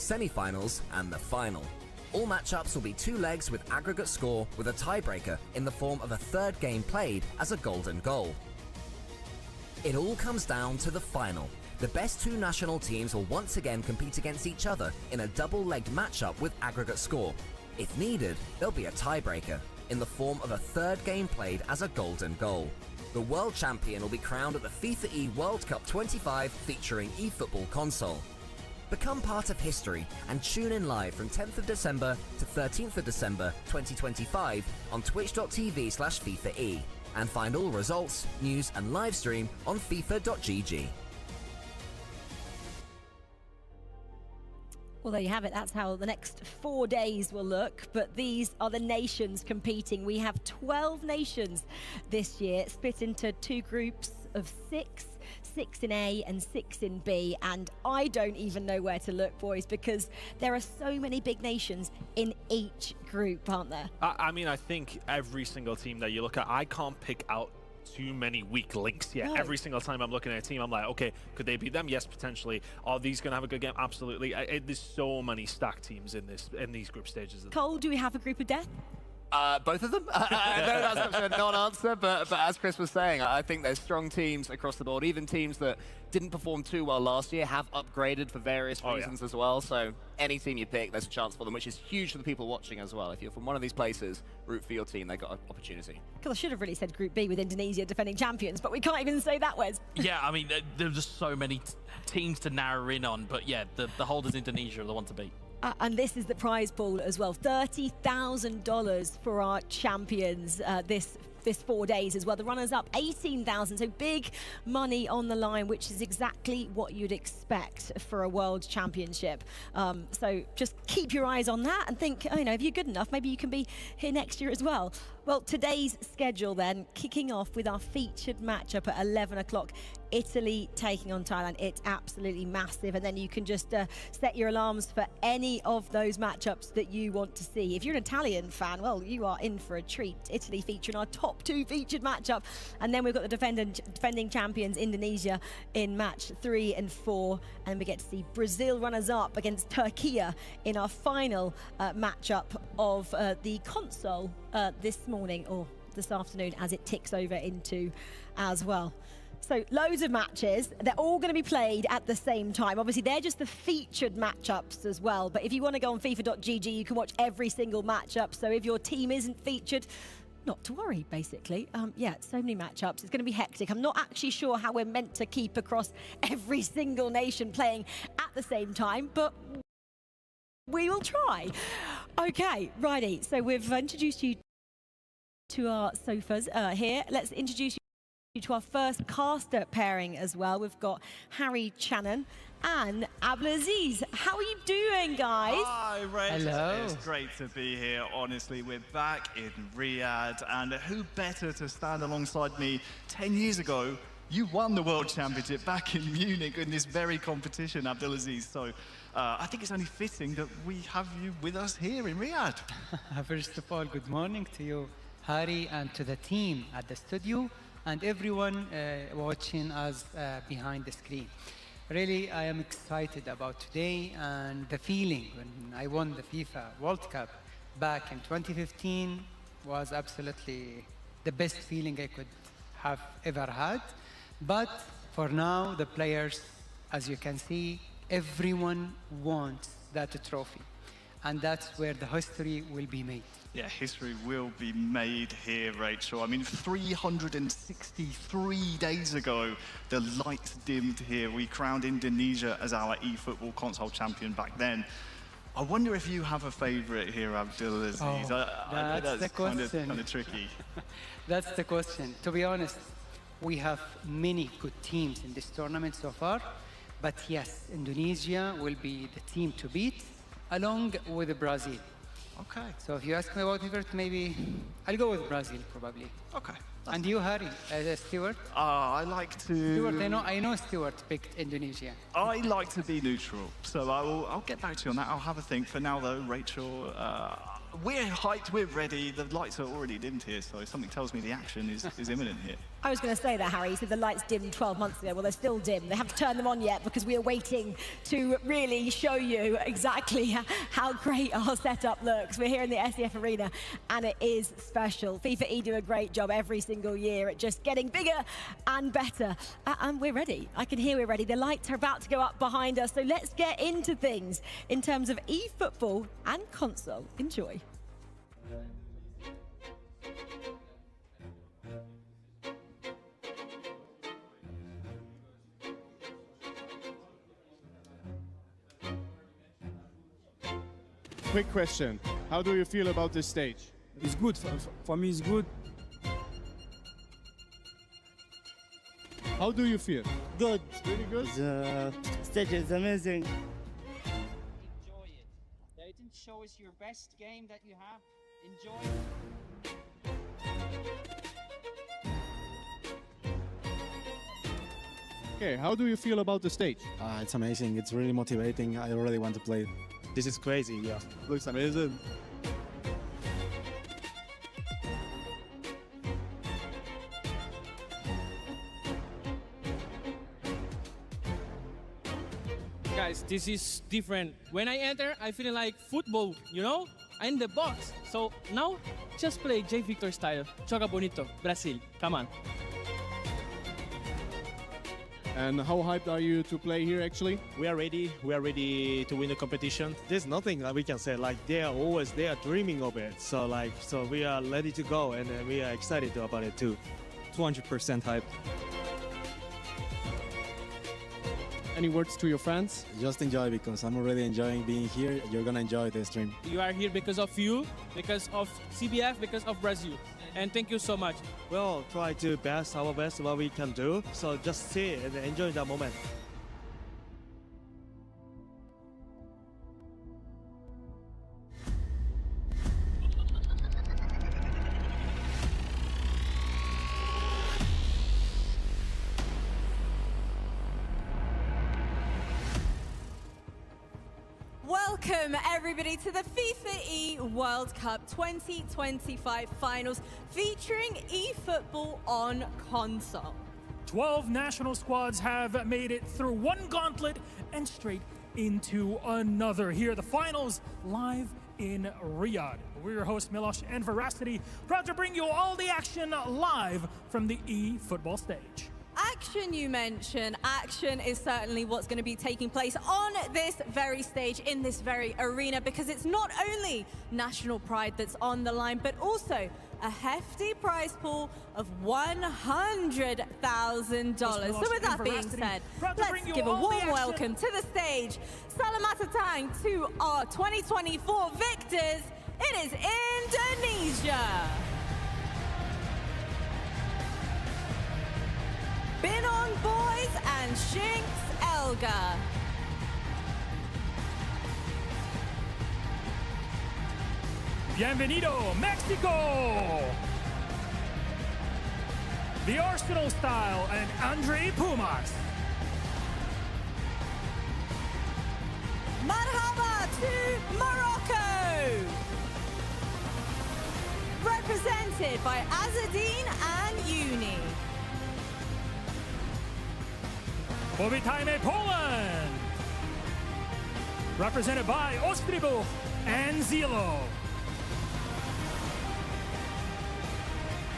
semi-finals and the final. All matchups will be 2 legs with aggregate score with a tiebreaker in the form of a third game played as a golden goal. It all comes down to the final. The best 2 national teams will once again compete against each other in a double-legged matchup with aggregate score. If needed, there'll be a tiebreaker in the form of a third game played as a golden goal. The world champion will be crowned at the FIFA E World Cup 25 featuring eFootball console. Become part of history and tune in live from 10th of December to 13th of December 2025 on twitch.tv/FIFAE and find all results, news and live stream on FIFA.gg. Well, there you have it. That's how the next 4 days will look. But these are the nations competing. We have 12 nations this year, split into 2 groups of 6. 6 in A and 6 in B, and I don't even know where to look, boys, because there are so many big nations in each group, aren't there? I mean, I think every single team that you look at, I can't pick out too many weak links yet. No. Every single time I'm looking at a team, I'm like, okay, could they beat them? Yes, potentially. Are these going to have a good game? Absolutely. There's so many stacked teams in these group stages. Cole, do we have a group of death? Both of them? I know that's actually a non-answer, but as Chris was saying, I think there's strong teams across the board. Even teams that didn't perform too well last year have upgraded for various reasons as well. So any team you pick, there's a chance for them, which is huge for the people watching as well. If you're from one of these places, root for your team. They've got an opportunity. I should have really said Group B with Indonesia defending champions, but we can't even say that, Wes. Yeah, I mean, there's just so many teams to narrow in on, but yeah, the holders Indonesia are the one to beat. And this is the prize pool as well. $30,000 for our champions this 4 days as well. The runners-up, $18,000, so big money on the line, which is exactly what you'd expect for a world championship. So just keep your eyes on that and think, you know, if you're good enough, maybe you can be here next year as well. Well, today's schedule then, kicking off with our featured matchup at 11 o'clock. Italy taking on Thailand. It's absolutely massive, and then you can just set your alarms for any of those matchups that you want to see. If you're an Italian fan, well, you are in for a treat. Italy featuring our top 2 featured matchup, and then we've got the defending champions Indonesia in match 3 and 4, and we get to see Brazil runners-up against Turkey in our final matchup of the console this morning, or this afternoon, as it ticks over into as well. So loads of matches. They're all going to be played at the same time. Obviously, they're just the featured matchups as well. But if you want to go on FIFA.gg, you can watch every single matchup. So if your team isn't featured, not to worry, basically. Yeah, so many matchups. It's going to be hectic. I'm not actually sure how we're meant to keep across every single nation playing at the same time, but we will try. Okay, righty. So we've introduced you to our sofas here. Let's introduce you to our first caster pairing as well. We've got Harry Channon and Abdelaziz. How are you doing, guys? Hi, Rach. Hello. It's great to be here. Honestly, we're back in Riyadh, and who better to stand alongside me? 10 years ago, you won the World Championship back in Munich in this very competition, Abdelaziz. So I think it's only fitting that we have you with us here in Riyadh. First of all, good morning to you, Harry, and to the team at the studio, and everyone watching us behind the screen. Really, I am excited about today, and the feeling when I won the FIFA World Cup back in 2015 was absolutely the best feeling I could have ever had. But for now, the players, as you can see, everyone wants that trophy, and that's where the history will be made. Yeah, history will be made here, Rachel. I mean, 363 days ago, the lights dimmed here. We crowned Indonesia as our eFootball console champion back then. I wonder if you have a favorite here, Abdelaziz. That's the question. Kind of tricky. That's the question. To be honest, we have many good teams in this tournament so far, but yes, Indonesia will be the team to beat, along with Brazil. Okay. So if you ask me about favorite, maybe I'll go with Brazil, probably. Okay. And you, Harry, Stuart? I like to... Stuart, I know Stuart picked Indonesia. I like to be neutral, so I'll get back to you on that. I'll have a think. For now, though, Rachel, we're hyped, we're ready. The lights are already dimmed here, so something tells me the action is imminent here. I was going to say that, Harry. You said the lights dimmed 12 months ago. Well, they're still dim. They haven't turned them on yet because we are waiting to really show you exactly how great our setup looks. We're here in the SEF Arena, and it is special. FIFA E do a great job every single year at just getting bigger and better. And we're ready. I can hear we're ready. The lights are about to go up behind us, so let's get into things in terms of eFootball and console. Enjoy. Quick question. How do you feel about this stage? It's good. For me, it's good. How do you feel? Good. Really good? The stage is amazing. Enjoy it. They didn't show us your best game that you have. Enjoy it. Okay, how do you feel about the stage? It's amazing. It's really motivating. I really want to play. This is crazy, yeah. Looks amazing. Guys, this is different. When I enter, I feel like football, you know? I'm in the box. So now, just play J. Victor style. Joga bonito, Brazil. Come on. And how hyped are you to play here actually? We are ready. We are ready to win the competition. There's nothing that we can say. Like they are dreaming of it. So we are ready to go, and we are excited about it too. 200% hype. Any words to your fans? Just enjoy because I'm already enjoying being here. You're gonna enjoy the stream. You are here because of you, because of CBF, because of Brazil. And thank you so much. We'll try to best our best what we can do. So just see and enjoy that moment. Welcome everybody to the FIFA E World Cup 2025 finals featuring eFootball on console. 12 national squads have made it through one gauntlet and straight into another. Here, the finals live in Riyadh. We're your hosts, Milosh and Veracity, proud to bring you all the action live from the eFootball stage. Action you mentioned, action is certainly what's going to be taking place on this very stage, in this very arena, because it's not only national pride that's on the line, but also a hefty prize pool of $100,000. So with that being said, let's give a warm welcome to the stage. Selamat datang to our 2024 victors. It is Indonesia. Binong Boys and Shinx Elga. Bienvenido, Mexico! The Arsenal Style and Andre Pumas. Marhaba to Morocco! Represented by Azadine and Uni. Povitaime, Poland. Represented by Ostribuch and Zilo.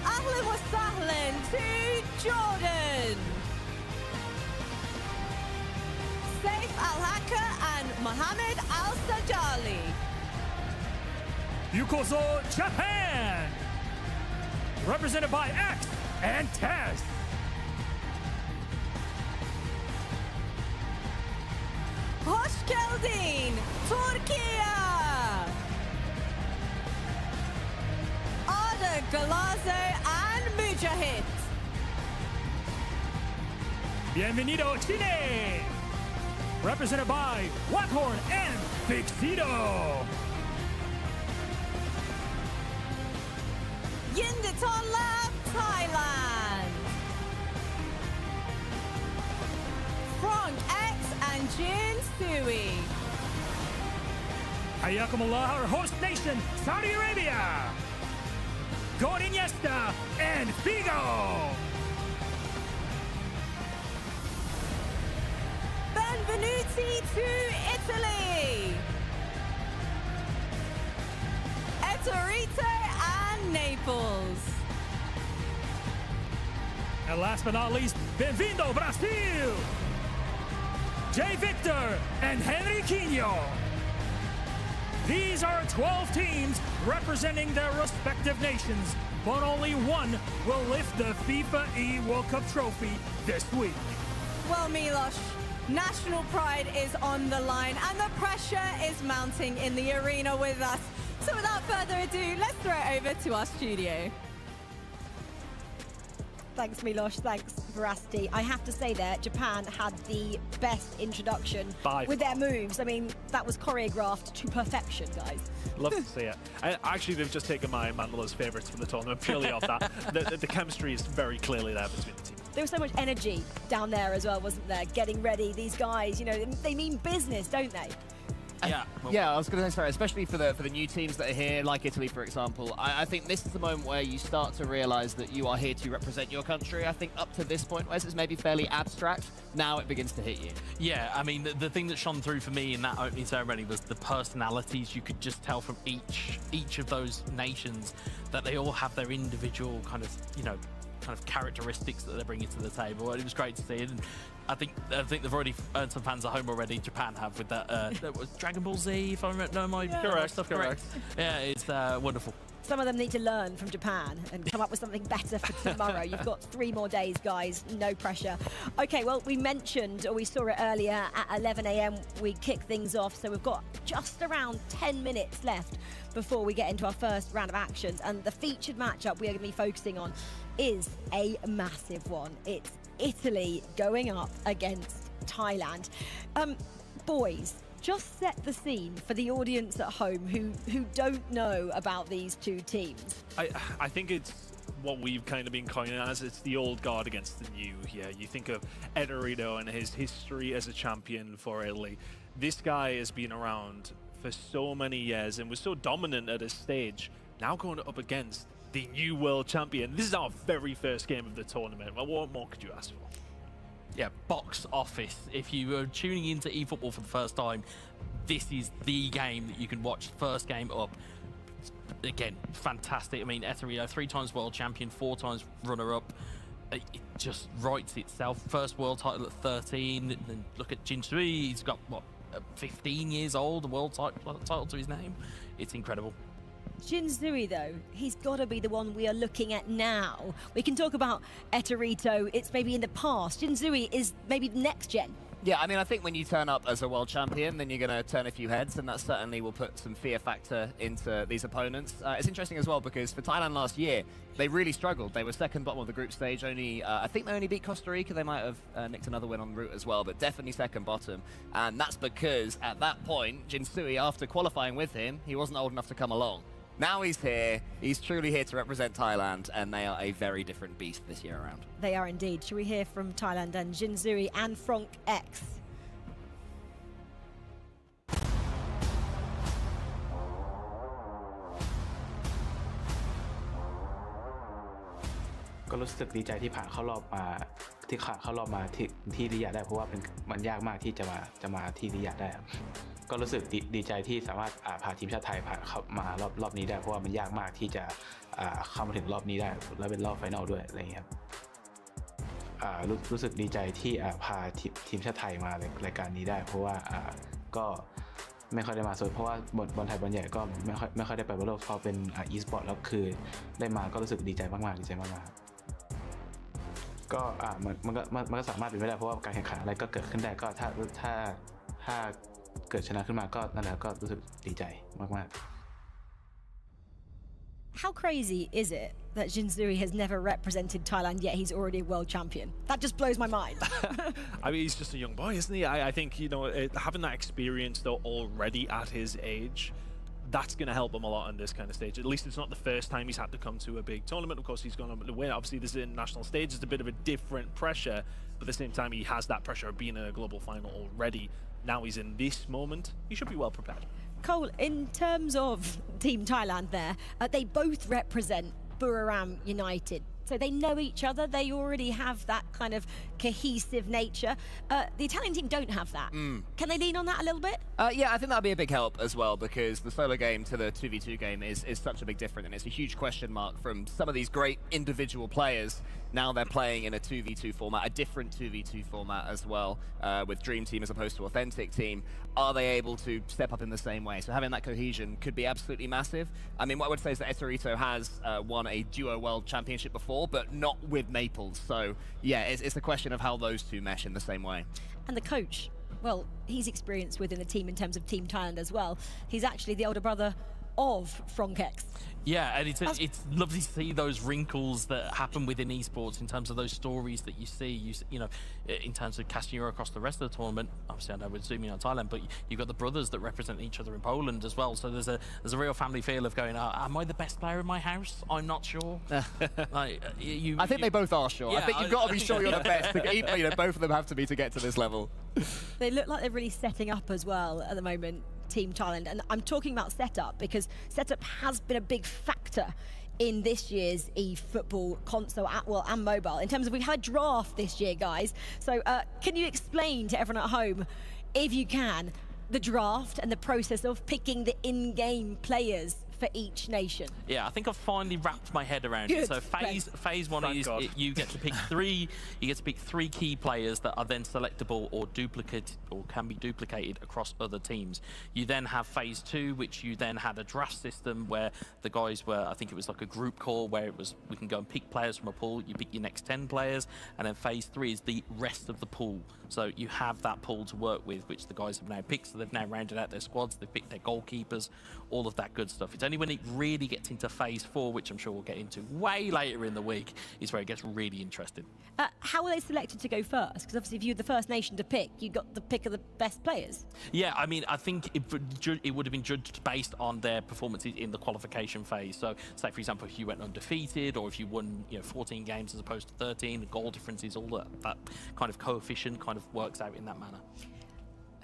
Ahlan wa sahlan to Jordan. Saif Al-Haka and Mohammed Al-Sajali. Yukoso, Japan. Represented by X and Tess. Hoş geldin, Türkiye. Arda Galazo and Mujahid. Bienvenido, Chile. Represented by Waghorn and Fixito. Yinditola, Thailand. Frank X and Jin Sui. حياكم الله, our host nation, Saudi Arabia. Gol Iniesta and Figo. Benvenuti to Italy. Etorito and Naples. And last but not least, Bem-vindo Brazil. J. Victor and Henriquinho. These are 12 teams representing their respective nations, but only one will lift the FIFA E World Cup trophy this week. Well, Milos, national pride is on the line and the pressure is mounting in the arena with us. So without further ado, let's throw it over to our studio. Thanks, Milos. Thanks, Veracity. I have to say there, Japan had the best introduction with their moves. I mean, that was choreographed to perfection, guys. Love to see it. Actually, they've just taken my mantle as favourites for the tournament purely off that. The chemistry is very clearly there between the teams. There was so much energy down there as well, wasn't there? Getting ready. These guys, you know, they mean business, don't they? Yeah, yeah. I was going to say, sorry, especially for the new teams that are here, like Italy, for example. I think this is the moment where you start to realise that you are here to represent your country. I think up to this point, Wes, it's maybe fairly abstract. Now it begins to hit you. Yeah, I mean, the thing that shone through for me in that opening ceremony was the personalities. You could just tell from each of those nations that they all have their individual kind of, you know, characteristics that they're bringing to the table. It was great to see it. And I think they've already earned some fans at home already. Japan have with that. That was Dragon Ball Z, if I remember my stuff correct. Yeah, it's wonderful. Some of them need to learn from Japan and come up with something better for tomorrow. You've got 3 more days, guys. No pressure. Okay, well, we mentioned, or we saw it earlier, at 11 a.m. we kick things off. So we've got just around 10 minutes left before we get into our first round of actions. And the featured matchup we are going to be focusing on is a massive one. It's Italy going up against Thailand. Boys, just set the scene for the audience at home who don't know about these two teams. I think it's what we've kind of been coining as, it's the old guard against the new here. You think of Etorito and his history as a champion for Italy. This guy has been around for so many years and was so dominant at his stage. Now going up against the new world champion. This is our very first game of the tournament. Well, what more could you ask for? Yeah, box office. If you were tuning into eFootball for the first time, this is the game that you can watch. First game up. Again, fantastic. I mean, Etorito, 3 times world champion, 4 times runner-up. It just writes itself. First world title at 13. And look at Jinsui. He's got, what, 15 years old, a world title to his name. It's incredible. Jinsui, though, he's got to be the one we are looking at now. We can talk about Etorito, it's maybe in the past. Jinsui is maybe the next gen. Yeah, I mean, I think when you turn up as a world champion, then you're going to turn a few heads, and that certainly will put some fear factor into these opponents. It's interesting as well, because for Thailand last year, they really struggled. They were second bottom of the group stage. I think they only beat Costa Rica. They might have nicked another win en route as well, but definitely second bottom. And that's because at that point, Jinsui, after qualifying with him, he wasn't old enough to come along. Now he's here. He's truly here to represent Thailand, and they are a very different beast this year around. They are indeed. Shall we hear from Thailand and Jinsui and Frank X?ก็รู้สึกดีใจที่ผ่านเข้ารอบมาที่ริยาดได้เพราะว่ามันยากมากที่จะมาที่ริยาดได้ครับก็รู้สึกดีใจที่สามารถพาทีมชาติไทยผ่านเข้ามารอบนี้ได้เพราะว่ามันยากมากที่จะเข้ามาถึงรอบนี้ได้และเป็นรอบไฟนอลด้วยอะไรอย่างเงี้ยครับรู้สึกดีใจที่พาทีมชาติไทยมารายการนี้ได้เพราะว่าก็ไม่ค่อยได้มาเพราะว่าบอลไทยบอลใหญ่ก็ไม่ค่อยได้ไปบอลโลกพอเป็นe-sport แล้วคือได้มาก็รู้สึกดีใจมากๆดีใจมากๆก็มันก็สามารถเป็นไปได้เพราะว่าการแข่งขันอะไรก็เกิดขึ้นได้ก็ถ้าเกิดชนะขึ้นมาก็นั่นแหละก็รู้สึกดีใจมากๆ How crazy is it that Jinsui has never represented Thailand yet he's already a world champion? That just blows my mind. I mean, he's just a young boy, isn't he? I think, you know, having that experience though already at his age, that's going to help him a lot on this kind of stage. At least it's not the first time he's had to come to a big tournament. Of course, he's gone up to win. Obviously, this international stage is a bit of a different pressure, but at the same time, he has that pressure of being in a global final already. Now he's in this moment. He should be well prepared. Cole, in terms of Team Thailand there, they both represent Buriram United. So they know each other. They already have that kind of cohesive nature. The Italian team don't have that. Can they lean on that a little bit? Yeah, I think that'll be a big help as well, because the solo game to the 2v2 game is such a big difference, and it's a huge question mark from some of these great individual players. Now they're playing in a 2v2 format, a different 2v2 format as well, with Dream Team as opposed to Authentic Team. Are they able to step up in the same way? So having that cohesion could be absolutely massive. I mean, what I would say is that Etorito has won a Duo World Championship before, but not with Naples. So yeah, it's a question of how those two mesh in the same way. And the coach, well, he's experienced within the team in terms of Team Thailand as well. He's actually the older brother of Frankex. Yeah, and it's lovely to see those wrinkles that happen within esports in terms of those stories that you see. You know, in terms of casting your across the rest of the tournament. Obviously, I know we're zooming on Thailand, but you've got the brothers that represent each other in Poland as well. So there's a real family feel of going, am I the best player in my house? I'm not sure. Like, I think they both are sure. Yeah, I think you've got to be sure you're the best. You know, both of them have to be to get to this level. They look like they're really setting up as well at the moment, Team Thailand. And I'm talking about setup because setup has been a big factor in this year's eFootball console and mobile. In terms of, we've had a draft this year, guys. So can you explain to everyone at home, if you can, the draft and the process of picking the in-game players for each nation? Yeah, I think I've finally wrapped my head around it. So phase one is you get to pick three. You get to pick 3 key players that are then selectable or duplicate or can be duplicated across other teams. You then have phase 2, which you then had a draft system where the guys were, I think it was like a group call where it was we can go and pick players from a pool. You pick your next 10 players, and then phase 3 is the rest of the pool. So you have that pool to work with, which the guys have now picked. So they've now rounded out their squads. They've picked their goalkeepers, all of that good stuff. It's only when it really gets into phase 4, which I'm sure we'll get into way later in the week, is where it gets really interesting. How are they selected to go first? Because obviously if you're the first nation to pick, you got the pick of the best players. Yeah, I mean, I think it would have been judged based on their performances in the qualification phase. So, say, for example, if you went undefeated or if you won 14 games as opposed to 13, the goal differences, all that kind of coefficient kind of works out in that manner.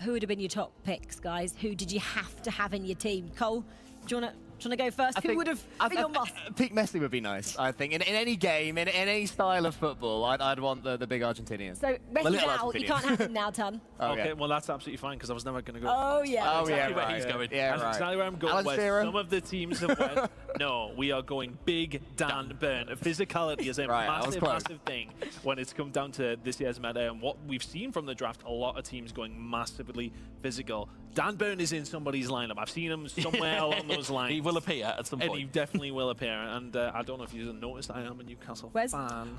Who would have been your top picks, guys? Who did you have to have in your team? Cole, do you want to go first? Who would have been your must? Pick Messi would be nice, I think. In any game, in any style of football, I'd want the big Argentinian. So Messi out, you can't have him now, Ton. Okay, well that's absolutely fine because I was never going to go. Oh yeah. Oh yeah, where he's going. That's exactly where I'm going. Where some of the teams have went. No, we are going big Dan Burn. Physicality is a massive thing when it's come down to this year's meta, and what we've seen from the draft, a lot of teams going massively physical. Dan Burn is in somebody's lineup. I've seen him somewhere along those lines. He will appear at some point. And he definitely will appear. And I don't know if you've noticed, I am a Newcastle fan.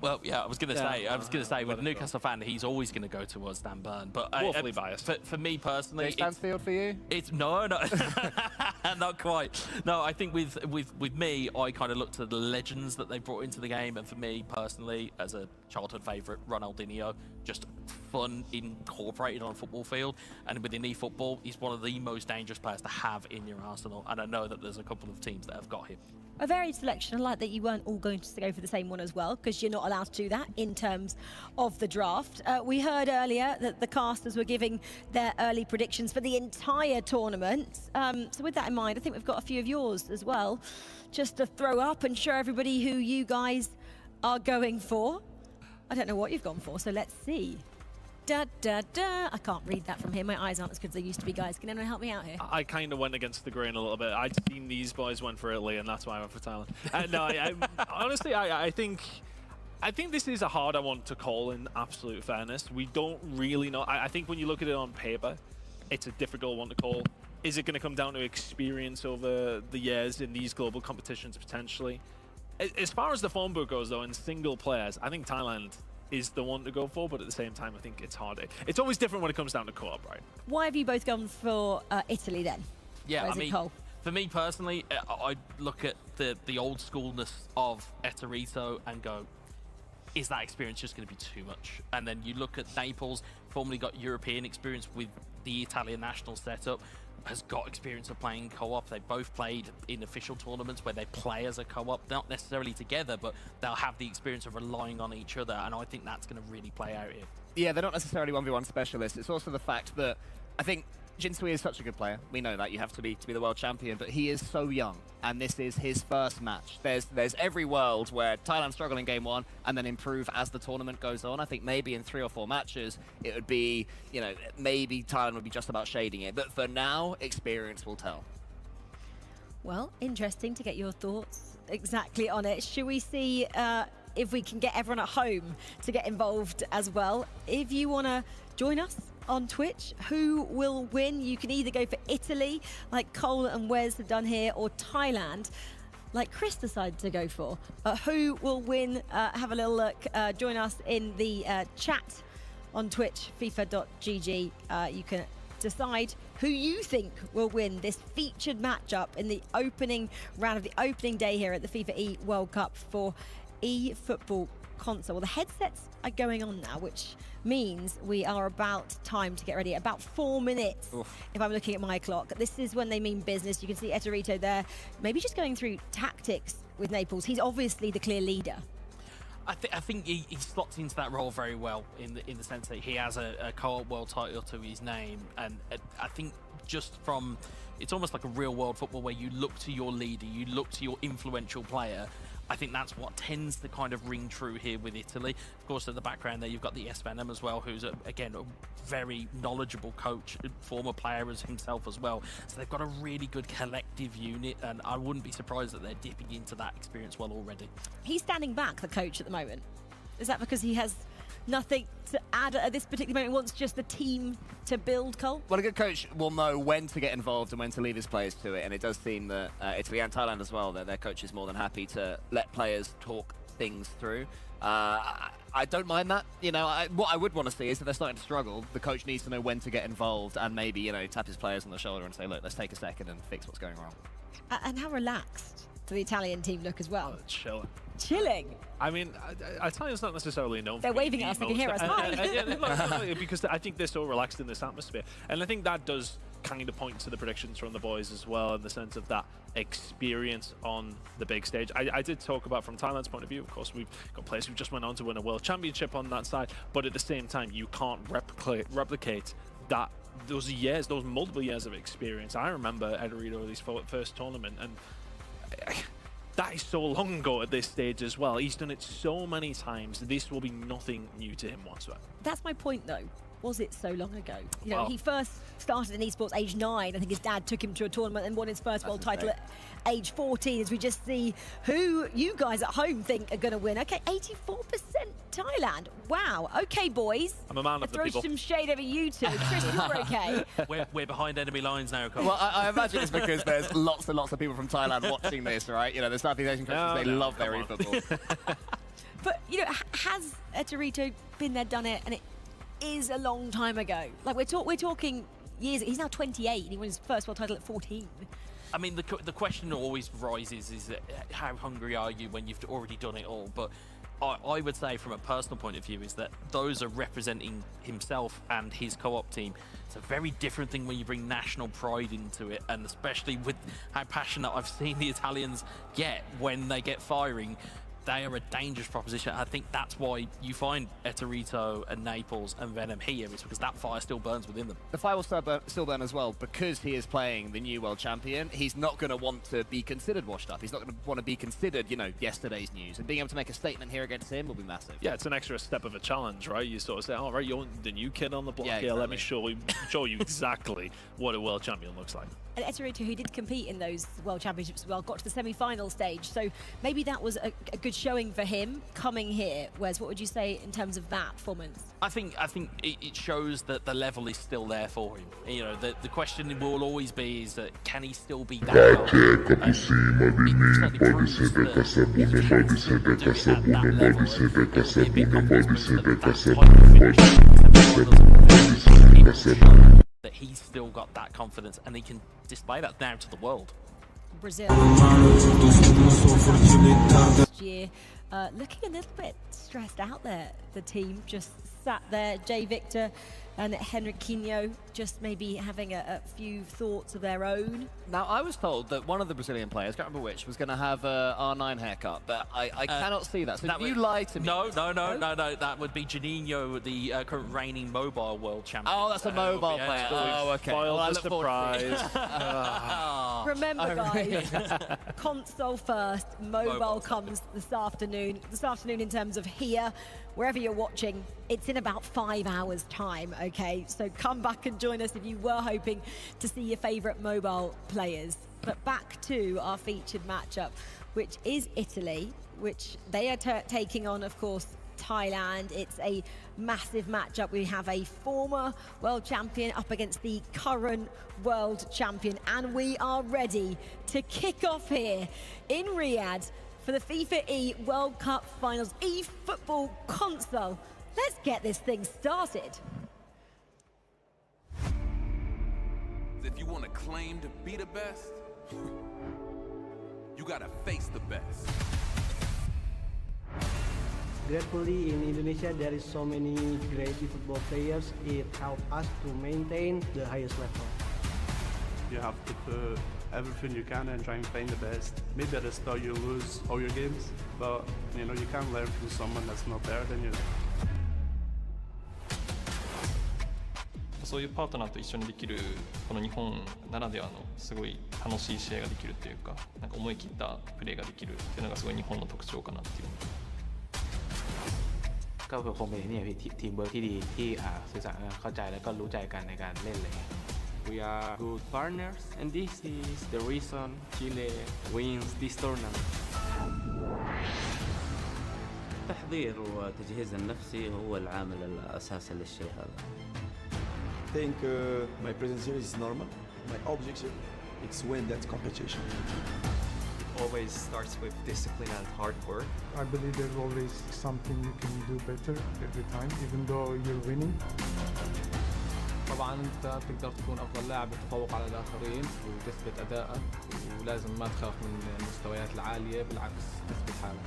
Well, yeah, I was going to say, with a Newcastle fan, he's always going to go towards Dan Burn. But awfully biased. For me personally, Stansfield for you? It's no, not quite. No, I think with me, I kind of looked at the legends that they brought into the game, and for me personally, as a childhood favourite, Ronaldinho, just fun incorporated on a football field, and within eFootball, he's one of the most dangerous players to have in your arsenal, and I know that there's a couple of teams that have got him. A varied selection. I like that you weren't all going to go for the same one as well, because you're not allowed to do that in terms of the draft. We heard earlier that the casters were giving their early predictions for the entire tournament. So with that in mind, I think we've got a few of yours as well, just to throw up and show everybody who you guys are going for. I don't know what you've gone for, so let's see. Da, da, da. I can't read that from here. My eyes aren't as good as they used to be, guys. Can anyone help me out here? I kind of went against the grain a little bit. I'd seen these boys went for Italy, and that's why I went for Thailand. No, honestly, I think this is a harder one to call, in absolute fairness. We don't really know. I think when you look at it on paper, it's a difficult one to call. Is it going to come down to experience over the years in these global competitions, potentially? As far as the phone book goes, though, in single players, I think Thailand is the one to go for, but at the same time, I think it's harder. It's always different when it comes down to co-op, right? Why have you both gone for Italy then? Yeah, I mean, Cole? For me personally, I look at the old schoolness of Etorito and go, is that experience just going to be too much? And then you look at Naples, formerly got European experience with the Italian national setup, has got experience of playing co-op. They both played in official tournaments where they play as a co-op, not necessarily together, but they'll have the experience of relying on each other, and I think that's going to really play out here. Yeah, they're not necessarily 1v1 specialists. It's also the fact that I think Jinsui is such a good player. We know that. You have to be the world champion, but he is so young, and this is his first match. There's every world where Thailand struggle in game 1 and then improve as the tournament goes on. I think maybe in 3 or 4 matches, it would be, you know, maybe Thailand would be just about shading it. But for now, experience will tell. Well, interesting to get your thoughts exactly on it. Should we see if we can get everyone at home to get involved as well? If you want to join us on Twitch, who will win? You can either go for Italy, like Cole and Wes have done here, or Thailand, like Chris decided to go for. Who will win? Have a little look. Join us in the chat on Twitch, FIFA.gg. You can decide who you think will win this featured matchup in the opening round of the opening day here at the FIFA E World Cup for eFootball console. Well, the headsets are going on now, which means we are about time to get ready. About 4 minutes, if I'm looking at my clock. This is when they mean business. You can see Eterito there, maybe just going through tactics with Naples. He's obviously the clear leader. I think he slots into that role very well in the sense that he has a co-op world title to his name, and I think just from, it's almost like a real world football where you look to your leader, you look to your influential player. I think that's what tends to kind of ring true here with Italy. Of course, at the background there, you've got the Venom as well, who's, again, a very knowledgeable coach, former player as himself as well. So they've got a really good collective unit, and I wouldn't be surprised that they're dipping into that experience well already. He's standing back, the coach, at the moment. Is that because he has nothing to add at this particular moment? He wants just the team to build, Cole? Well, a good coach will know when to get involved and when to leave his players to it, and it does seem that Italy and Thailand as well, their coach is more than happy to let players talk things through. I don't mind that. You know, what I would want to see is if they're starting to struggle, the coach needs to know when to get involved and maybe, you know, tap his players on the shoulder and say, look, let's take a second and fix what's going wrong. And how relaxed do the Italian team look as well? Chilling. I mean, Italians not necessarily known. They're waving at us, they can hear us. Hi. Because I think they're so relaxed in this atmosphere, and I think that does kind of point to the predictions from the boys as well, in the sense of that experience on the big stage. I did talk about from Thailand's point of view. Of course, we've got players who just went on to win a world championship on that side, but at the same time, you can't replicate that. Those multiple years of experience. I remember Eterito's first tournament, and that is so long ago at this stage as well. He's done it so many times. This will be nothing new to him whatsoever. That's my point, though. Was it so long ago? You know, he first started in esports age 9. I think his dad took him to a tournament and won his first world title at age 14. As we just see who you guys at home think are going to win. Okay, 84% Thailand. Wow. Okay, boys. I'm a man of the people. Throw some shade over you two. Chris, you're okay. We're behind enemy lines now, Cole. Well, I imagine it's because there's lots and lots of people from Thailand watching this, right? You know, the Southeast Asian countries, they love their eFootball. But, you know, has Eterito been there, done it, and it is a long time ago? Like, we're talking years. He's now 28. He won his first world title at 14. I mean, the question always rises is that how hungry are you when you've already done it all? But I would say from a personal point of view is that those are representing himself and his co-op team. It's a very different thing when you bring national pride into it, and especially with how passionate I've seen the Italians get when they get firing. They are a dangerous proposition. I think that's why you find Eterito and Naples and Venom here, is because that fire still burns within them. The fire will still burn as well, because he is playing the new world champion. He's not going to want to be considered washed up. He's not going to want to be considered, you know, yesterday's news. And being able to make a statement here against him will be massive. Yeah, it's an extra step of a challenge, right? You sort of say, oh, right, you're the new kid on the block. Yeah, exactly. Let me show you exactly what a world champion looks like. And Eterito, who did compete in those world championships as well, got to the semi-final stage. So maybe that was a good showing for him coming here. Wes, what would you say in terms of that performance? I think it shows that the level is still there for him. You know, the question will always be is that can he still be that that he's still got that confidence and he can display that now to the world. Brazil last year looking a little bit stressed out there, the team, just sat there, Jay Victor and Henriquinho, just maybe having a few thoughts of their own. Now, I was told that one of the Brazilian players, can't remember which, was going to have a R9 haircut, but I cannot see that. So that you lie to me. No. That would be Juninho, the current reigning mobile world champion. Oh, that's a mobile player. Oh, okay. Spoiled the surprise. Remember, guys, console first, mobile comes this afternoon. This afternoon in terms of here, wherever you're watching, it's in about 5 hours' time, okay? So come back and join us if you were hoping to see your favourite mobile players. But back to our featured matchup, which is Italy, which they are taking on, of course, Thailand. It's a massive matchup. We have a former world champion up against the current world champion, and we are ready to kick off here in Riyadh for the FIFA E World Cup Finals eFootball console. Let's get this thing started. If you want to claim to be the best, you gotta face the best. Gratefully, in Indonesia, there is so many great football players. It helps us to maintain the highest level. You have to put everything you can and try and find the best. Maybe at the start you lose all your games, but you know you can't learn from someone that's not better than you. そういうパートナーと一緒にできるこの日本ならではのすごい楽しい試合ができるというか、なんか思い切ったプレーができるっていうのがすごい日本の特徴かなっていう。ก็คงเป็นนี่พี่ทีมเวิร์คที่ดีที่สื่อสารเข้าใจแล้วก็รู้ใจกันในการเล่นเลย We are good partners and this is the reason Chile wins this tournament. التحضير والتجهيز النفسي هو العامل الأساسي للشيء هذا. I think my presence here is normal. My objective is win that competition. It always starts with discipline and hard work. I believe there's always something you can do better every time, even though you're winning. طبعا انت تقدر تكون افضل لاعب تتفوق على الاخرين وتثبت ادائك ولازم ما تخاف من المستويات العاليه بالعكس تثبت حالك.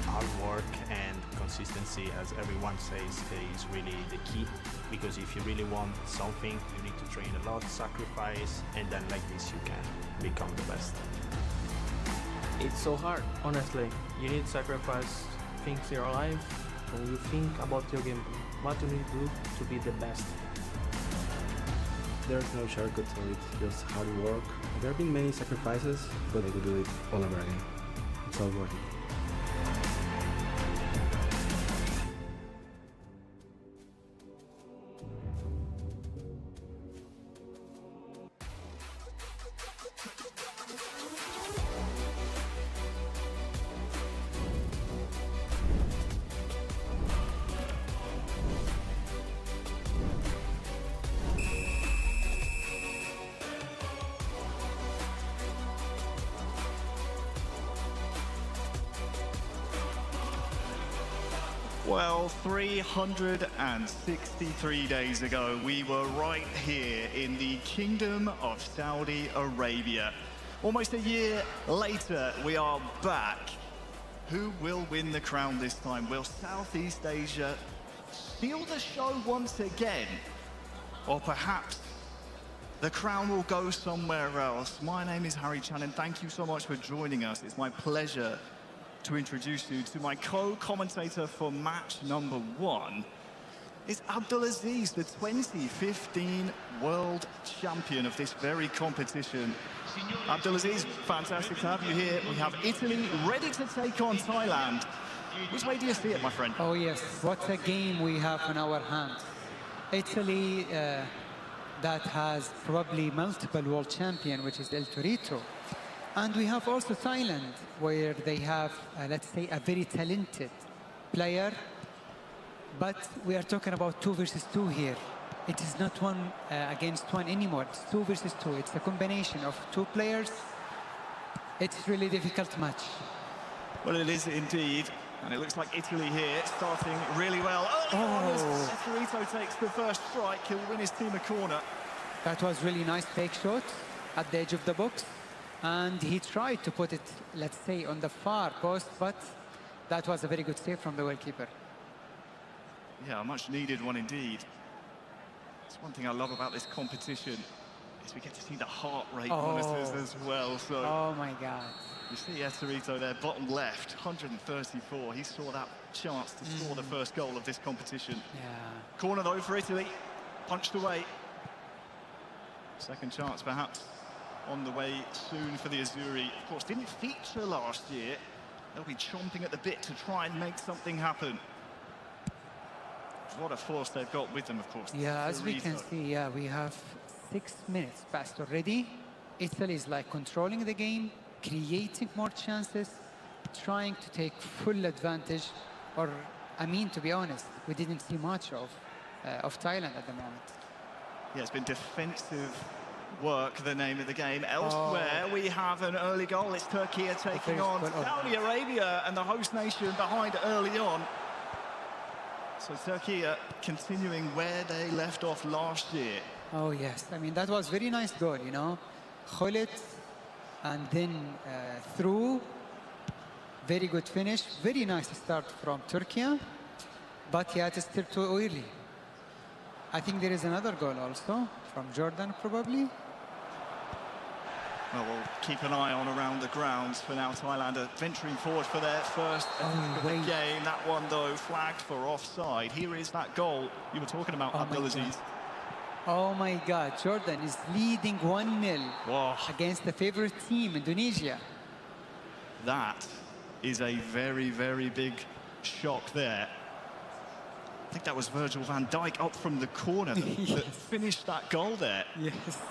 Hard work and consistency, as everyone says, is really the key, because if you really want something, you need to train a lot, sacrifice, and then like this you can become the best. It's so hard, honestly. You need to sacrifice things in your life when you think about your game. What you need to do to be the best. There's no shortcut to it, just hard work. There have been many sacrifices, but I could do it all over again. It's all worth it. Well, 363 days ago, we were right here in the Kingdom of Saudi Arabia. Almost a year later, we are back. Who will win the crown this time? Will Southeast Asia steal the show once again? Or perhaps the crown will go somewhere else? My name is Harry Chan, and thank you so much for joining us. It's my pleasure to introduce you to my co-commentator for match number 1. It's Abdulaziz, the 2015 world champion of this very competition. Abdulaziz, fantastic to have you here. We have Italy ready to take on Thailand. Which way do you see it, my friend? Oh yes, what a game we have in our hands. Italy that has probably multiple world champion, which is El Torito. And we have also Thailand, where they have, let's say, a very talented player. But we are talking about 2 versus 2 here. It is not 1 against 1 anymore. It's 2 versus 2. It's a combination of 2 players. It's really difficult match. Well, it is indeed. And it looks like Italy here starting really well. Oh! Torito takes the first strike. He'll win his team a corner. That was really nice fake shot at the edge of the box. And he tried to put it, let's say, on the far post, but that was a very good save from the goalkeeper. Yeah, a much needed one indeed. It's one thing I love about this competition is we get to see the heart rate monitors as well. So oh my God. You see Esterito there, bottom left, 134. He saw that chance to score the first goal of this competition. Yeah. Corner though for Italy, punched away. Second chance perhaps on the way soon for the Azzurri. Of course, didn't feature last year. They'll be chomping at the bit to try and make something happen. What a force they've got with them, of course. Yeah, as we can see, yeah, we have 6 minutes passed already. Italy is like controlling the game, creating more chances, trying to take full advantage. Or, I mean, to be honest, we didn't see much of Thailand at the moment. Yeah, it's been defensive work, the name of the game. Elsewhere, we have an early goal. It's Turkey taking on Saudi Arabia and the host nation behind early on. So Turkey continuing where they left off last year. Oh, yes. I mean, that was very nice goal, you know. Khulit and then through. Very good finish. Very nice start from Turkey. But yeah, it is still too early. I think there is another goal also from Jordan, probably. Well, we'll keep an eye on around the grounds for now. Thailand are venturing forward for their first of the game. That one, though, flagged for offside. Here is that goal you were talking about, Abdulaziz. Oh my God, Jordan is leading 1-0 against the favorite team, Indonesia. That is a very, very big shock there. I think that was Virgil van Dijk up from the corner that finished that goal there. Yes.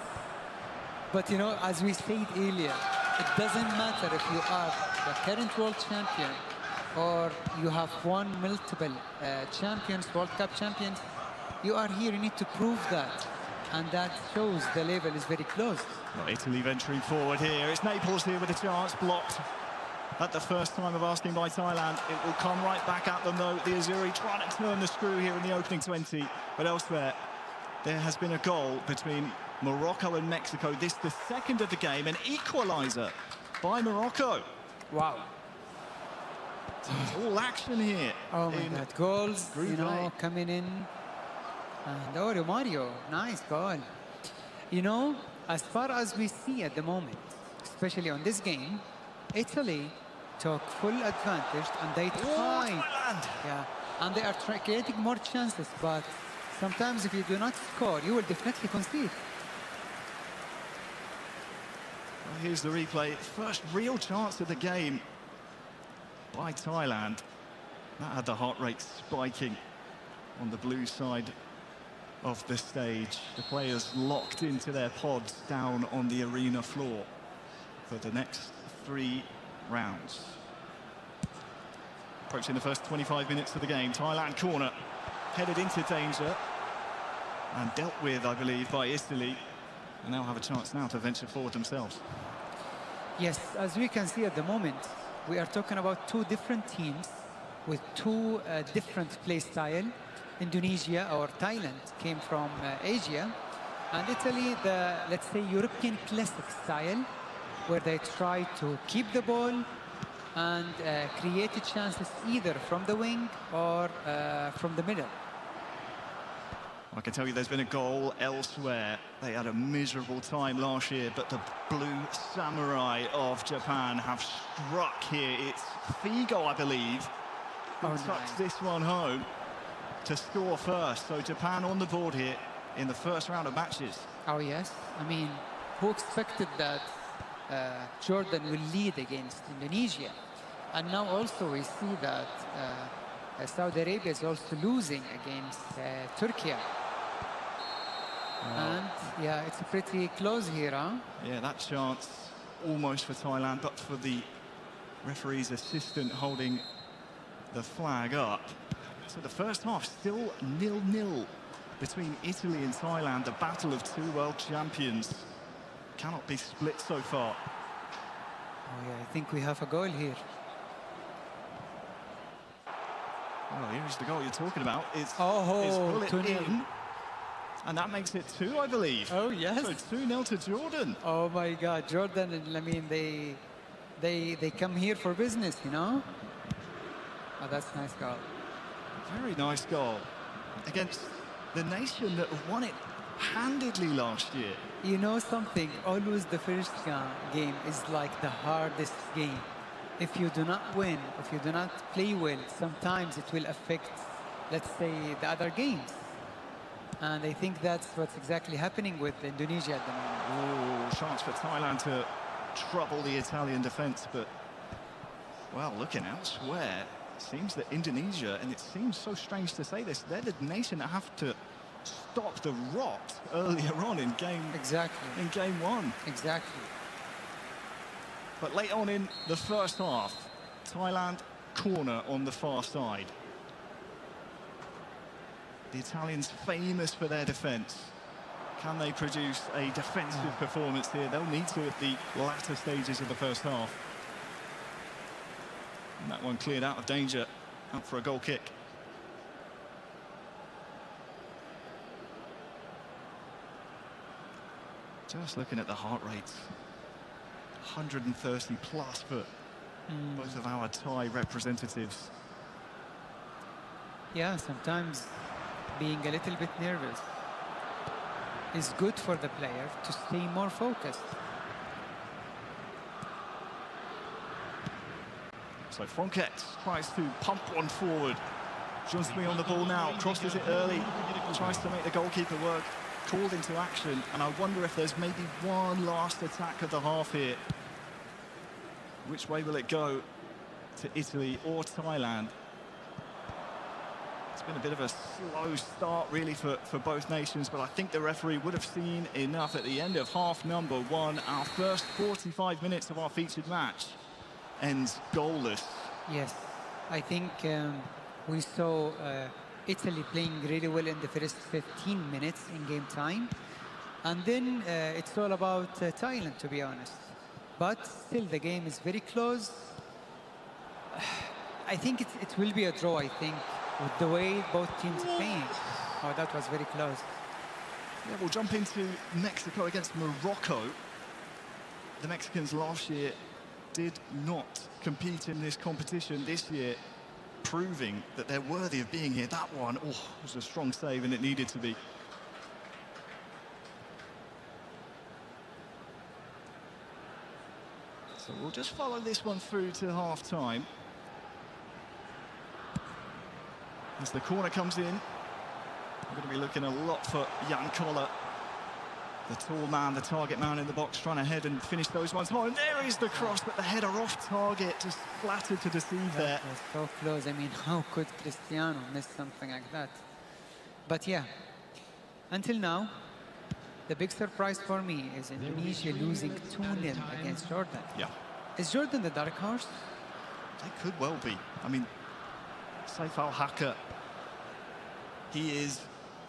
But, you know, as we said earlier, it doesn't matter if you are the current world champion or you have won multiple champions, World Cup champions. You are here, you need to prove that. And that shows the level is very close. Well, Italy venturing forward here. It's Naples here with a chance, blocked at the first time of asking by Thailand. It will come right back at them, though. The Azzurri trying to turn the screw here in the opening 20. But elsewhere, there has been a goal between Morocco and Mexico. This the second of the game, an equaliser by Morocco. Wow. So it's all action here. Oh my God, goals, you know, coming in. And oh, Mario, nice goal. You know, as far as we see at the moment, especially on this game, Italy took full advantage and they tried. Yeah, and they are creating more chances, but sometimes if you do not score, you will definitely concede. Well, here's the replay. First real chance of the game by Thailand. That had the heart rate spiking on the blue side of the stage. The players locked into their pods down on the arena floor for the next 3 rounds. Approaching the first 25 minutes of the game. Thailand corner, headed into danger and dealt with, I believe, by Italy. And now have a chance now to venture forward themselves. Yes, as we can see at the moment, we are talking about 2 different teams with 2 different play style. Indonesia or Thailand came from Asia, and Italy, the, let's say, European classic style, where they try to keep the ball and create chances either from the wing or from the middle. I can tell you there's been a goal elsewhere. They had a miserable time last year, but the Blue Samurai of Japan have struck here. It's Figo, I believe, who tucks this one home to score first. So Japan on the board here in the first round of matches. Oh yes, I mean, who expected that Jordan will lead against Indonesia? And now also we see that Saudi Arabia is also losing against Turkey. And yeah, it's pretty close here, huh? Yeah, that chance almost for Thailand, but for the referee's assistant holding the flag up. So the first half still 0-0 between Italy and Thailand. The battle of 2 world champions cannot be split so far. Oh yeah, I think we have a goal here. Well, here's the goal you're talking about. It's bullet 2-0 in, and that makes it 2, I believe. Oh yes. So 2-0 to Jordan. Oh my God, Jordan! I mean, they come here for business, you know. Oh, that's a nice goal. Very nice goal. against the nation that won it handedly last year. You know something, always the first game is like the hardest game. If you do not win, if you do not play well, sometimes it will affect, let's say, the other games. And I think that's what's exactly happening with Indonesia at the moment. Oh, chance for Thailand to trouble the Italian defence, but, well, looking elsewhere, it seems that Indonesia, and it seems so strange to say this, they're the nation that have to stop the rot earlier on in game one. Exactly. But late on in the first half, Thailand corner on the far side. The Italians famous for their defence. Can they produce a defensive performance here? They'll need to at the latter stages of the first half. And that one cleared out of danger, out for a goal kick. Just looking at the heart rates, 130 plus for both of our Thai representatives. Yeah, sometimes being a little bit nervous is good for the player to stay more focused. So Fonket tries to pump one forward. Jusmi on the ball now, crosses it early, tries to make the goalkeeper work, called into action, and I wonder if there's maybe one last attack of the half here. Which way will it go, to Italy or Thailand? It's been a bit of a slow start really for both nations, but I think the referee would have seen enough at the end of half number one. Our first 45 minutes of our featured match ends goalless. Yes, I think we saw Italy playing really well in the first 15 minutes in game time, and then it's all about Thailand, to be honest. But still the game is very close. I think it will be a draw, I think, with the way both teams are playing. Oh, that was very close. Yeah, we'll jump into Mexico against Morocco. The Mexicans last year did not compete in this competition this year, proving that they're worthy of being here. That one, was a strong save, and it needed to be. So we'll just follow this one through to half-time. As the corner comes in, we're going to be looking a lot for Jan Koller, the tall man, the target man in the box, trying to head and finish those ones. Oh, and there is the cross, but the header off target, just flattered to deceive there. That was so close. I mean, how could Cristiano miss something like that? But yeah, until now, the big surprise for me is Indonesia losing 2-0 against Jordan. Yeah. Is Jordan the dark horse? They could well be. I mean, Saif Al-Haka, he is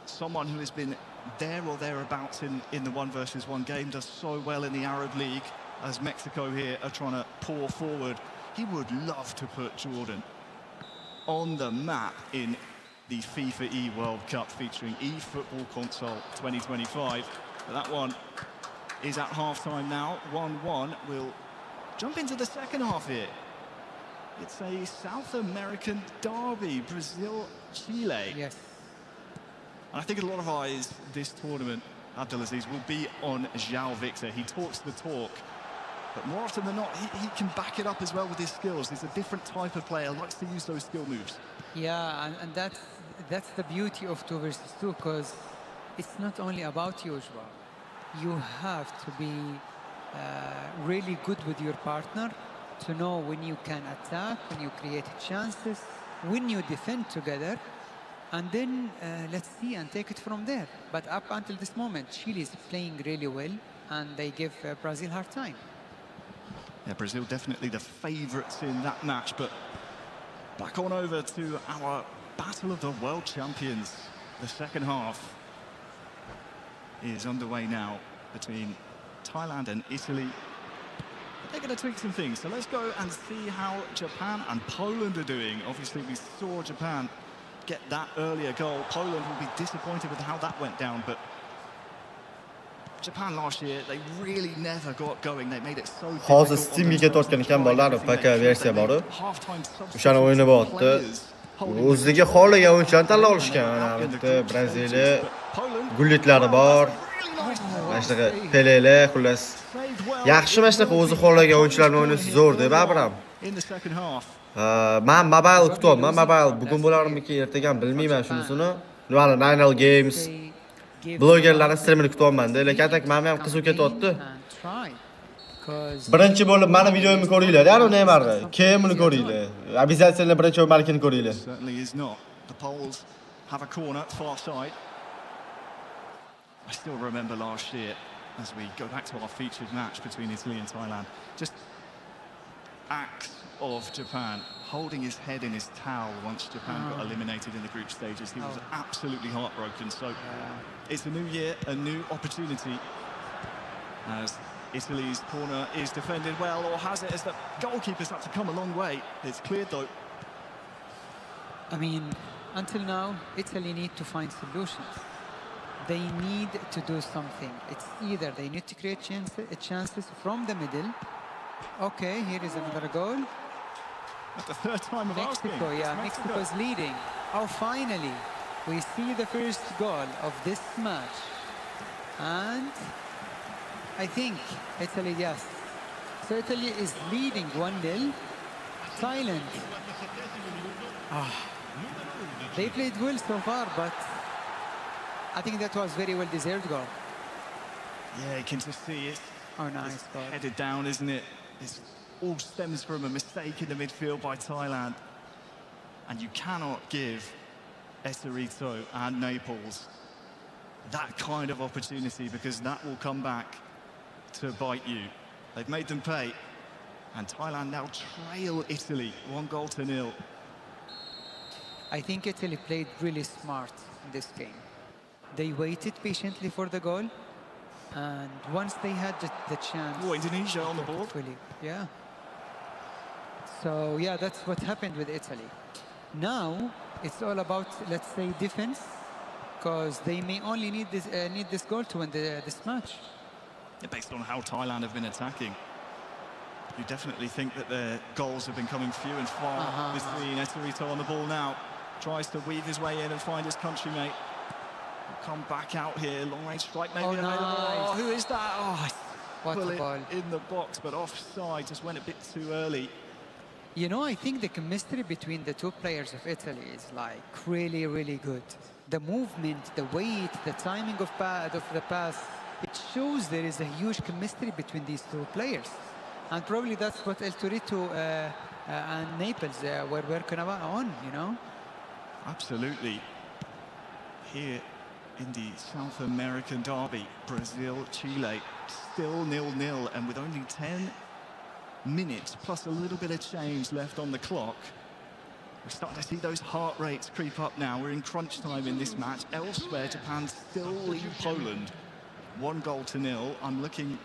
someone who has been there or thereabouts in the 1 versus 1 game, does so well in the Arab League, as Mexico here are trying to pour forward. He would love to put Jordan on the map in the FIFA E World Cup featuring eFootball Console 2025. But that one is at half-time now, 1-1. We'll jump into the second half here. It's a South American derby, Brazil-Chile. Yes. And I think a lot of eyes this tournament, Abdelaziz, will be on João Victor. He talks the talk, but more often than not, he can back it up as well with his skills. He's a different type of player, likes to use those skill moves. Yeah, and that's the beauty of 2 versus 2, because it's not only about you, João. You have to be really good with your partner to know when you can attack, when you create chances, when you defend together, and then let's see and take it from there. But up until this moment, Chile is playing really well, and they give Brazil hard time. Yeah, Brazil definitely the favourites in that match, but back on over to our Battle of the World Champions. The second half is underway now between Thailand and Italy. They're going to tweak some things, so let's go and see how Japan and Poland are doing. Obviously, we saw Japan get that earlier goal. Poland will be disappointed with how that went down, but Japan last year, they really never got going. They made it so Hozir Steam'ga ketayotgan ekan bolalar, paka versiya bor. O'shani o'yinib o'tdi. o'ziga xohlagan o'yinchilarni tanlab olishgan. Mana bu yerda Braziliya gullitlari bor. Mana shunaqa Pelelar, xullas. Yaxshi mana shunaqa o'zi xohlagan o'yinchilarni o'ynasa zo'r deb Abram. Men mobile kutyapman. Mobile bugun bo'larmiki, ertaga ham bilmayman shunisini. Mana Ninal Games blogerlarning streamini kutyapman-da. Lekin atak men ham qiziq ketyapti. Birinchi bo'lib meni videomni ko'ringlar, ya'ni Neymarni. Keyin buni ko'ringlar. Обязательно birinchi o'yinlarni ko'ringlar. Certainly is not. The Poles have a corner far side. I still remember last year as we go back to our featured match between Italy and Thailand. Just acts of Japan holding his head in his towel once Japan got eliminated in the group stages. He was absolutely heartbroken. So it's a new year, a new opportunity as Italy's corner is defended well, or has it, as the goalkeepers had to come a long way. It's cleared though. I mean, until now, Italy need to find solutions. They need to do something. It's either they need to create chances from the middle. Okay, here is another goal. That's the third time of Mexico, Mexico is leading. Oh, finally, we see the first goal of this match. And I think Italy, yes. So Italy is leading 1-0. Thailand. They played well so far, but I think that was very well deserved goal. Yeah, you can just see it. Oh, nice goal. Headed down, isn't it? This all stems from a mistake in the midfield by Thailand. And you cannot give Eserito and Naples that kind of opportunity, because that will come back to bite you. They've made them pay. And Thailand now trail Italy 1-0. I think Italy played really smart in this game. They waited patiently for the goal. And once they had the chance... Oh, Indonesia on the board. Yeah. So, yeah, that's what happened with Italy. Now, it's all about, let's say, defense, because they may only need this goal to win this match. Yeah, based on how Thailand have been attacking, you definitely think that their goals have been coming few and far between. Eserito on the ball now, tries to weave his way in and find his countrymate. Come back out here, long-range strike maybe available. Nice. Oh, who is that? Oh, what a ball. In the box, but offside, just went a bit too early. You know, I think the chemistry between the two players of Italy is like really, really good. The movement, the weight, the timing of the pass, it shows there is a huge chemistry between these two players. And probably that's what El Torito and Naples were working on, you know? Absolutely. Here in the South American derby, Brazil-Chile, still 0-0, and with only 10 minutes plus a little bit of change left on the clock, we're starting to see those heart rates creep up now. We're in crunch time in this match. Elsewhere, Japan still lead Poland 1-0. I'm looking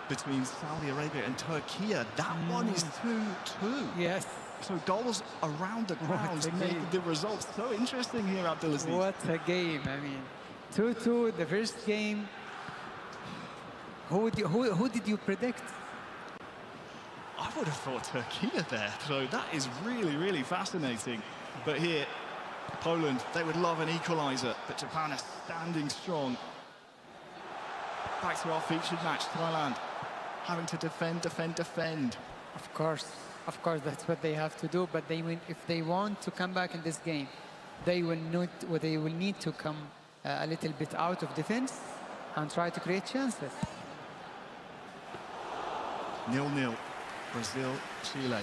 between Saudi Arabia and Turkey. That one is 2-2. Yes. So goals around the grounds make the results so interesting here, Abdulaziz. What a game. I mean, 2-2, the first game. Who did you predict? I would have thought Turkey there. So that is really, really fascinating. But here, Poland, they would love an equaliser, but Japan are standing strong. Back to our featured match, Thailand having to defend. Of course, that's what they have to do. But if they want to come back in this game, they will need to come a little bit out of defense and try to create chances. 0-0, Brazil-Chile.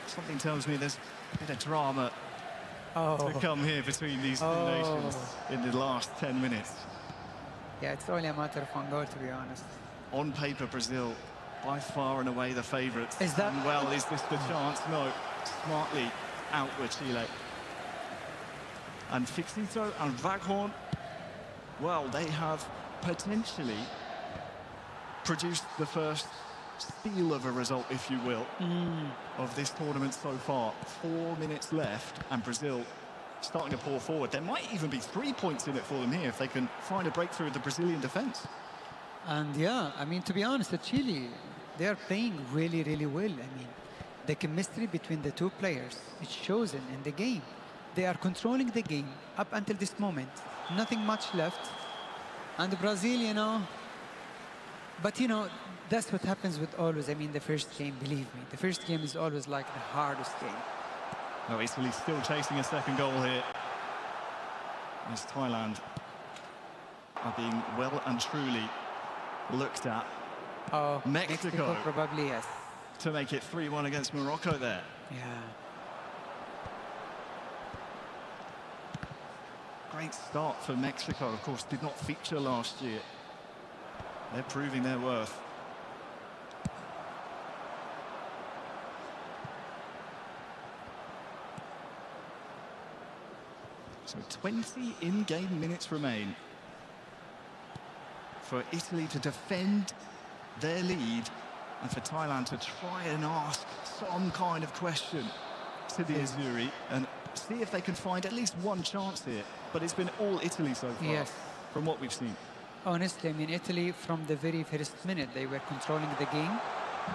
Something tells me there's a bit of drama to come here between these two nations in the last 10 minutes. Yeah, it's only a matter of one goal, to be honest. On paper, Brazil by far and away the favourites. Is that... And well, is this the chance? No. Smartly out with Chile. And Fixito and eJahon, well, they have potentially produced the first steal of a result, if you will, of this tournament so far. 4 minutes left, and Brazil starting to pour forward. There might even be 3 points in it for them here if they can find a breakthrough in the Brazilian defence. And yeah, I mean, to be honest, Chile, they are playing really, really well. I mean, the chemistry between the two players. It's chosen in the game. They are controlling the game up until this moment. Nothing much left. And Brazil, you know, but you know, that's what happens with always. I mean, the first game, believe me, the first game is always like the hardest game. Oh, Italy still chasing a second goal here. As Thailand are being well and truly looked at. Oh, Mexico probably, yes. To make it 3-1 against Morocco there. Yeah. Great start for Mexico, of course, did not feature last year. They're proving their worth. So 20 in-game minutes remain for Italy to defend their lead and for Thailand to try and ask some kind of question to the Azzurri and see if they can find at least one chance here. But it's been all Italy so far, yes, from what we've seen. Honestly, I mean, Italy from the very first minute, they were controlling the game.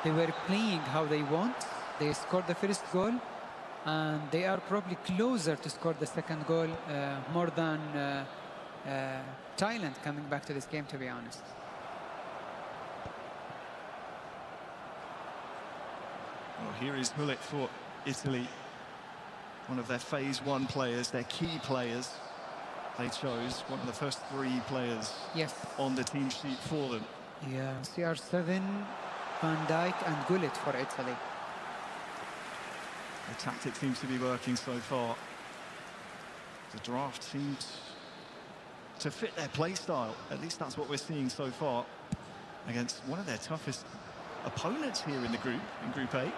They were playing how they want. They scored the first goal, and they are probably closer to score the second goal more than Thailand coming back to this game, to be honest. Well, here is Hullet for Italy. One of their phase 1 players, their key players. They chose one of the first 3 players on the team sheet for them. Yeah, CR7, Van Dijk and Gullit for Italy. The tactic seems to be working so far. The draft seems to fit their play style. At least that's what we're seeing so far against one of their toughest opponents here in the group, in Group A.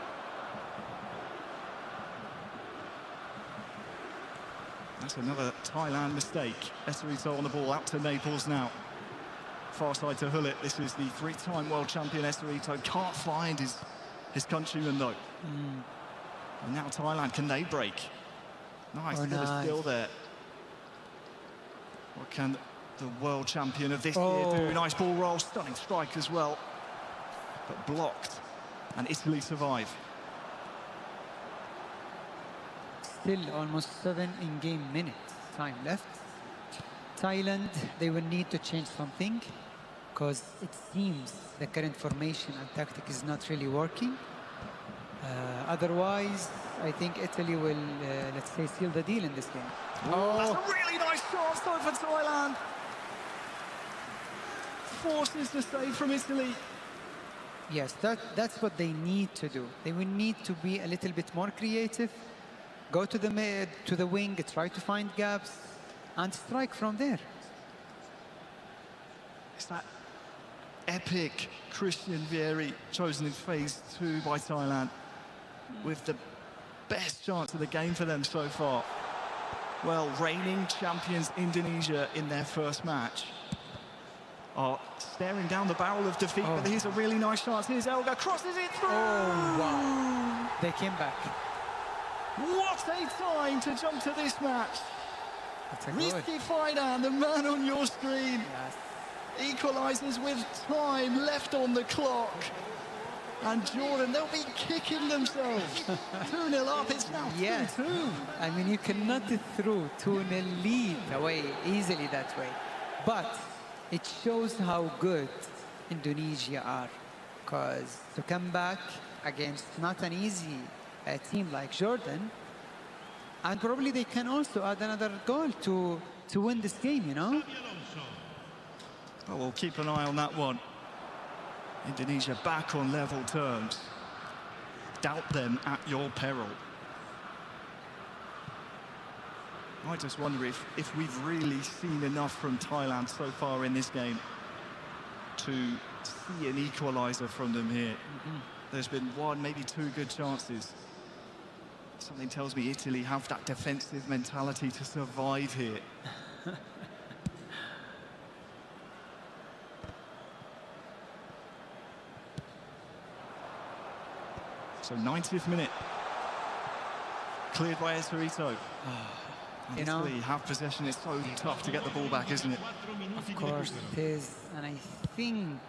That's another Thailand mistake. Eserito on the ball, out to Naples now. Far side to Hullet. This is the 3-time world champion Eserito. Can't find his countryman though. And now Thailand, can they break? Nice, Hullet still there. What can the world champion of this year do? Nice ball roll, stunning strike as well. But blocked, and Italy survive. Still almost 7 in-game minutes time left. Thailand, they will need to change something because it seems the current formation and tactic is not really working. Otherwise, I think Italy will, let's say, seal the deal in this game. That's a really nice chance though for Thailand. Forces the save from Italy. Yes, that's what they need to do. They will need to be a little bit more creative. Go to the mid, to the wing, try to find gaps, and strike from there. It's that epic Christian Vieri chosen in phase 2 by Thailand with the best chance of the game for them so far. Well, reigning champions Indonesia in their first match are staring down the barrel of defeat, but here's a really nice chance. Here's Elga, crosses it through! Oh, wow. They came back. What a time to jump to this match. Rizky Faidan, the man on your screen, equalises with time left on the clock. And Jordan, they'll be kicking themselves. 2-0 up, it's now 2-2. I mean, you cannot throw 2-0 lead away easily that way. But it shows how good Indonesia are. Because to come back against not an easy team like Jordan, and probably they can also add another goal to win this game, you know? Well, we'll keep an eye on that one. Indonesia back on level terms. Doubt them at your peril. I just wonder if we've really seen enough from Thailand so far in this game to see an equaliser from them here. There's been 1, maybe 2 good chances. Something tells me Italy have that defensive mentality to survive here. So 90th minute. Cleared by Eserito. Italy have possession. It's so tough to get the ball back, isn't it? Of course it is. And I think...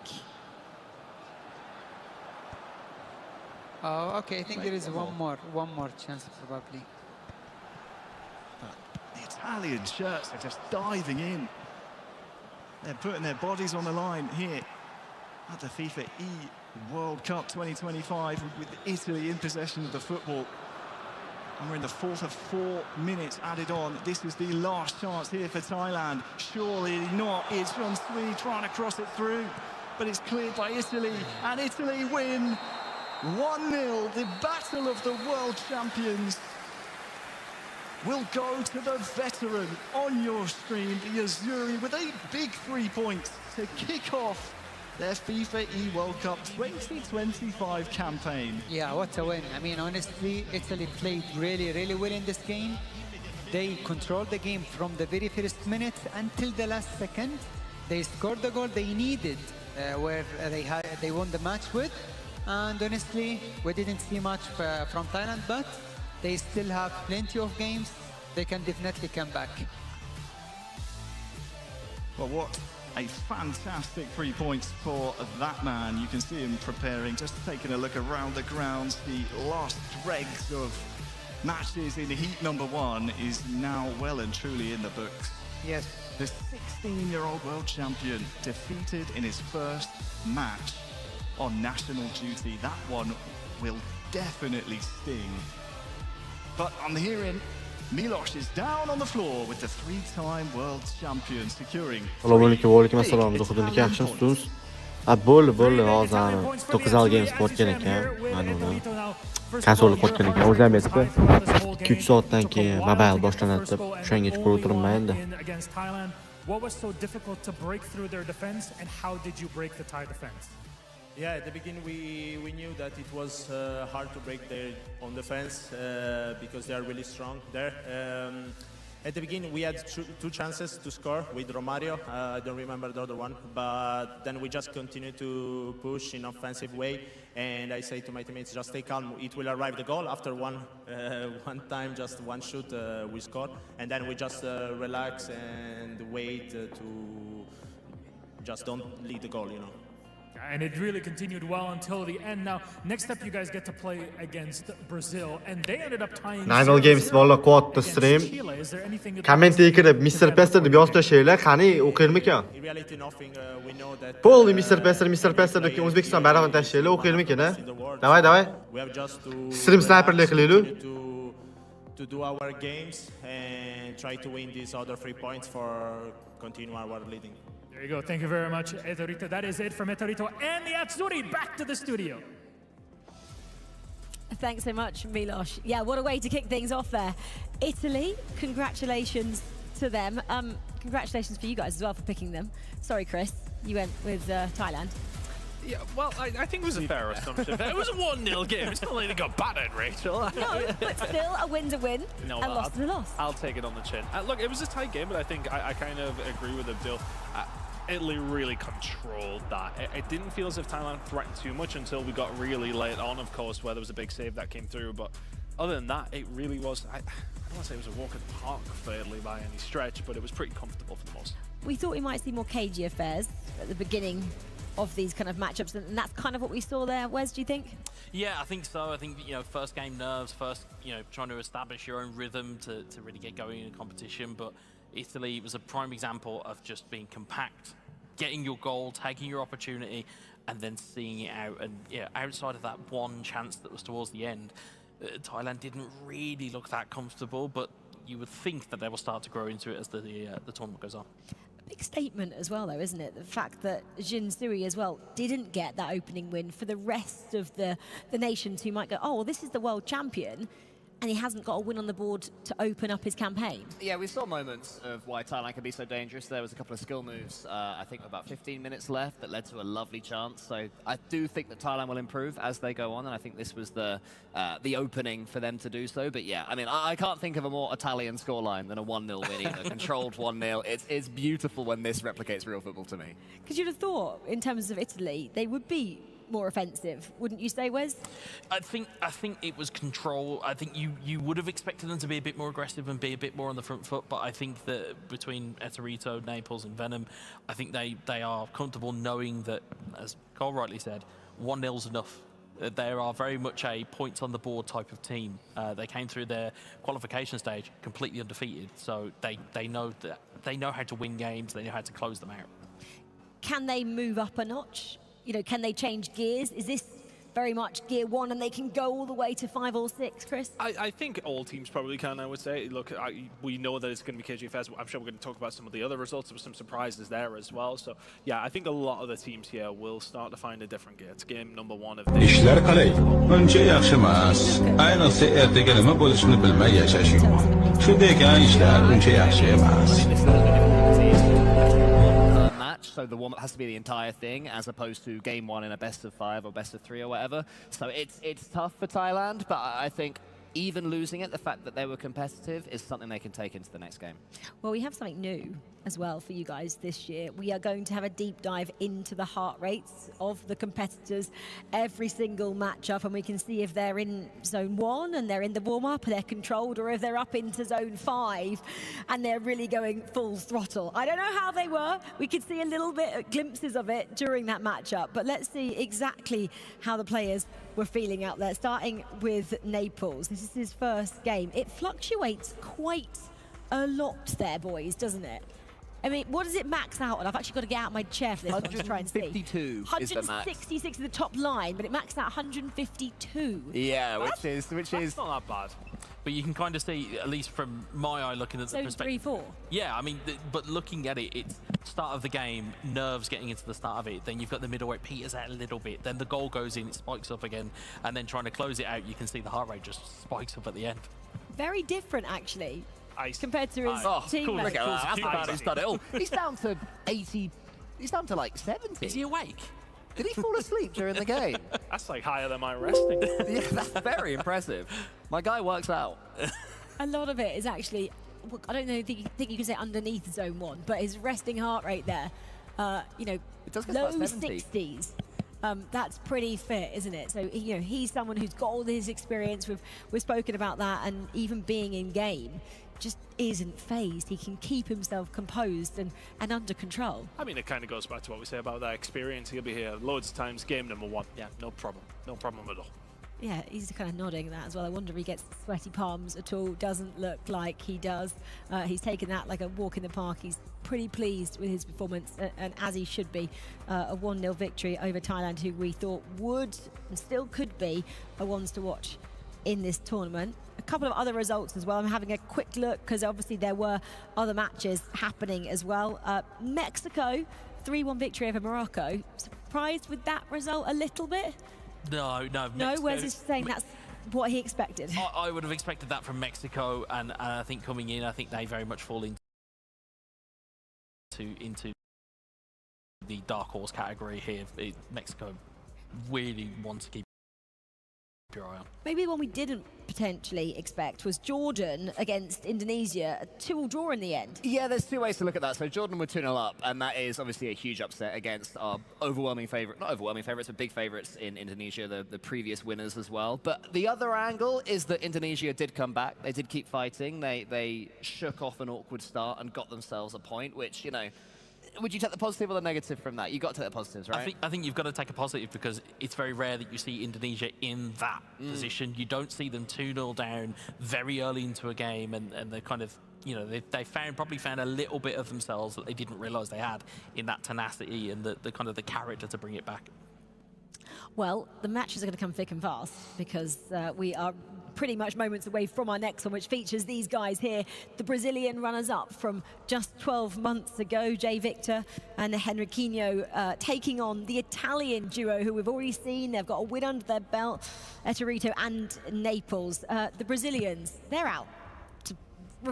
Oh, okay. I think there is one more chance probably. The Italian shirts are just diving in. They're putting their bodies on the line here at the FIFA E World Cup 2025 with Italy in possession of the football. And we're in the 4th of 4 minutes added on. This is the last chance here for Thailand. Surely not. It's John Swee trying to cross it through, but it's cleared by Italy, and Italy win 1-0. The battle of the world champions will go to the veteran on your screen, the Azzurri, with a big 3 points to kick off their FIFA E World Cup 2025 campaign. Yeah, what a win. I mean, honestly, Italy played really, really well in this game. They controlled the game from the very first minute until the last second. They scored the goal they needed, where they won the match with. And honestly, we didn't see much from Thailand, but they still have plenty of games. They can definitely come back. Well, what a fantastic 3 points for that man. You can see him preparing, just taking a look around the grounds. The last dregs of matches in heat number 1 is now well and truly in the books. Yes. The 16-year-old world champion defeated in his first match on national duty. That one will definitely sting. But on the hearing, Milos is down on the floor with the 3-time world champion securing. Assalomu assalom, xudo'niki yaxshimisiz? Bo'ldi, hozir 9 games qotgan ekan. Mana uni konsolni qotgan ekan. O'zim esda 2-3 soatdan keyin mobile boshlanadi deb o'shangacha ko'rib o'tiribman endi. What was so difficult to break through their defense, and how did you break the Thai defense? Yeah, at the beginning we knew that it was hard to break their own defense because they are really strong there. At the beginning we had two chances to score with Romario. I don't remember the other one, but then we just continued to push in offensive way. And I say to my teammates, just stay calm. It will arrive the goal after one time, just one shoot, we score, and then we just relax and wait to just don't lead the goal, you know. And it really continued well until the end. Now, next up, you guys get to play against Brazil, and they ended up tying 9 games bola quad stream. Kommentga kirib Mr. Pester deb yozib tashlaylar. Qani o'qirmikan? In reality, nothing. We know that. Polni Mr. Pester deb O'zbekiston bayrog'ini tashlaylar. O'qirmikan, a? Davay. We have just to Stream sniperlik qilaylik. To do our games and try to win these other 3 points for continue our leading. There you go. Thank you very much, Etorito. That is it from Etorito and the Azzurri. Back to the studio. Thanks so much, Milos. Yeah, what a way to kick things off there. Italy, congratulations to them. Congratulations for you guys as well for picking them. Sorry, Chris, you went with Thailand. Yeah, well, I think it was a fair assumption. It was a 1-0 game. It's not like they got battered, Rachel. No, but still, a win's a win, no, and loss is a loss. I'll take it on the chin. Look, it was a tight game, but I think I kind of agree with Abdul. Italy really controlled that. It didn't feel as if Thailand threatened too much until we got really late on, of course, where there was a big save that came through. But other than that, it really was, I don't want to say it was a walk in the park for Italy by any stretch, but it was pretty comfortable for the most. We thought we might see more cagey affairs at the beginning of these kind of matchups, and that's kind of what we saw there. Wes, do you think? Yeah, I think so. I think, first game nerves, first, trying to establish your own rhythm to really get going in a competition. But Italy was a prime example of just being compact, getting your goal, taking your opportunity, and then seeing it out. And outside of that one chance that was towards the end, Thailand didn't really look that comfortable, but you would think that they will start to grow into it as the tournament goes on. Big statement as well, though, isn't it? The fact that Jin Suri as well didn't get that opening win for the rest of the nations who might go, oh, well, this is the world champion, and he hasn't got a win on the board to open up his campaign. Yeah, we saw moments of why Thailand can be so dangerous. There was a couple of skill moves, I think about 15 minutes left, that led to a lovely chance. So I do think that Thailand will improve as they go on, and I think this was the opening for them to do so. But yeah, I mean, I can't think of a more Italian scoreline than a 1-0 win, a controlled 1-0. It's beautiful when this replicates real football to me. Because you'd have thought, in terms of Italy, they would be more offensive, wouldn't you say, Wes? I think it was control. I think you would have expected them to be a bit more aggressive and be a bit more on the front foot, but I think that between Etorito, Naples and Venom, I think they are comfortable knowing that, as Cole rightly said, 1-0's enough. They are very much a points on the board type of team. They came through their qualification stage completely undefeated, so they know how to win games. They know how to close them out. Can they move up a notch? You know, can they change gears? Is this very much gear 1 and they can go all the way to 5 or 6, Chris? I think all teams probably can, I would say. Look, we know that it's going to be KGFS. I'm sure we're going to talk about some of the other results. There were some surprises there as well. So, yeah, I think a lot of the teams here will start to find a different gear. It's game number 1 of this. İşler qalay. Önce yaxşımas. Ayniqsa ertaga bo'lishini bilmay yashashing. Shunday ishlar uncha yaxshi emas. Match, so the warm-up has to be the entire thing, as opposed to game 1 in a best of 5 or best of 3 or whatever. So it's tough for Thailand, but I think even losing it, the fact that they were competitive is something they can take into the next game. Well, we have something new as well for you guys this year. We are going to have a deep dive into the heart rates of the competitors every single matchup, and we can see if they're in zone 1 and they're in the warm-up, they're controlled, or if they're up into zone 5 and they're really going full throttle. I don't know how they were. We could see a little bit glimpses of it during that matchup, but let's see exactly how the players were feeling out there, starting with Naples. This is his first game. It fluctuates quite a lot there, boys, doesn't it? I mean, what does it max out on? I've actually got to get out my chair for this one to try and see. 152 is the max. 166 is the top line, but it maxed out 152. Yeah, which is That's not that bad. But you can kind of see, at least from my eye, looking at the perspective. 3-4. Yeah, I mean, but looking at it, it's start of the game, nerves getting into the start of it. Then you've got the middle where it peters out a little bit. Then the goal goes in, it spikes up again, and then trying to close it out, you can see the heart rate just spikes up at the end. Very different, actually, Ice. compared to his teammates. Look at that. That's about he's done it all. He's down to 80. He's down to like 70. Is he awake? Did he fall asleep during the game? That's like higher than my resting. Yeah, that's very impressive. My guy works out. A lot of it is actually, I don't know, think you can say underneath zone 1, but his resting heart rate there, you know, it does get low about 70. 60s. That's pretty fit, isn't it? So, you know, he's someone who's got all his experience. We've spoken about that, and even being in game, just isn't phased. He can keep himself composed and under control. I mean, it kind of goes back to what we say about that experience. He'll be here loads of times. Game number 1. Yeah, no problem. No problem at all. Yeah, he's kind of nodding that as well. I wonder if he gets sweaty palms at all. Doesn't look like he does. He's taken that like a walk in the park. He's pretty pleased with his performance, and as he should be. A 1-0 victory over Thailand, who we thought would and still could be a ones to watch in this tournament. A couple of other results as well. I'm having a quick look because obviously there were other matches happening as well. Mexico, 3-1 victory over Morocco. Surprised with that result a little bit? No. No, Wes is saying that's what he expected. I would have expected that from Mexico, and I think coming in, I think they very much fall into the dark horse category here. Mexico really want to keep your eye on. Maybe the one we didn't potentially expect was Jordan against Indonesia. A 2-2 draw in the end. Yeah, there's two ways to look at that. So Jordan were 2-0 up, and that is obviously a huge upset against our overwhelming favourite, not overwhelming favourites, but big favourites in Indonesia, the previous winners as well. But the other angle is that Indonesia did come back. They did keep fighting. They shook off an awkward start and got themselves a point, which, you know, would you take the positive or the negative from that? You got to take the positives, right? I think you've got to take a positive because it's very rare that you see Indonesia in that position. You don't see them 2-0 down very early into a game, and they're kind of, you know, they probably found a little bit of themselves that they didn't realise they had in that tenacity and the kind of the character to bring it back. Well, the matches are going to come thick and fast because we are pretty much moments away from our next one, which features these guys here, the Brazilian runners-up from just 12 months ago, Jay Victor and Henriquinho, taking on the Italian duo who we've already seen. They've got a win under their belt, Etorito and Naples. The Brazilians, they're out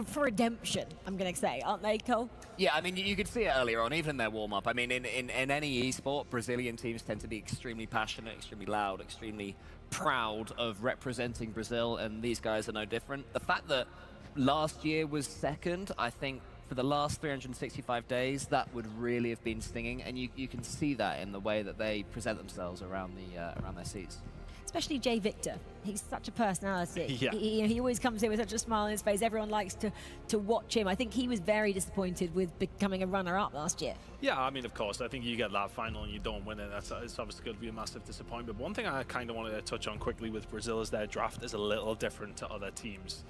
for redemption, I'm going to say, aren't they, Cole? Yeah, I mean, you could see it earlier on, even in their warm-up. I mean, in any esport, Brazilian teams tend to be extremely passionate, extremely loud, extremely proud of representing Brazil, and these guys are no different. The fact that last year was second, I think, for the last 365 days, that would really have been stinging, and you can see that in the way that they present themselves around their seats. especially Jay Victor. He's such a personality. Yeah. He always comes in with such a smile on his face. Everyone likes to watch him. I think he was very disappointed with becoming a runner-up last year. Yeah, I mean, of course, I think you get that final and you don't win it. It's obviously going to be a massive disappointment. But one thing I kind of wanted to touch on quickly with Brazil is their draft is a little different to other teams.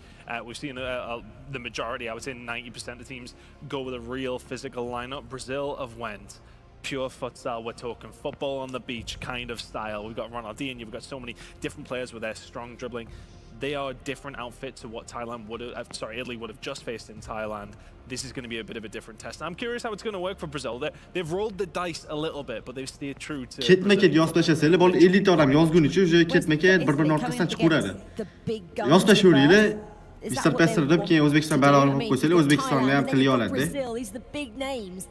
We've seen the majority, I would say 90% of teams, go with a real physical lineup. Brazil have went pure futsal. We're talking football on the beach kind of style. We've got Ronaldinho, we've got so many different players with their strong dribbling. They are a different outfit to what Italy would have just faced in Thailand. This is going to be a bit of a different test. I'm curious how it's going to work for Brazil. They've rolled the dice a little bit, but they've stayed true to ketma-ket yoz tashlasa, bol 50 ta odam yozgunicha uje ketma-ket bir-birining orqasidan chiqaveradi. Yoz tashlayveringlar, istirib keyin O'zbekiston bayrog'ini qo'yib qo'ysanglar, O'zbekistonni ham tilga oladi. These are the big names.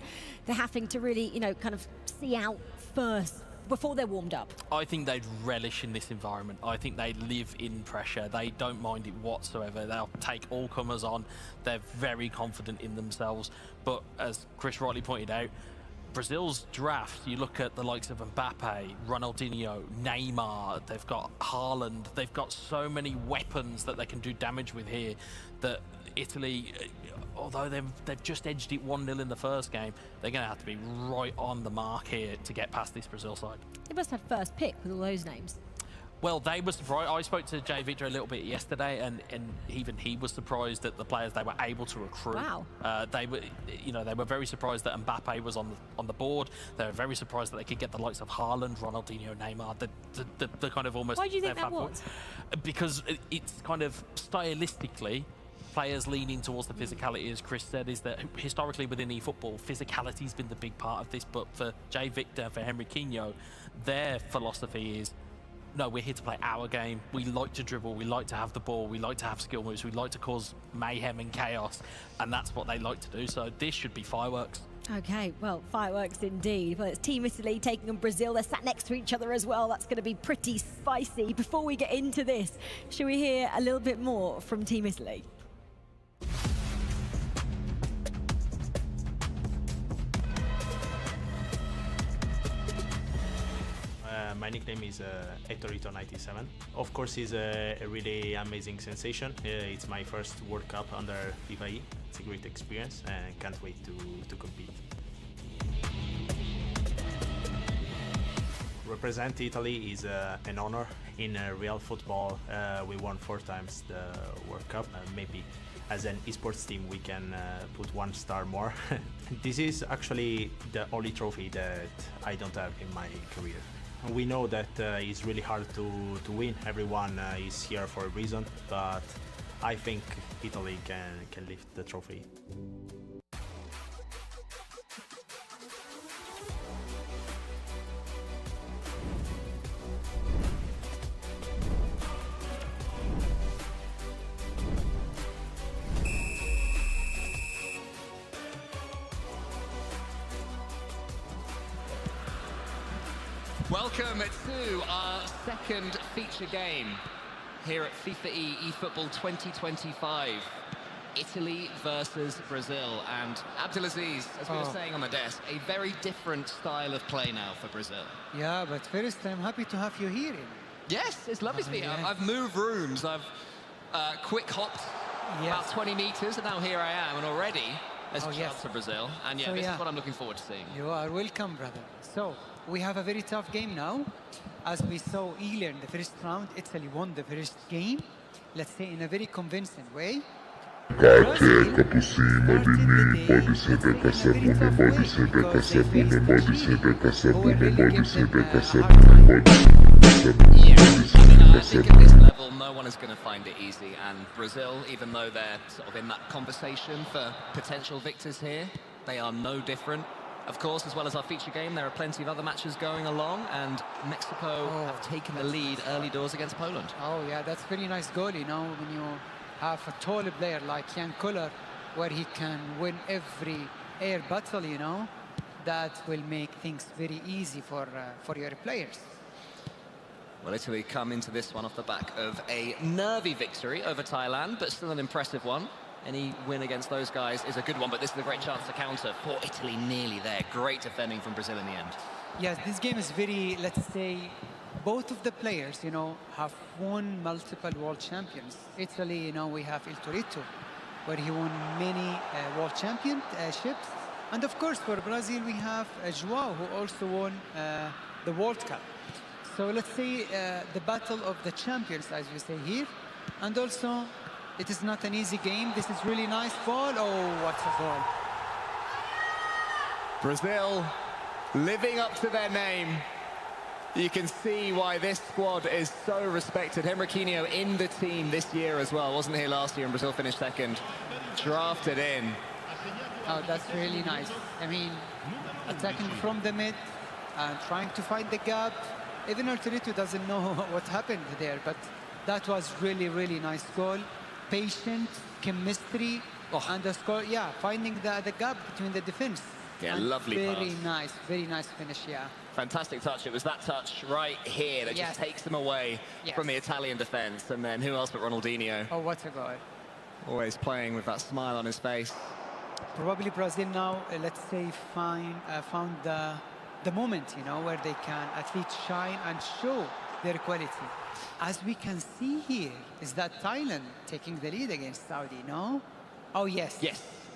They're having to really, kind of see out first before they're warmed up. I think they'd relish in this environment. I think they live in pressure. They don't mind it whatsoever. They'll take all comers on. They're very confident in themselves. But as Chris rightly pointed out, Brazil's draft, you look at the likes of Mbappe, Ronaldinho, Neymar, they've got Haaland, they've got so many weapons that they can do damage with here that Italy, although they've just edged it 1-0 in the first game, they're going to have to be right on the mark here to get past this Brazil side. They must have first pick with all those names. Well, they were surprised. I spoke to Jay Victor a little bit yesterday, and even he was surprised at the players they were able to recruit. Wow. They were very surprised that Mbappe was on the board. They were very surprised that they could get the likes of Haaland, Ronaldinho, Neymar. The kind of almost. Why do you think that was? Because it's kind of stylistically, players leaning towards the physicality, as Chris said, is that historically within eFootball, physicality's been the big part of this. But for Jay Victor, for Henriquinho, their philosophy is, no, we're here to play our game. We like to dribble, we like to have the ball, we like to have skill moves, we like to cause mayhem and chaos, and that's what they like to do. So this should be fireworks. Okay, well, fireworks indeed. Well, it's Team Italy taking on Brazil. They're sat next to each other as well. That's going to be pretty spicy. Before we get into this, should we hear a little bit more from Team Italy? My nickname is Hectorito97. Of course, it's a really amazing sensation. It's my first World Cup under FIFA E. It's a great experience and can't wait to compete. Represent Italy is an honor. In real football, we won 4 times the World Cup. Maybe as an esports team we can put 1 star more. This is actually the only trophy that I don't have in my career. We know that it's really hard to win. Everyone is here for a reason, but I think Italy can lift the trophy. Welcome to our second feature game here at FIFA E eFootball 2025. Italy versus Brazil. And Abdulaziz, as we were saying on the desk, a very different style of play now for Brazil. Yeah, but first I'm happy to have you here. Yes, it's lovely to be here. I've moved rooms. I've quick hopped about 20 meters, and now here I am, and already there's a chance for Brazil. And yeah, this is what I'm looking forward to seeing. You are welcome, brother. So, we have a very tough game now. As we saw earlier in the first round, Italy won the first game, let's say in a very convincing way. Caqueca por cima de mim, pode ser caçabune, pode ser caçabune, pode ser caçabune, pode ser caçabune, I think at this level, no one is going to find it easy. And Brazil, even though they're sort of in that conversation for potential victors here, they are no different. Of course, as well as our feature game, there are plenty of other matches going along, and Mexico have taken the lead early doors against Poland. Oh yeah, that's very nice goal, you know, when you have a taller player like Jan Kuller, where he can win every air battle, you know, that will make things very easy for your players. Well, Italy come into this one off the back of a nervy victory over Thailand, but still an impressive one. Any win against those guys is a good one, but this is a great chance to counter for Italy nearly there. Great defending from Brazil in the end. Yes, this game is very, let's say, both of the players, you know, have won multiple world champions. Italy, you know, we have Il Torito, where he won many world championships. And of course, for Brazil, we have João, who also won the World Cup. So let's say the battle of the champions, as we say here. And also, it is not an easy game. This is really nice ball. Oh, what a goal. Brazil living up to their name. You can see why this squad is so respected. Henriquinho in the team this year as well. Wasn't here last year and Brazil finished second. Drafted in. Oh, that's really nice. I mean, attacking from the mid and trying to find the gap. Even El Torito doesn't know what happened there, but that was really, really nice goal. Patient, chemistry, and the score, yeah, finding the gap between the defense. Yeah, and lovely pass. Very nice finish, yeah. Fantastic touch. It was that touch right here that just takes them away from the Italian defense. And then who else but Ronaldinho? Oh, what a goal. Always playing with that smile on his face. Probably Brazil now, let's say, found the moment, you know, where they can at least shine and show their quality. As we can see here, is that Thailand taking the lead against Saudi, no? Oh, yes.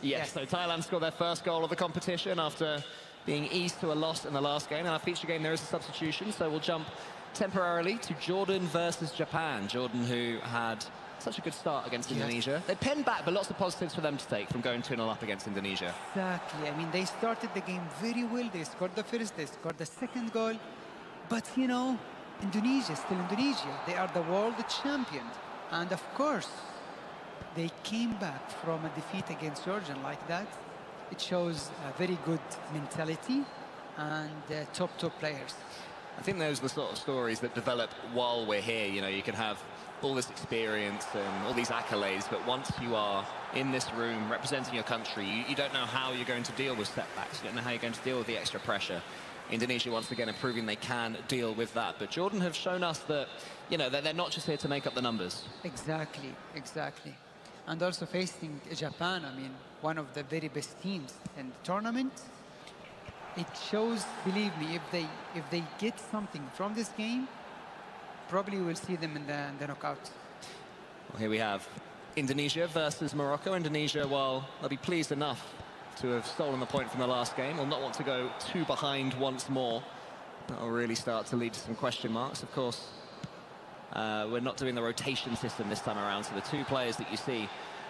Yes. So Thailand scored their first goal of the competition after being eased to a loss in the last game. In our feature game, there is a substitution, so we'll jump temporarily to Jordan versus Japan. Jordan, who had such a good start against Indonesia. They penned back, but lots of positives for them to take from going 2-0 up against Indonesia. Exactly. I mean, they started the game very well. They scored the first, they scored the second goal. But, you know, Indonesia, still Indonesia. They are the world champions. And, of course, they came back from a defeat against Georgia like that. It shows a very good mentality and top players. I think those are the sort of stories that develop while we're here. You know, you can have all this experience and all these accolades, but once you are in this room representing your country, you don't know how you're going to deal with setbacks. You don't know how you're going to deal with the extra pressure. Indonesia, once again, are proving they can deal with that. But Jordan have shown us that, you know, that they're not just here to make up the numbers. Exactly. And also facing Japan, I mean, one of the very best teams in the tournament. It shows, believe me, if they get something from this game, probably we'll see them in the knockout. Well, here we have Indonesia versus Morocco. Indonesia, well, they'll be pleased enough to have stolen the point from the last game. Will not want to go too behind once more. That will really start to lead to some question marks. Of course, we're not doing the rotation system this time around, so the two players that you see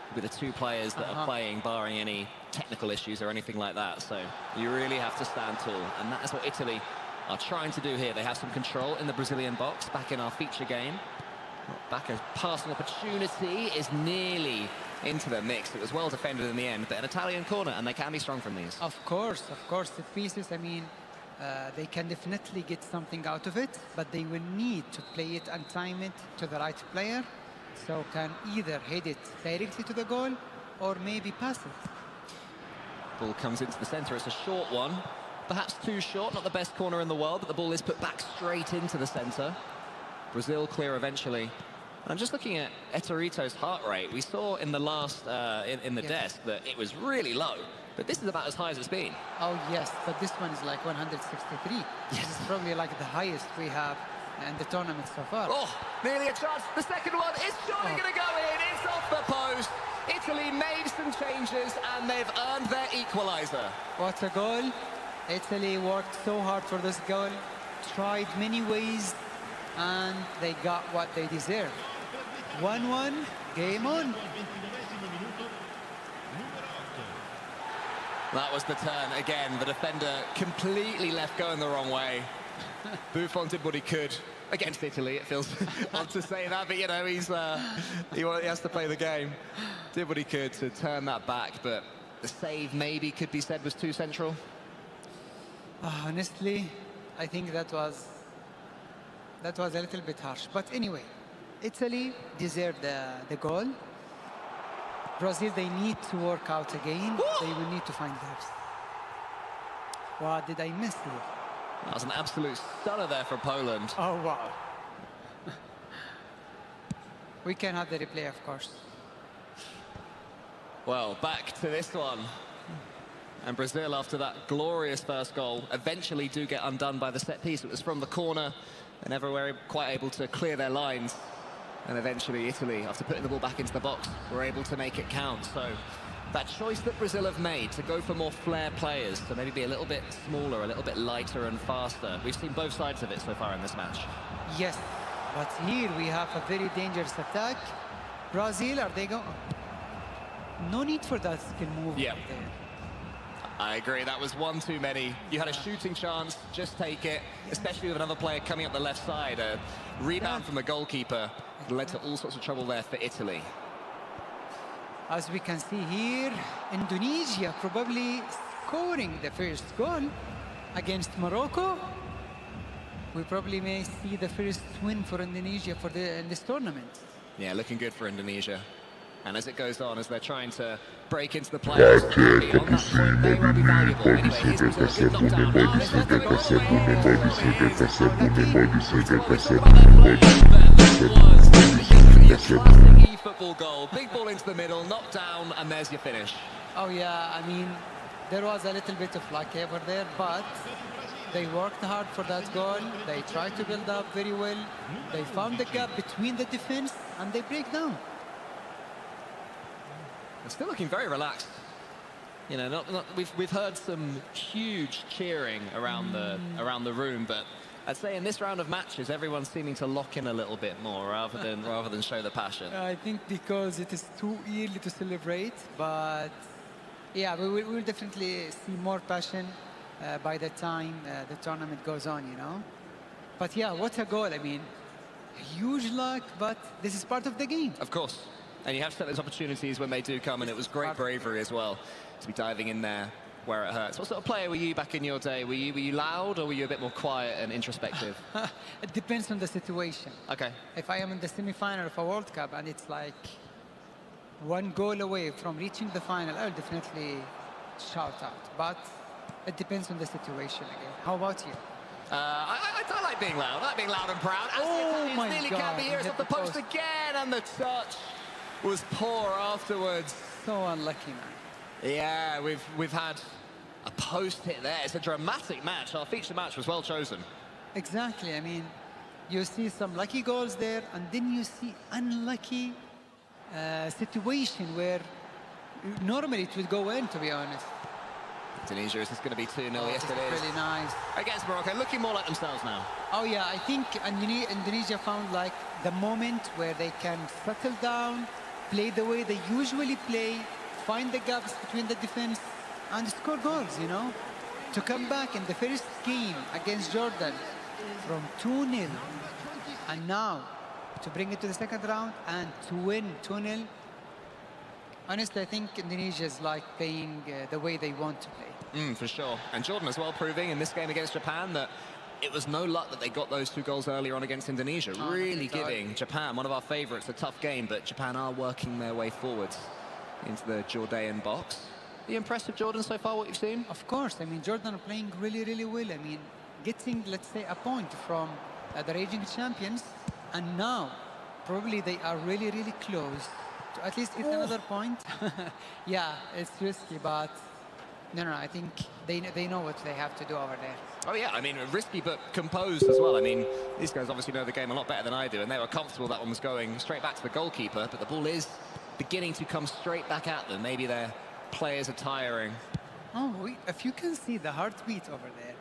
will be the two players that are playing, barring any technical issues or anything like that. So you really have to stand tall, and that is what Italy are trying to do here. They have some control in the Brazilian box, back in our feature game. Back a passing opportunity is nearly into the mix. It was well defended in the end, but an Italian corner, and they can be strong from these. Of course, the pieces, I mean, they can definitely get something out of it, but they will need to play it and time it to the right player, so can either head it directly to the goal or maybe pass it. Ball comes into the centre. It's a short one, perhaps too short, not the best corner in the world, but the ball is put back straight into the centre. Brazil clear eventually. And I'm just looking at Etorito's heart rate. We saw in the last, in the desk, that it was really low, but this is about as high as it's been. Oh yes, but this one is like 163. Yes. This is probably like the highest we have in the tournament so far. Oh, nearly a chance. The second one is surely going to go in. It's off the post. Italy made some changes and they've earned their equaliser. What a goal. Italy worked so hard for this goal, tried many ways, and they got what they deserve. 1-1, game on. That was the turn again. The defender completely left going the wrong way. Buffon did what he could against Italy. It feels odd to say that, but you know, he has to play the game. Did what he could to turn that back, but the save maybe could be said was too central. Honestly, I think that was a little bit harsh. But anyway, Italy deserved the goal. Brazil, they need to work out again. They will need to find gaps. What did I miss here? That was an absolute stunner there from Poland. Oh, wow. We can have the replay, of course. Well, back to this one. And Brazil, after that glorious first goal, eventually do get undone by the set piece. It was from the corner, and never were quite able to clear their lines. And eventually Italy, after putting the ball back into the box, were able to make it count. So that choice that Brazil have made to go for more flair players, to maybe be a little bit smaller, a little bit lighter and faster. We've seen both sides of it so far in this match. Yes, but here we have a very dangerous attack. Brazil, are they going? No need for that skill move there. I agree, that was one too many. You had a shooting chance, just take it, especially with another player coming up the left side. A rebound from the goalkeeper led to all sorts of trouble there for Italy. As we can see here, Indonesia probably scoring the first goal against Morocco. We probably may see the first win for Indonesia in this tournament. Yeah, looking good for Indonesia. And as it goes on, as they're trying to break into the players, on that point, they will be valuable. Anyway, here's Brazil, good knockdown. Oh, this is the goal classic eFootball goal. Big ball into the middle, knocked down, and there's your finish. Oh yeah, I mean, there was a little bit of luck over there, but they worked hard for that goal. They tried to build up very well. They found the gap between the defense, and they break down. They're still looking very relaxed. You know, we've heard some huge cheering around the room, but I'd say in this round of matches, everyone's seeming to lock in a little bit more rather than show the passion. I think because it is too early to celebrate, but yeah, we will definitely see more passion by the time the tournament goes on, you know. But yeah, what a goal! I mean, huge luck, but this is part of the game. Of course. And you have to take those opportunities when they do come, and it was great bravery as well to be diving in there where it hurts. What sort of player were you back in your day? Were you loud, or were you a bit more quiet and introspective? It depends on the situation. Okay. If I am in the semi-final of a World Cup and it's like one goal away from reaching the final, I'll definitely shout out. But it depends on the situation again. How about you? I like being loud. I like being loud and proud. Oh my nearly God! Can't be here. It's off the post again, and the touch was poor afterwards. So unlucky, man. Yeah, we've had a post hit there. It's a dramatic match. Our feature match was well chosen. Exactly. I mean, you see some lucky goals there, and then you see unlucky situation where normally it would go in, to be honest. Indonesia, is this going to be 2-0? Yes, it is. Really nice. Against Morocco, looking more like themselves now. Oh yeah, I think Indonesia found like the moment where they can settle down, play the way they usually play, find the gaps between the defense, and score goals, you know. To come back in the first game against Jordan from 2-0, and now to bring it to the second round and to win 2-0. Honestly, I think Indonesia is like playing the way they want to play. For sure. And Jordan as well proving in this game against Japan that it was no luck that they got those 2 goals earlier on against Indonesia. Really giving Japan, one of our favourites, a tough game, but Japan are working their way forwards into the Jordan box. Are you impressed with Jordan so far, what you've seen? Of course. I mean, Jordan are playing really, really well. I mean, getting, let's say, a point from the reigning champions, and now probably they are really, really close to at least get another point. Yeah, it's risky, but no, I think they know what they have to do over there. Oh yeah, I mean, risky but composed as well. I mean, these guys obviously know the game a lot better than I do, and they were comfortable that one was going straight back to the goalkeeper, but the ball is beginning to come straight back at them. Maybe their players are tiring. Oh, if you can see the heartbeat over there,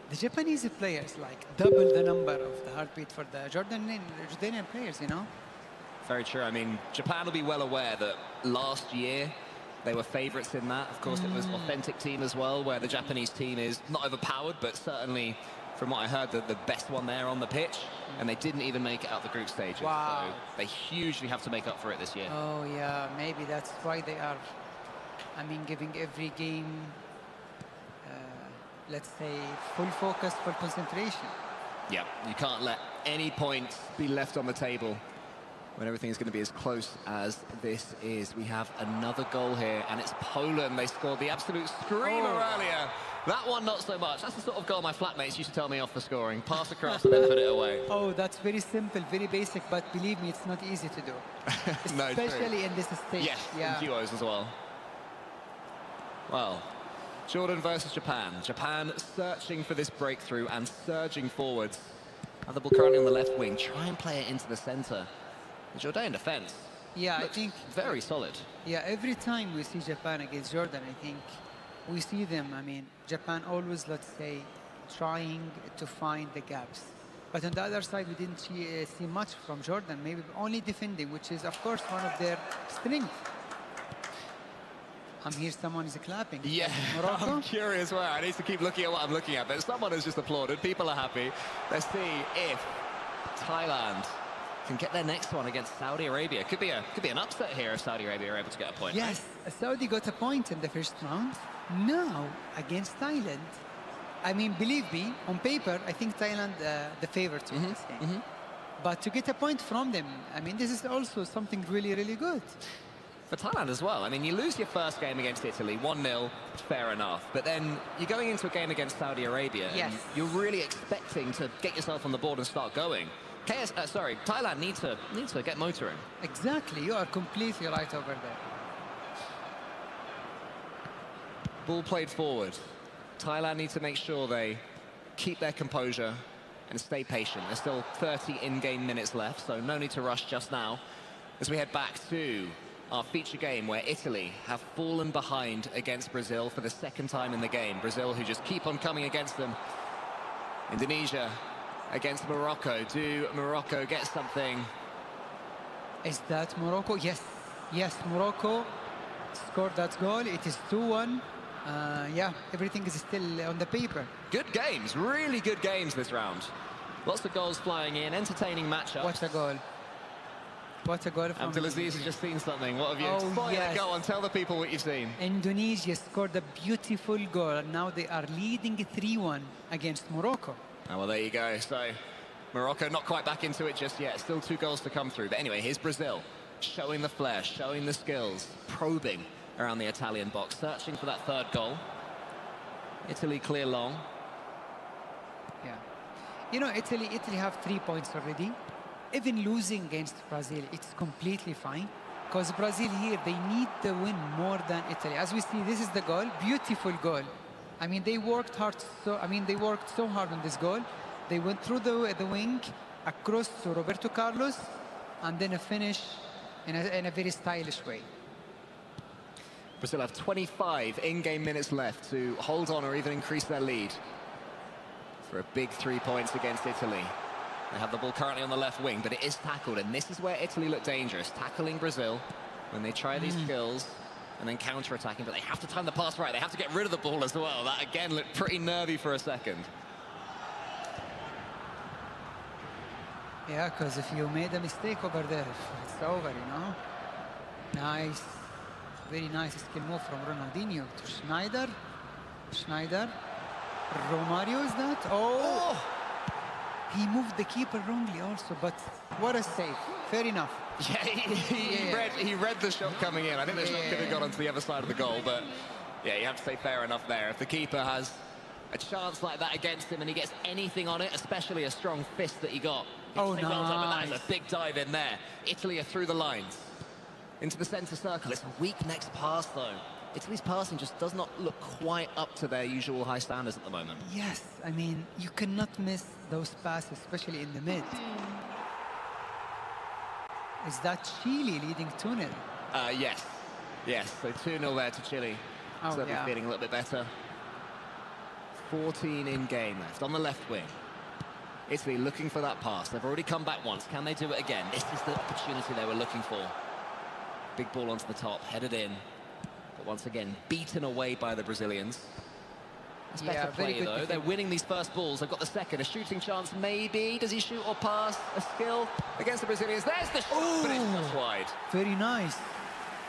the Japanese players like double the number of the heartbeat for the Jordanian players, you know? Very true. I mean, Japan will be well aware that last year they were favourites in that. Of course, it was authentic team as well, where the Japanese team is not overpowered, but certainly, from what I heard, the best one there on the pitch. And they didn't even make it out the group stages. Wow. So they hugely have to make up for it this year. Oh, yeah, maybe that's why they are, I mean, giving every game, let's say, full focus, full concentration. Yeah, you can't let any points be left on the table when everything is going to be as close as this is. We have another goal here, and it's Poland. They scored the absolute screamer earlier. That one, not so much. That's the sort of goal my flatmates used to tell me off for scoring. Pass across and then put it away. Oh, that's very simple, very basic, but believe me, it's not easy to do. No, especially in this stage. Yes, yeah. in duos as well. Well, Jordan versus Japan. Japan searching for this breakthrough and surging forwards. Have the ball currently on the left wing. Try and play it into the centre. The Jordan defence. Yeah, I think very solid. Yeah, every time we see Japan against Jordan, I think we see them. I mean, Japan always, let's say, trying to find the gaps. But on the other side, we didn't see much from Jordan. Maybe only defending, which is, of course, one of their strengths. I'm here, someone is clapping. Yeah, Morocco? I'm curious where. I need to keep looking at what I'm looking at, but someone has just applauded. People are happy. Let's see if Thailand can get their next one against Saudi Arabia. Could be an upset here if Saudi Arabia are able to get a point. Yes, Saudi got a point in the first round. Now, against Thailand, I mean, believe me, on paper, I think Thailand the favorite to win this game. But to get a point from them, I mean, this is also something really, really good. For Thailand as well. I mean, you lose your first game against Italy, 1-0, fair enough. But then you're going into a game against Saudi Arabia. Yes. And you're really expecting to get yourself on the board and start going. Thailand need to get motoring. Exactly, you are completely right over there. Ball played forward. Thailand need to make sure they keep their composure and stay patient. There's still 30 in-game minutes left, so no need to rush just now. As we head back to our feature game where Italy have fallen behind against Brazil for the second time in the game. Brazil who just keep on coming against them. Indonesia against Morocco. Do Morocco get something? Is that Morocco? Yes. Yes, Morocco scored that goal. It is 2-1. Yeah, everything is still on the paper. Good games, really good games this round. Lots of goals flying in, entertaining matchups. What a goal. What a goal from Abdulaziz has just seen something. What have you? Oh, yes. Go on, tell the people what you've seen. Indonesia scored a beautiful goal. Now they are leading 3-1 against Morocco. Oh, well, there you go. So Morocco not quite back into it just yet. Still 2 goals to come through. But anyway, here's Brazil, showing the flair, showing the skills, probing around the Italian box, searching for that third goal. Italy clear long. Yeah. You know, Italy have 3 points already. Even losing against Brazil, it's completely fine. Because Brazil here, they need the win more than Italy. As we see, this is the goal, beautiful goal. I mean, they worked hard. They worked so hard on this goal. They went through the wing, across to Roberto Carlos, and then a finish in a very stylish way. Brazil have 25 in-game minutes left to hold on or even increase their lead for a big 3 points against Italy. They have the ball currently on the left wing, but it is tackled, and this is where Italy look dangerous, tackling Brazil when they try these skills and then counter-attacking, but they have to time the pass right. They have to get rid of the ball as well. That, again, looked pretty nervy for a second. Yeah, because if you made a mistake over there, it's over, you know? Nice. Very nice skill move from Ronaldinho to Schneider. Schneider. Romario is that? Oh! He moved the keeper wrongly also, but what a save. Fair enough. Yeah, he read the shot coming in. I think the shot could have gone onto the other side of the goal, but yeah, you have to say fair enough there. If the keeper has a chance like that against him and he gets anything on it, especially a strong fist that he got, oh, nice. Well done, but that is a big dive in there. Italy are through the lines. Into the centre circle. It's a weak next pass, though. Italy's passing just does not look quite up to their usual high standards at the moment. Yes, I mean, you cannot miss those passes, especially in the mid. Is that Chile leading 2-0? Yes. Yes, so 2-0 there to Chile. Oh, Certainly yeah. feeling a little bit better. 14 in game left on the left wing. Italy looking for that pass. They've already come back once. Can they do it again? This is the opportunity they were looking for. Big ball onto the top, headed in. But once again, beaten away by the Brazilians. It's better play, though. They're winning these first balls. They've got the second. A shooting chance, maybe. Does he shoot or pass? A skill against the Brazilians. There's the shot, but it's just wide. Very nice.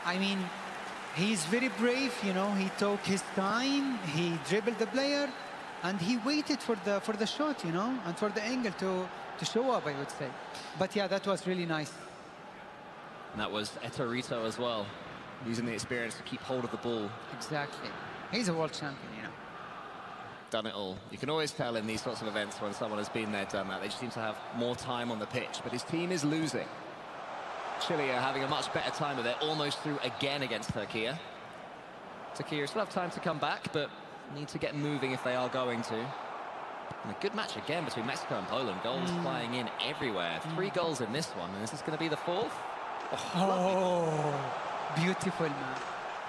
I mean, he's very brave, you know. He took his time. He dribbled the player. And he waited for the shot, you know, and for the angle to show up, I would say. But yeah, that was really nice. And that was Etorito as well, using the experience to keep hold of the ball. Exactly. He's a world champion, you know. Done it all. You can always tell in these sorts of events when someone has been there, done that. They just seem to have more time on the pitch, but his team is losing. Chile are having a much better time with it, almost through again against Turkey. Turkey still have time to come back, but need to get moving if they are going to. And a good match again between Mexico and Poland. Goals flying in everywhere. 3 goals in this one, and is this going to be the 4th? Oh, beautiful, man.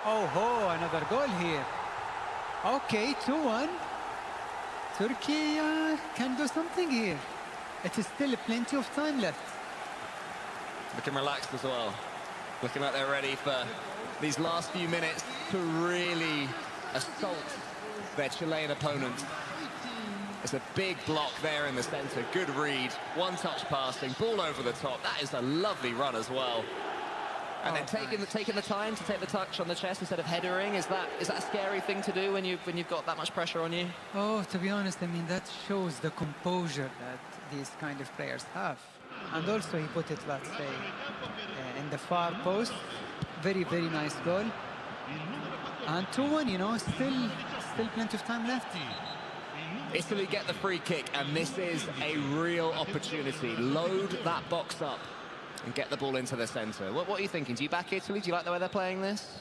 Oh, another goal here. Okay, 2-1. Turkey can do something here. It is still plenty of time left. Looking relaxed as well. Looking like they're ready for these last few minutes to really assault their Chilean opponent. It's a big block there in the centre. Good read. One-touch passing. Ball over the top. That is a lovely run as well. And then taking the time to take the touch on the chest instead of headering, is that a scary thing to do when you've got that much pressure on you? Oh, to be honest, I mean, that shows the composure that these kind of players have. And also he put it, let's say, in the far post. Very, very nice goal. And 2-1, you know, still plenty of time left. Italy get the free kick, and this is a real opportunity. Load that box up and get the ball into the centre. What are you thinking? Do you back Italy? Do you like the way they're playing this?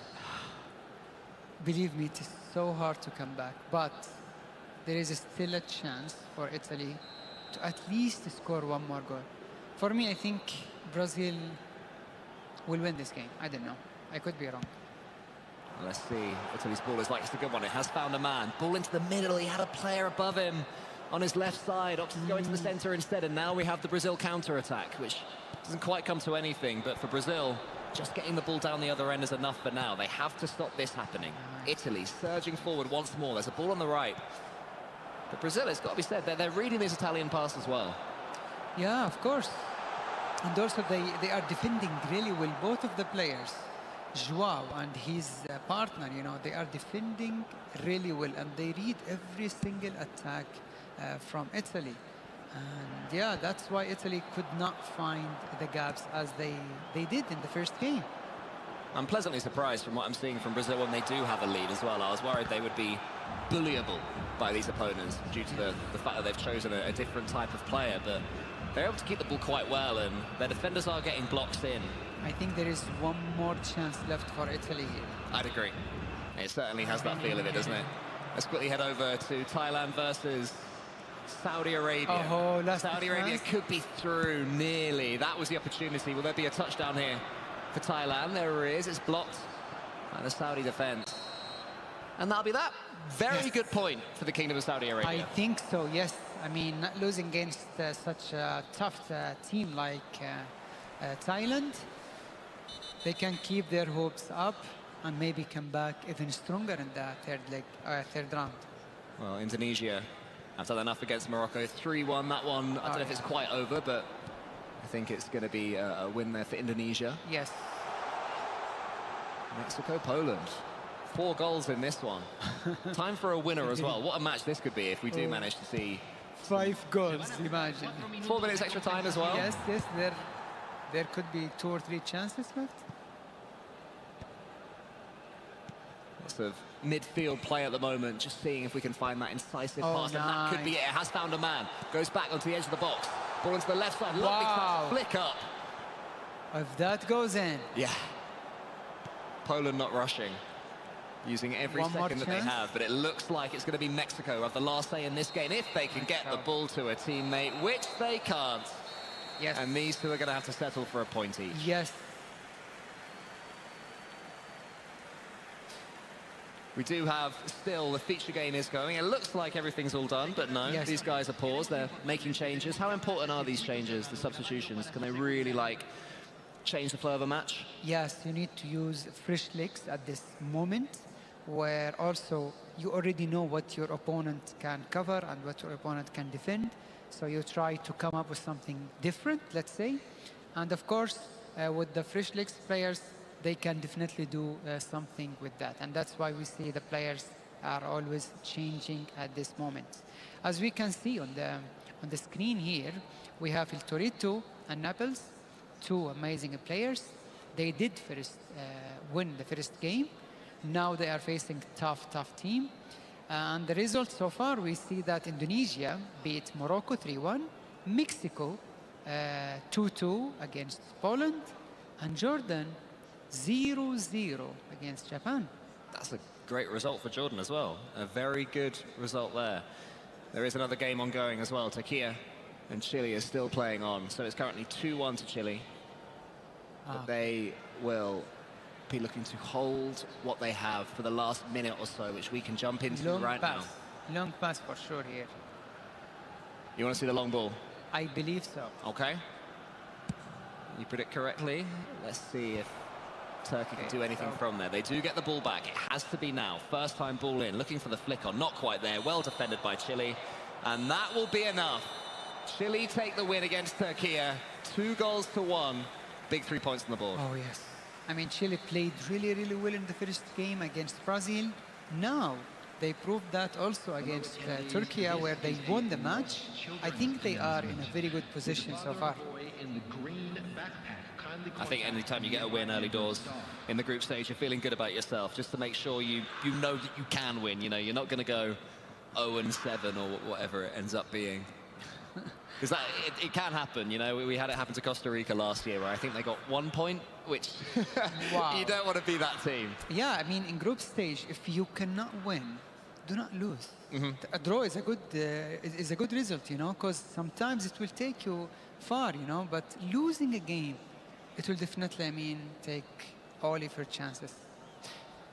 Believe me, it is so hard to come back, but there is still a chance for Italy to at least score 1 more goal. For me, I think Brazil will win this game. I don't know. I could be wrong. Let's see. Italy's ball is like it's a good one. It has found a man. Ball into the middle. He had a player above him on his left side. Opted to go into the centre instead. And now we have the Brazil counter-attack, which doesn't quite come to anything. But for Brazil, just getting the ball down the other end is enough for now. They have to stop this happening. Italy surging forward once more. There's a ball on the right. But Brazil, it's got to be said, they're reading this Italian pass as well. Yeah, of course. And also they are defending really well, both of the players. Joao and his partner, you know, they are defending really well, and they read every single attack from Italy. And yeah, that's why Italy could not find the gaps as they did in the first game. I'm pleasantly surprised from what I'm seeing from Brazil when they do have a lead as well. I was worried they would be bullyable by these opponents due to the fact that they've chosen a different type of player, but they're able to keep the ball quite well, and their defenders are getting blocks in. I think there is 1 more chance left for Italy here. I'd agree. It certainly has that feel of it, doesn't it? Let's quickly head over to Thailand versus Saudi Arabia. Oh, that's Saudi Arabia could be through nearly. That was the opportunity. Will there be a touchdown here for Thailand? There is. It's blocked by the Saudi defense. And that'll be that. Very good point for the Kingdom of Saudi Arabia. I think so, yes. I mean, not losing against such a tough team like Thailand, they can keep their hopes up and maybe come back even stronger in the third round. Well, Indonesia have done enough against Morocco. 3-1, that one, I don't know if it's quite over, but I think it's going to be a win there for Indonesia. Yes. Mexico, Poland. 4 goals in this one. Time for a winner as well. What a match this could be if we do manage to see 5 goals, imagine. 4 minutes extra time as well. Yes, there could be 2 or 3 chances left. Lots of midfield play at the moment, just seeing if we can find that incisive pass. Nice. And that could be it. It has found a man. Goes back onto the edge of the box. Ball into the left side. Lovely Wow. flick up. If that goes in. Yeah. Poland not rushing. Using every One more second that they chance. have, but it looks like it's going to be Mexico who have the last say in this game if they can get the ball to a teammate, which they can't. Yes. And these two are going to have to settle for a point each. Yes. We do have still the feature game is going. It looks like everything's all done, but no, Yes. these guys are paused. They're making changes. How important are these changes, the substitutions? Can they really change the flow of a match? Yes, you need to use fresh legs at this moment, where also you already know what your opponent can cover and what your opponent can defend. So you try to come up with something different, let's say. And of course, with the fresh legs players, they can definitely do something with that. And that's why we see the players are always changing at this moment. As we can see on the screen here, we have El Torito and Naples, 2 amazing players. They did win the first game. Now they are facing tough team. And the result so far, we see that Indonesia beat Morocco 3-1, Mexico 2-2 against Poland, and Jordan 0-0 against Japan. That's a great result for Jordan as well. A very good result there. There is another game ongoing as well. Turkey and Chile is still playing on. So it's currently 2-1 to Chile. But they will be looking to hold what they have for the last minute or so, which we can jump into now. Long pass for sure here. You want to see the long ball? I believe so. Okay. You predict correctly. Let's see if Turkey can do anything from there. They do get the ball back. It has to be now. First time ball in, looking for the flick on. Not quite there. Well defended by Chile. And that will be enough. Chile take the win against Turkey. 2-1. Big 3 points on the board. Oh, yes. I mean, Chile played really, really well in the first game against Brazil. Now, they proved that also against Turkey, where they won the match. I think they are in a very good position so far. I think anytime you get a win early doors in the group stage, you're feeling good about yourself, just to make sure you know that you can win. You know, you're not going to go 0-7 or whatever it ends up being. Because it can happen, you know. We had it happen to Costa Rica last year, where I think they got 1 point, which Wow. you don't want to be that team. Yeah, I mean, in group stage, if you cannot win, do not lose. A draw is a good result, you know, because sometimes it will take you far, you know, but losing a game, it will definitely, I mean, take all of your chances.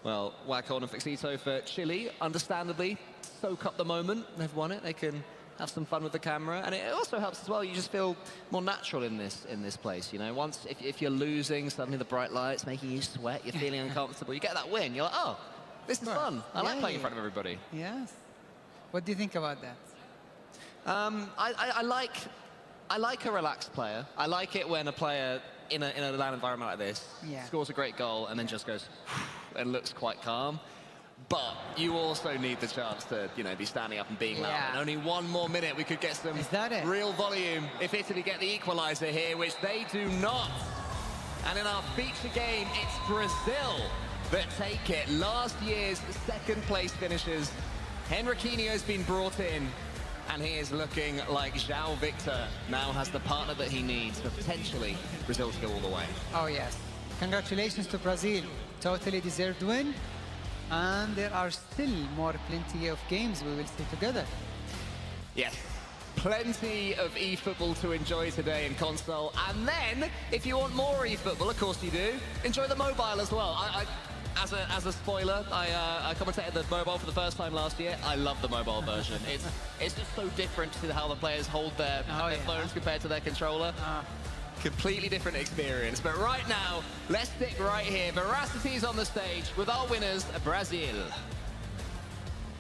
Well, Waghorn and Fixito for Chile, understandably, soak up the moment. They've won it. They can have some fun with the camera, and it also helps as well. You just feel more natural in this place, you know. Once if you're losing, suddenly the bright lights making you sweat, you're feeling uncomfortable. You get that win, you're like, oh, this is fun. I like playing in front of everybody. Yes. What do you think about that? I like a relaxed player. I like it when a player in a LAN environment like this scores a great goal and then just goes and looks quite calm. But you also need the chance to, you know, be standing up and being loud. And only 1 more minute, we could get some real volume if Italy get the equaliser here, which they do not. And in our feature game, it's Brazil that take it. Last year's second place finishers. Henriquinho's been brought in, and he is looking like João Victor now has the partner that he needs for potentially Brazil to go all the way. Oh, yes. Congratulations to Brazil. Totally deserved win. And there are still plenty of games we will see together. Yes, plenty of eFootball to enjoy today in console. And then, if you want more eFootball, of course you do, enjoy the mobile as well. As a spoiler, I commentated the mobile for the first time last year. I love the mobile version. It's just so different to how the players hold their phones compared to their controller. Completely different experience. But right now, let's stick right here. Veracity is on the stage with our winners, Brazil.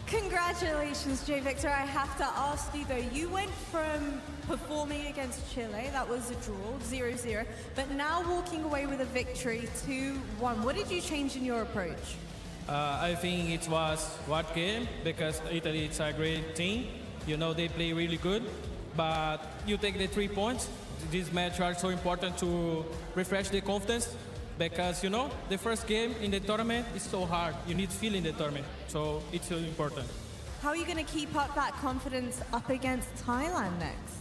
Congratulations, Jay Victor. I have to ask you, though, you went from performing against Chile, that was a draw, 0-0, but now walking away with a victory, 2-1. What did you change in your approach? I think it was what game, because Italy is a great team. You know, they play really good, but you take the 3 points. This match are so important to refresh the confidence, because, you know, the first game in the tournament is so hard. You need feel in the tournament, so it's so important. How are you going to keep up that confidence up against Thailand next?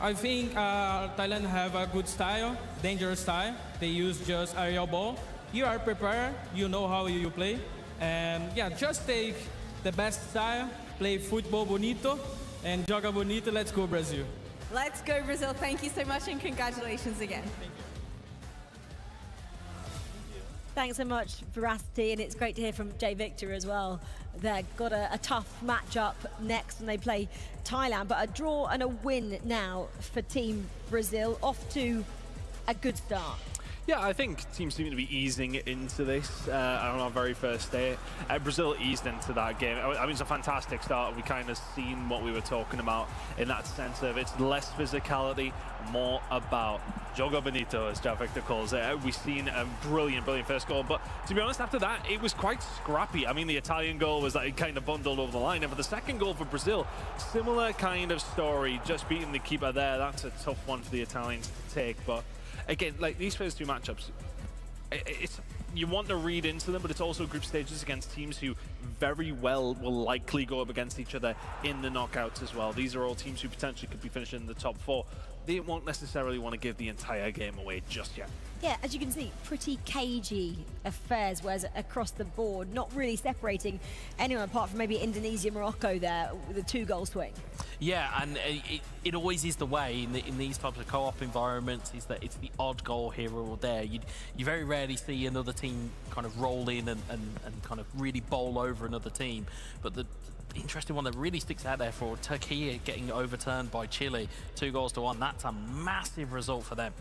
I think Thailand have a good style, dangerous style. They use just aerial ball. You are prepared, you know how you play. And yeah, just take the best style, play football bonito, and joga bonito. Let's go, Brazil. Let's go, Brazil. Thank you so much, and congratulations again. Thanks so much, Veracity, and it's great to hear from Jay Victor as well. They've got a tough matchup next when they play Thailand, but a draw and a win now for Team Brazil, off to a good start. Yeah, I think teams seem to be easing into this on our very first day. Brazil eased into that game. I mean, it's a fantastic start. We kind of seen what we were talking about in that sense of it's less physicality, more about jogo bonito, as João Victor calls it. We've seen a brilliant first goal, but to be honest, after that, it was quite scrappy. I mean, the Italian goal was like kind of bundled over the line, and for the second goal for Brazil, similar kind of story, just beating the keeper there. That's a tough one for the Italians to take, but again, like these first two matchups, you want to read into them, but it's also group stages against teams who very well will likely go up against each other in the knockouts as well. These are all teams who potentially could be finishing in the top 4. They won't necessarily want to give the entire game away just yet. Yeah, as you can see, pretty cagey affairs, whereas across the board, not really separating anyone apart from maybe Indonesia, Morocco there with a 2-goal swing. Yeah, and it always is the way in these types of co-op environments, is that it's the odd goal here or there. You very rarely see another team kind of roll in and kind of really bowl over another team. But the interesting one that really sticks out there for Turkey getting overturned by Chile, 2-1, that's a massive result for them.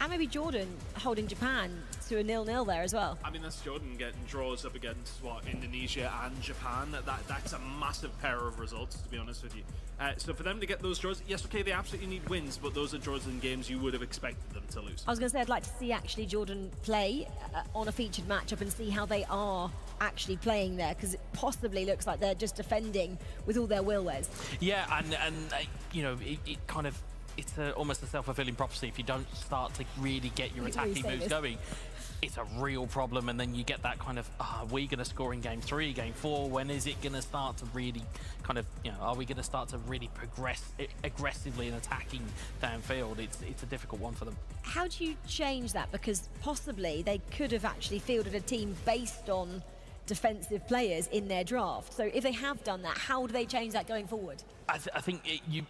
And maybe Jordan holding Japan to a 0-0 there as well. I mean, that's Jordan getting draws up against, Indonesia and Japan. That's a massive pair of results, to be honest with you. So for them to get those draws, yes, okay, they absolutely need wins, but those are draws in games you would have expected them to lose. I was going to say, I'd like to see actually Jordan play on a featured matchup and see how they are actually playing there, because it possibly looks like they're just defending with all their will, Wes. Yeah, and you know, it kind of, it's almost a self-fulfilling prophecy. If you don't start to really get your attacking moves going, it's a real problem, and then you get that kind of, are we going to score in game 3, game 4? When is it going to start to really kind of, you know, are we going to start to really progress aggressively in attacking downfield? It's a difficult one for them. How do you change that? Because possibly they could have actually fielded a team based on defensive players in their draft. So if they have done that, how do they change that going forward? I think you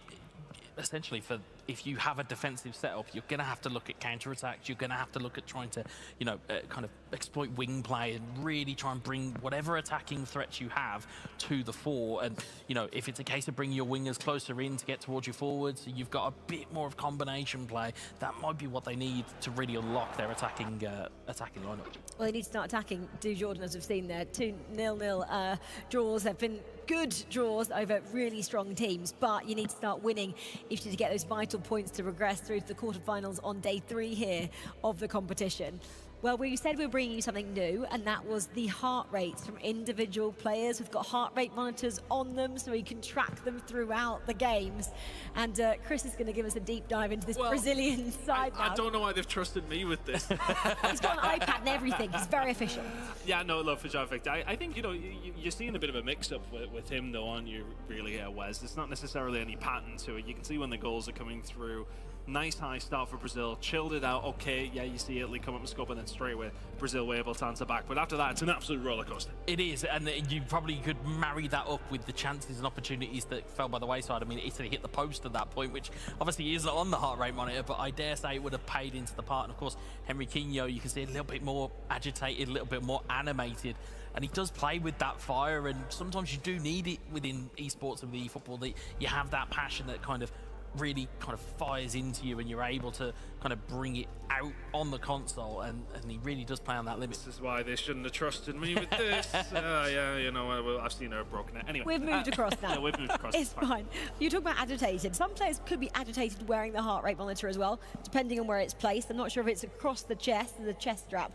essentially, if you have a defensive setup, you're going to have to look at counter-attacks. You're going to have to look at trying to, you know, kind of exploit wing play and really try and bring whatever attacking threats you have to the fore. And, you know, if it's a case of bringing your wingers closer in to get towards your forwards, you've got a bit more of combination play. That might be what they need to really unlock their attacking lineup. Well, they need to start attacking. Do Jordan, as we've seen there, 2-0 draws have been good draws over really strong teams, but you need to start winning if you're to get those vital points to progress through to the quarterfinals on day 3 here of the competition. Well, we said we were bringing you something new, and that was the heart rates from individual players. We've got heart rate monitors on them so we can track them throughout the games. And Chris is going to give us a deep dive into this Brazilian side now. I don't know why they've trusted me with this. He's got an iPad and everything. He's very official. Yeah, no, love for sure. I think, you know, you're seeing a bit of a mix-up with him, though, aren't you, really, Wes? There's not necessarily any pattern to it. You can see when the goals are coming through. Nice high start for Brazil, chilled it out, okay, yeah, you see Italy come up and scope, and then straight away Brazil were able to answer back. But after that, it's an absolute roller coaster. It is, and you probably could marry that up with the chances and opportunities that fell by the wayside. I mean, Italy hit the post at that point, which obviously is on the heart rate monitor, but I dare say it would have paid into the part. And of course, Henriquinho, you can see a little bit more agitated, a little bit more animated. And he does play with that fire, and sometimes you do need it within esports and with eFootball, that you have that passion that kind of really kind of fires into you, and you're able to kind of bring it out on the console, and he really does play on that limit. This is why they shouldn't have trusted me with this. Yeah, you know, I've seen her broken it. Anyway, we've moved across now. Yeah, we've moved across. It's fine. You talk about agitated. Some players could be agitated wearing the heart rate monitor as well, depending on where it's placed. I'm not sure if it's across the chest, the chest strap,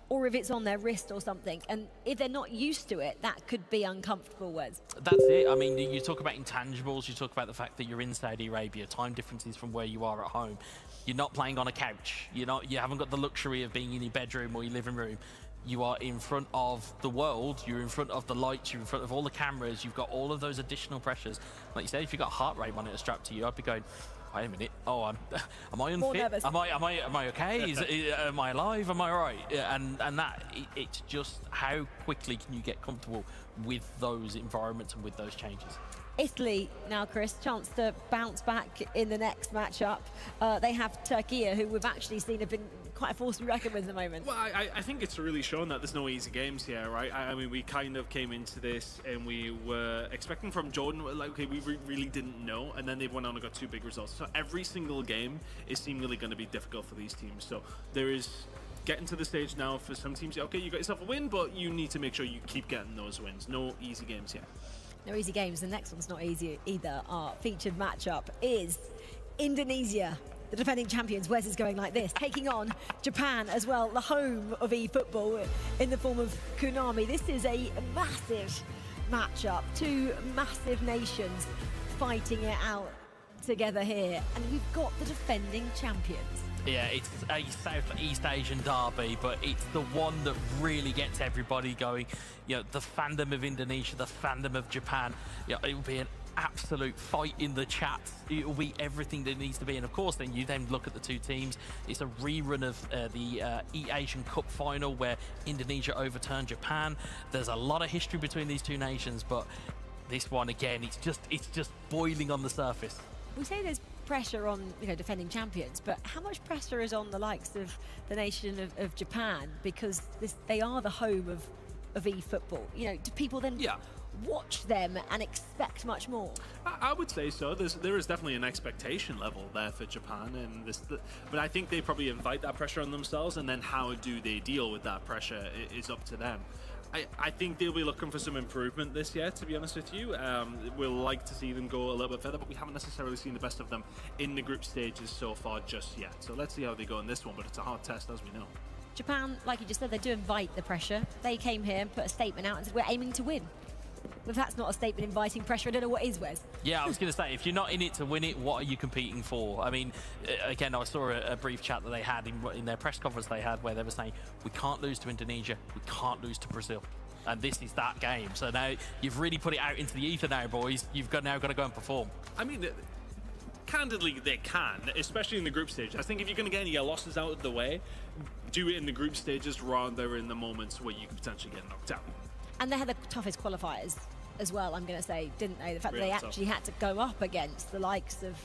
or if it's on their wrist or something. And if they're not used to it, that could be uncomfortable, Wes. That's it. I mean, you talk about intangibles, you talk about the fact that you're in Saudi Arabia, time differences from where you are at home. You're not playing on a couch. You haven't got the luxury of being in your bedroom or your living room. You are in front of the world, you're in front of the lights, you're in front of all the cameras, you've got all of those additional pressures. Like you said, if you've got a heart rate monitor strapped to you, I'd be going, wait a minute, am I unfit? Am I okay? Am I alive? Am I all right? And it's just how quickly can you get comfortable with those environments and with those changes. Italy now, Chris, chance to bounce back in the next matchup. They have Turkey, who we've actually seen have been quite a force to be reckoned with at the moment. Well, I think it's really shown that there's no easy games here, right? I mean, we kind of came into this and we were expecting from Jordan, like, okay, we really didn't know, and then they went on and got 2 big results. So every single game is seemingly going to be difficult for these teams. So there is getting to the stage now for some teams, okay, you got yourself a win, but you need to make sure you keep getting those wins. No easy games here. No easy games. The next one's not easy either. Our featured matchup is Indonesia, the defending champions. Wes is going like this, taking on Japan as well, the home of eFootball, in the form of Konami. This is a massive matchup. 2 massive nations fighting it out together here, and we've got the defending champions. Yeah, it's a Southeast Asian derby, but it's the one that really gets everybody going. You know, the fandom of Indonesia, the fandom of Japan. You know, it will be an absolute fight in the chat. It will be everything that it needs to be. And of course, then you look at the two teams. It's a rerun of the eAsian Cup final where Indonesia overturned Japan. There's a lot of history between these two nations, but this one again, it's just boiling on the surface. We say there's pressure on defending champions, but how much pressure is on the likes of the nation of Japan, because they are the home of eFootball? Do people then watch them and expect much more? I would say so. There is definitely an expectation level there for Japan, and but I think they probably invite that pressure on themselves, and then how do they deal with that pressure is up to them. I think they'll be looking for some improvement this year, to be honest with you. We'll like to see them go a little bit further, but we haven't necessarily seen the best of them in the group stages so far just yet. So let's see how they go in this one, but it's a hard test, as we know. Japan, like you just said, they do invite the pressure. They came here and put a statement out and said, we're aiming to win. If that's not a statement inviting pressure, I don't know what is, Wes. Yeah, I was going to say, if you're not in it to win it, what are you competing for? I mean, again, I saw a brief chat that they had in their press conference they had where they were saying, we can't lose to Indonesia, we can't lose to Brazil. And this is that game. So now you've really put it out into the ether now, boys. You've now got to go and perform. I mean, candidly, they can, especially in the group stage. I think if you're going to get any losses out of the way, do it in the group stages rather in the moments where you could potentially get knocked out. And they had the toughest qualifiers as well, I'm going to say, didn't they? The fact Really that they actually had to go up against the likes of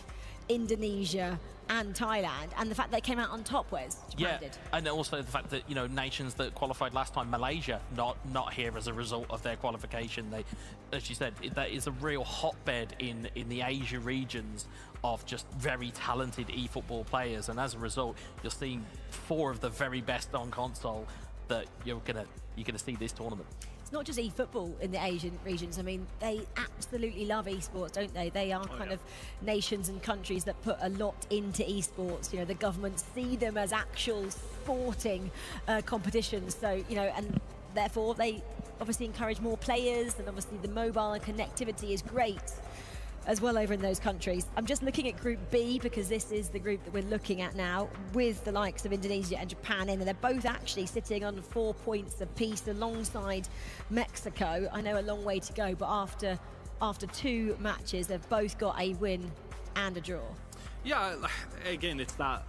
Indonesia and Thailand, and the fact they came out on top, Wes. Japan did. And also the fact that nations that qualified last time, Malaysia, not here as a result of their qualification. They, as you said, that is a real hotbed in the Asia regions of just very talented eFootball players, and as a result, you're seeing 4 of the very best on console that you're gonna see this tournament. It's not just eFootball in the Asian regions. I mean, they absolutely love esports, don't they? They are kind of nations and countries that put a lot into esports. The governments see them as actual sporting competitions. So, and therefore they obviously encourage more players, and obviously the mobile connectivity is great as well over in those countries. I'm just looking at Group B because this is the group that we're looking at now with the likes of Indonesia and Japan in, and they're both actually sitting on 4 points apiece alongside Mexico. I know a long way to go, but after 2 matches, they've both got a win and a draw. Yeah, again, it's that.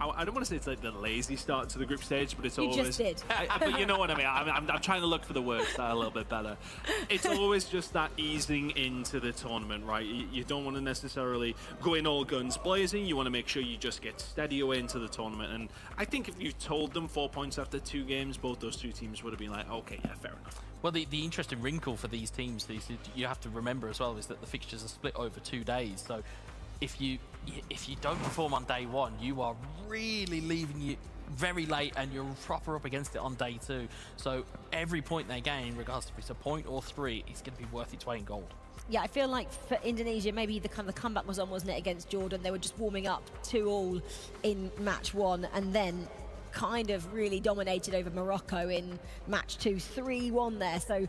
I don't want to say it's like the lazy start to the group stage, but it's You always. just did. But you know what I mean. I'm trying to look for the words that are a little bit better. It's always just that easing into the tournament, right? You don't want to necessarily go in all guns blazing. You want to make sure you just get steady away into the tournament. And I think if you told them 4 points after 2 games, both those 2 teams would have been like, okay, yeah, fair enough. Well, the interesting wrinkle for these teams is you have to remember as well is that the fixtures are split over 2 days. So if you don't perform on day 1, you are really leaving you very late, and you're proper up against it on day 2. So every point they gain, regardless if it's a point or 3, it's going to be worth its weight in gold. Yeah, I feel like for Indonesia, maybe the comeback was on, wasn't it, against Jordan? They were just warming up 2-2 in match 1, and then kind of really dominated over Morocco in match 2, 3-1 there. So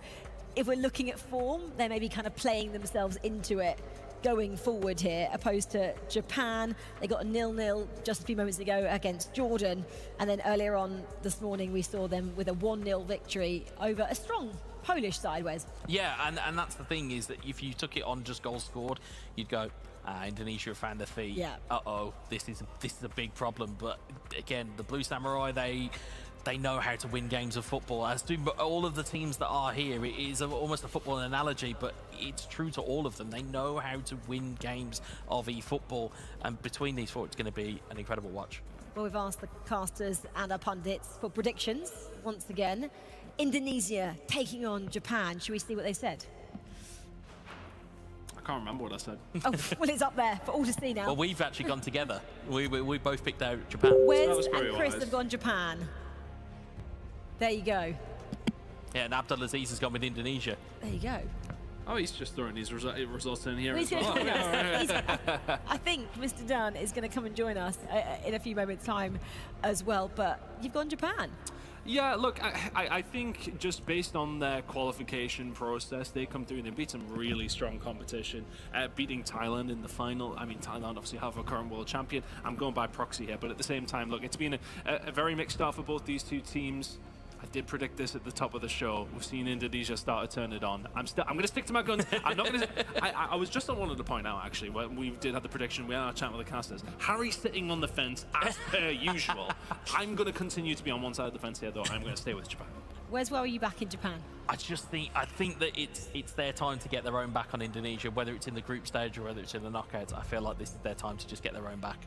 if we're looking at form, they may be kind of playing themselves into it going forward here, opposed to Japan. They got a 0-0 just a few moments ago against Jordan, and then earlier on this morning we saw them with a 1-0 victory over a strong Polish side, Wes. Yeah, and that's the thing, is that if you took it on just goals scored, you'd go, Indonesia have found their feet. Yeah. This is a big problem. But again, the Blue Samurai, they know how to win games of football, as do all of the teams that are here. It is almost a football analogy, but it's true to all of them. They know how to win games of eFootball, and between these 4, it's going to be an incredible watch. Well, we've asked the casters and our pundits for predictions once again. Indonesia taking on Japan. Should we see what they said? I can't remember what I said. Oh, well, it's up there for all to see now. Well, we've actually gone together. We both picked out Japan. Wes and Chris have gone Japan. There you go. Yeah, and Abdulaziz has gone with Indonesia. There you go. Oh, he's just throwing his results in here He's as well. gonna join us. I think Mr. Dunn is going to come and join us in a few moments' time as well, but you've gone Japan. Yeah, look, I think just based on their qualification process, they come through and they beat some really strong competition, beating Thailand in the final. I mean, Thailand obviously have a current world champion. I'm going by proxy here, but at the same time, look, it's been a very mixed start for both these 2 teams. I did predict this at the top of the show. We've seen Indonesia start to turn it on. I'm going to stick to my guns. I'm not going to. I was just wanted to point out actually when we did have the prediction. We had our chat with the casters. Harry's sitting on the fence as per usual. I'm going to continue to be on one side of the fence here, though. I'm going to stay with Japan. Where's well are you back in Japan? I think that it's their time to get their own back on Indonesia, whether it's in the group stage or whether it's in the knockouts. I feel like this is their time to just get their own back.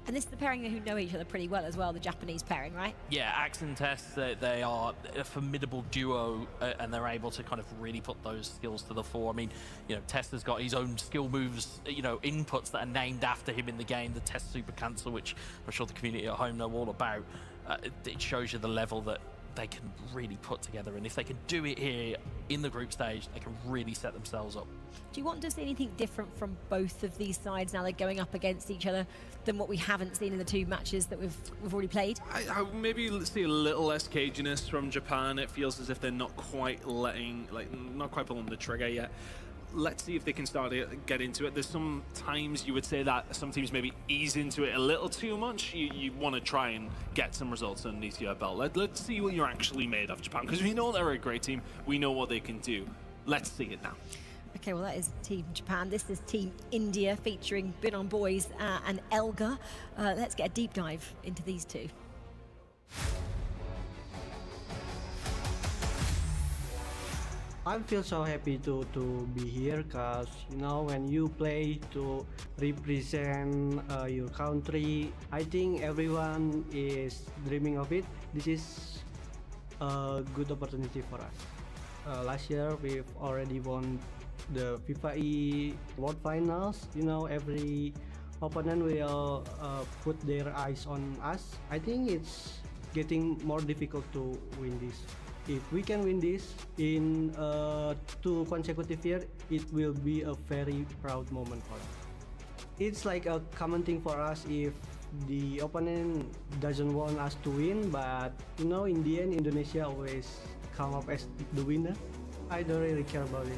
And this is the pairing who know each other pretty well as well, the Japanese pairing, right? Yeah, Axe and Tess, they are a formidable duo, and they're able to kind of really put those skills to the fore. I mean, you know, Tess has got his own skill moves, you know, inputs that are named after him in the game, the Tess Super Cancel, which I'm sure the community at home know all about. It shows you the level that they can really put together, and if they can do it here in the group stage, they can really set themselves up. Do you want to see anything different from both of these sides now they're going up against each other than what we haven't seen in the two matches that we've already played? I maybe see a little less caginess from Japan. It feels as if they're not quite pulling the trigger yet. Let's see if they can start to get into it. There's some times you would say that some teams maybe ease into it a little too much. You want to try and get some results underneath your belt. Let's see what you're actually made of, Japan, because we know they're a great team. We know what they can do. Let's see it now. Okay, well, that is Team Japan. This is Team India featuring Binon Boys and Elga. Let's get a deep dive into these two. I feel so happy to be here because, you know, when you play to represent your country, I think everyone is dreaming of it. This is a good opportunity for us. Last year, we've already won the FIFA E World Finals. You know, every opponent will put their eyes on us. I think it's getting more difficult to win this. If we can win this in 2 consecutive years, it will be a very proud moment for us. It's like a common thing for us if the opponent doesn't want us to win, but you know, in the end, Indonesia always come up as the winner. I don't really care about it.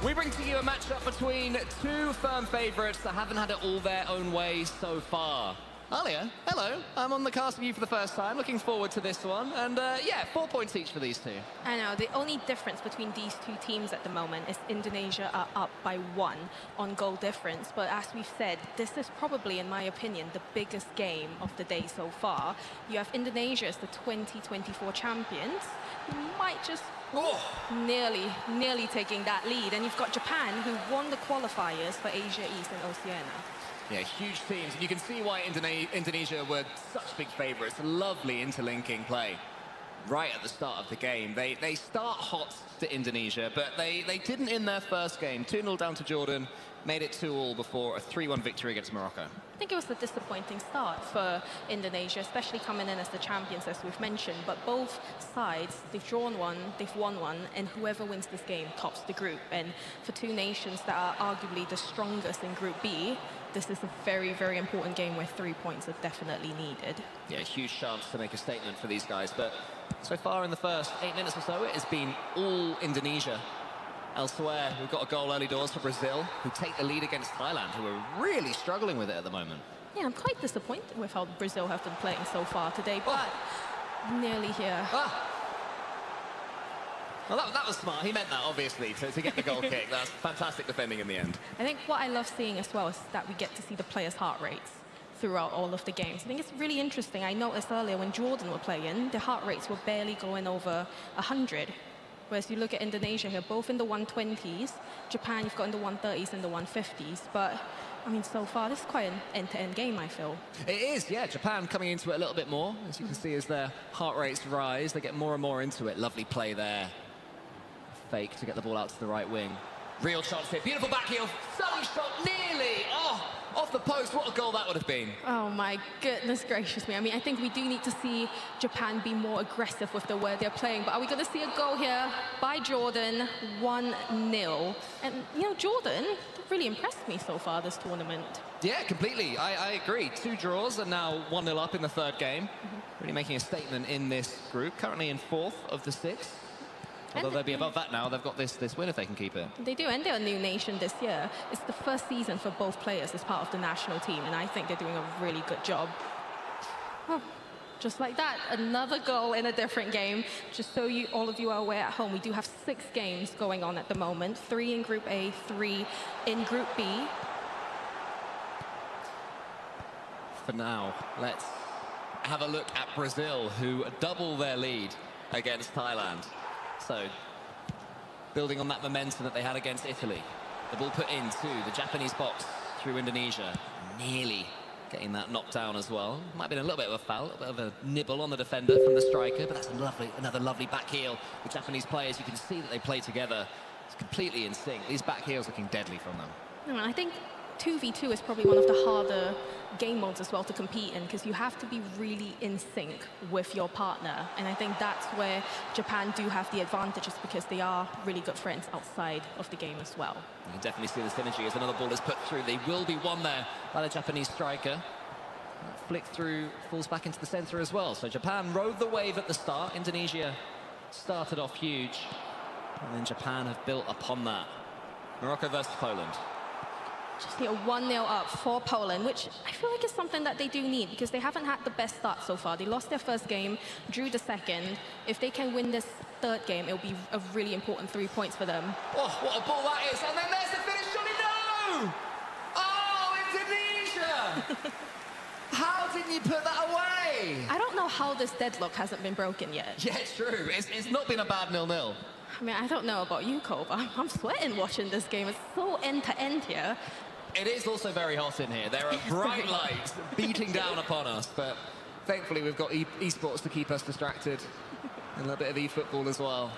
We bring to you a matchup between 2 firm favourites that haven't had it all their own way so far. Alia, hello. I'm on the cast with you for the first time. Looking forward to this one. And yeah, 4 points each for these two. I know. The only difference between these two teams at the moment is Indonesia are up by 1 on goal difference. But as we've said, this is probably, in my opinion, the biggest game of the day so far. You have Indonesia as the 2024 champions, who might just nearly taking that lead. And you've got Japan, who won the qualifiers for Asia East and Oceania. Yeah, huge teams. And you can see why Indonesia were such big favourites. Lovely interlinking play right at the start of the game. They start hot to Indonesia, but they didn't in their first game. 2-0 down to Jordan, made it 2-2 before a 3-1 victory against Morocco. I think it was a disappointing start for Indonesia, especially coming in as the champions, as we've mentioned. But both sides, they've drawn 1, they've won 1, and whoever wins this game tops the group. And for 2 nations that are arguably the strongest in Group B, this is a very, very important game where 3 points are definitely needed. Yeah, huge chance to make a statement for these guys. But so far in the first 8 minutes or so, it has been all Indonesia. Elsewhere, we've got a goal early doors for Brazil, who take the lead against Thailand, who are really struggling with it at the moment. Yeah, I'm quite disappointed with how Brazil have been playing so far today, but nearly here. Well, that was smart. He meant that, obviously, to get the goal kick. That's fantastic defending in the end. I think what I love seeing as well is that we get to see the players' heart rates throughout all of the games. I think it's really interesting. I noticed earlier when Jordan were playing, the heart rates were barely going over 100. Whereas you look at Indonesia here, both in the 120s. Japan, you've got in the 130s and the 150s. But, I mean, so far, this is quite an end-to-end game, I feel. It is, yeah. Japan coming into it a little bit more. As you can see, as their heart rates rise, they get more and more into it. Lovely play there. Fake to get the ball out to the right wing. Real chance here. Beautiful back heel. Stunning shot, nearly. Oh, off the post. What a goal that would have been. Oh my goodness gracious me. I mean, I think we do need to see Japan be more aggressive with the way they're playing. But are we going to see a goal here by Jordan? 1-0. And, you know, Jordan really impressed me so far this tournament. Yeah, completely. I agree. 2 draws and now 1-0 up in the 3rd game. Really making a statement in this group. Currently in 4th of the 6. Although they'll be above that now, they've got this win if they can keep it. They do, and they're a new nation this year. It's the first season for both players as part of the national team, and I think they're doing a really good job. Oh, just like that, another goal in a different game. Just so all of you are aware at home, we do have 6 games going on at the moment. 3 in Group A, 3 in Group B. For now, let's have a look at Brazil, who double their lead against Thailand. So, building on that momentum that they had against Italy. The ball put into the Japanese box through Indonesia. Nearly getting that knocked down as well. Might have been a little bit of a foul, a little bit of a nibble on the defender from the striker, but that's another lovely back heel. The Japanese players, you can see that they play together. It's completely in sync. These back heels looking deadly from them. No, I think 2v2 is probably one of the harder game modes as well to compete in, because you have to be really in sync with your partner, and I think that's where Japan do have the advantages, because they are really good friends outside of the game as well. You can definitely see the synergy as another ball is put through. They will be won there by the Japanese striker. That flick through falls back into the center as well. So Japan rode the wave at the start. Indonesia started off huge, and then Japan have built upon that. Morocco versus Poland. Just need a 1-0 up for Poland, which I feel like is something that they do need, because they haven't had the best start so far. They lost their first game, drew the second. If they can win this 3rd game, it'll be a really important 3 points for them. Oh, what a ball that is. And then there's the finish. Johnny, no! Oh, Indonesia! How didn't you put that away? I don't know how this deadlock hasn't been broken yet. Yeah, it's true. It's not been a bad 0-0. I mean, I don't know about you, Cole, but I'm sweating watching this game. It's so end-to-end here. It is also very hot in here. There are bright lights beating down upon us, but thankfully we've got esports to keep us distracted. And a little bit of eFootball as well.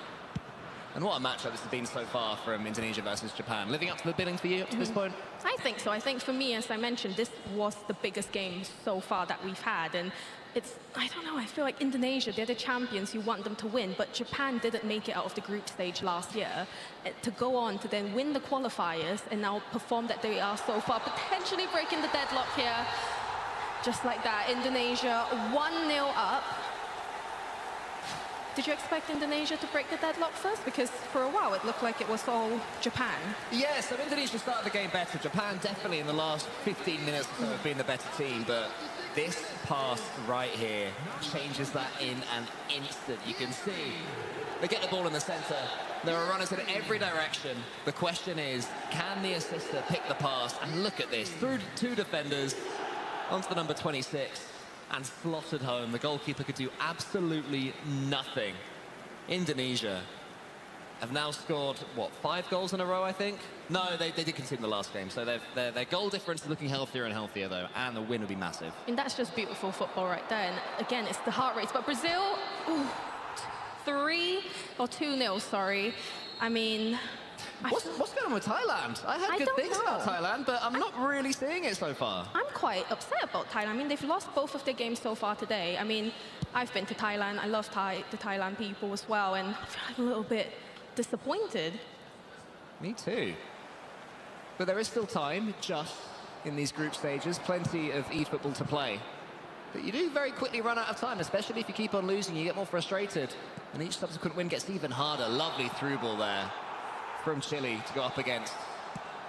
And what a matchup this has been so far from Indonesia versus Japan. Living up to the billing for you up to this point? I think so. I think for me, as I mentioned, this was the biggest game so far that we've had. And it's, I don't know, I feel like Indonesia, they're the champions, you want them to win, but Japan didn't make it out of the group stage last year. To go on to then win the qualifiers and now perform that they are so far, potentially breaking the deadlock here. Just like that, Indonesia 1-0 up. Did you expect Indonesia to break the deadlock first? Because for a while it looked like it was all Japan. Yeah, so Indonesia started the game better. Japan definitely in the last 15 minutes or so have been the better team, but this pass right here changes that in an instant. You can see they get the ball in the center. There are runners in every direction. The question is, can the assister pick the pass? And look at this, through 2 defenders, onto the number 26. And slotted home. The goalkeeper could do absolutely nothing. Indonesia have now scored, what, 5 goals in a row, I think? No, they did concede in the last game. So their goal difference is looking healthier and healthier, though, and the win will be massive. And that's just beautiful football right there. And again, it's the heart rates. But Brazil, 2-0, sorry. I mean... What's going on with Thailand? I heard good things about Thailand, but I'm not really seeing it so far. I'm quite upset about Thailand. I mean, they've lost both of their games so far today. I mean, I've been to Thailand. I love the Thailand people as well, and I feel like a little bit disappointed. Me too. But there is still time, just in these group stages. Plenty of eFootball to play. But you do very quickly run out of time, especially if you keep on losing. You get more frustrated, and each subsequent win gets even harder. Lovely through ball there from Chile to go up against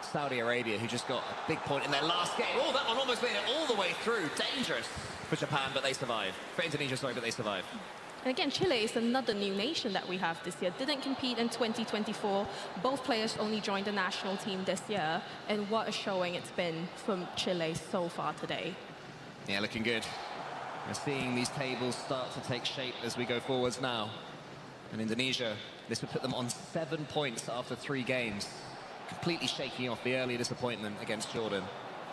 Saudi Arabia, who just got a big point in their last game. Oh, that one almost made it all the way through. Dangerous for Japan, but they survive. For Indonesia, sorry, but they survive. And again, Chile is another new nation that we have this year. Didn't compete in 2024. Both players only joined the national team this year. And what a showing it's been from Chile so far today. Yeah, looking good. We're seeing these tables start to take shape as we go forwards now. And Indonesia, this would put them on 7 points after 3 games. Completely shaking off the early disappointment against Jordan.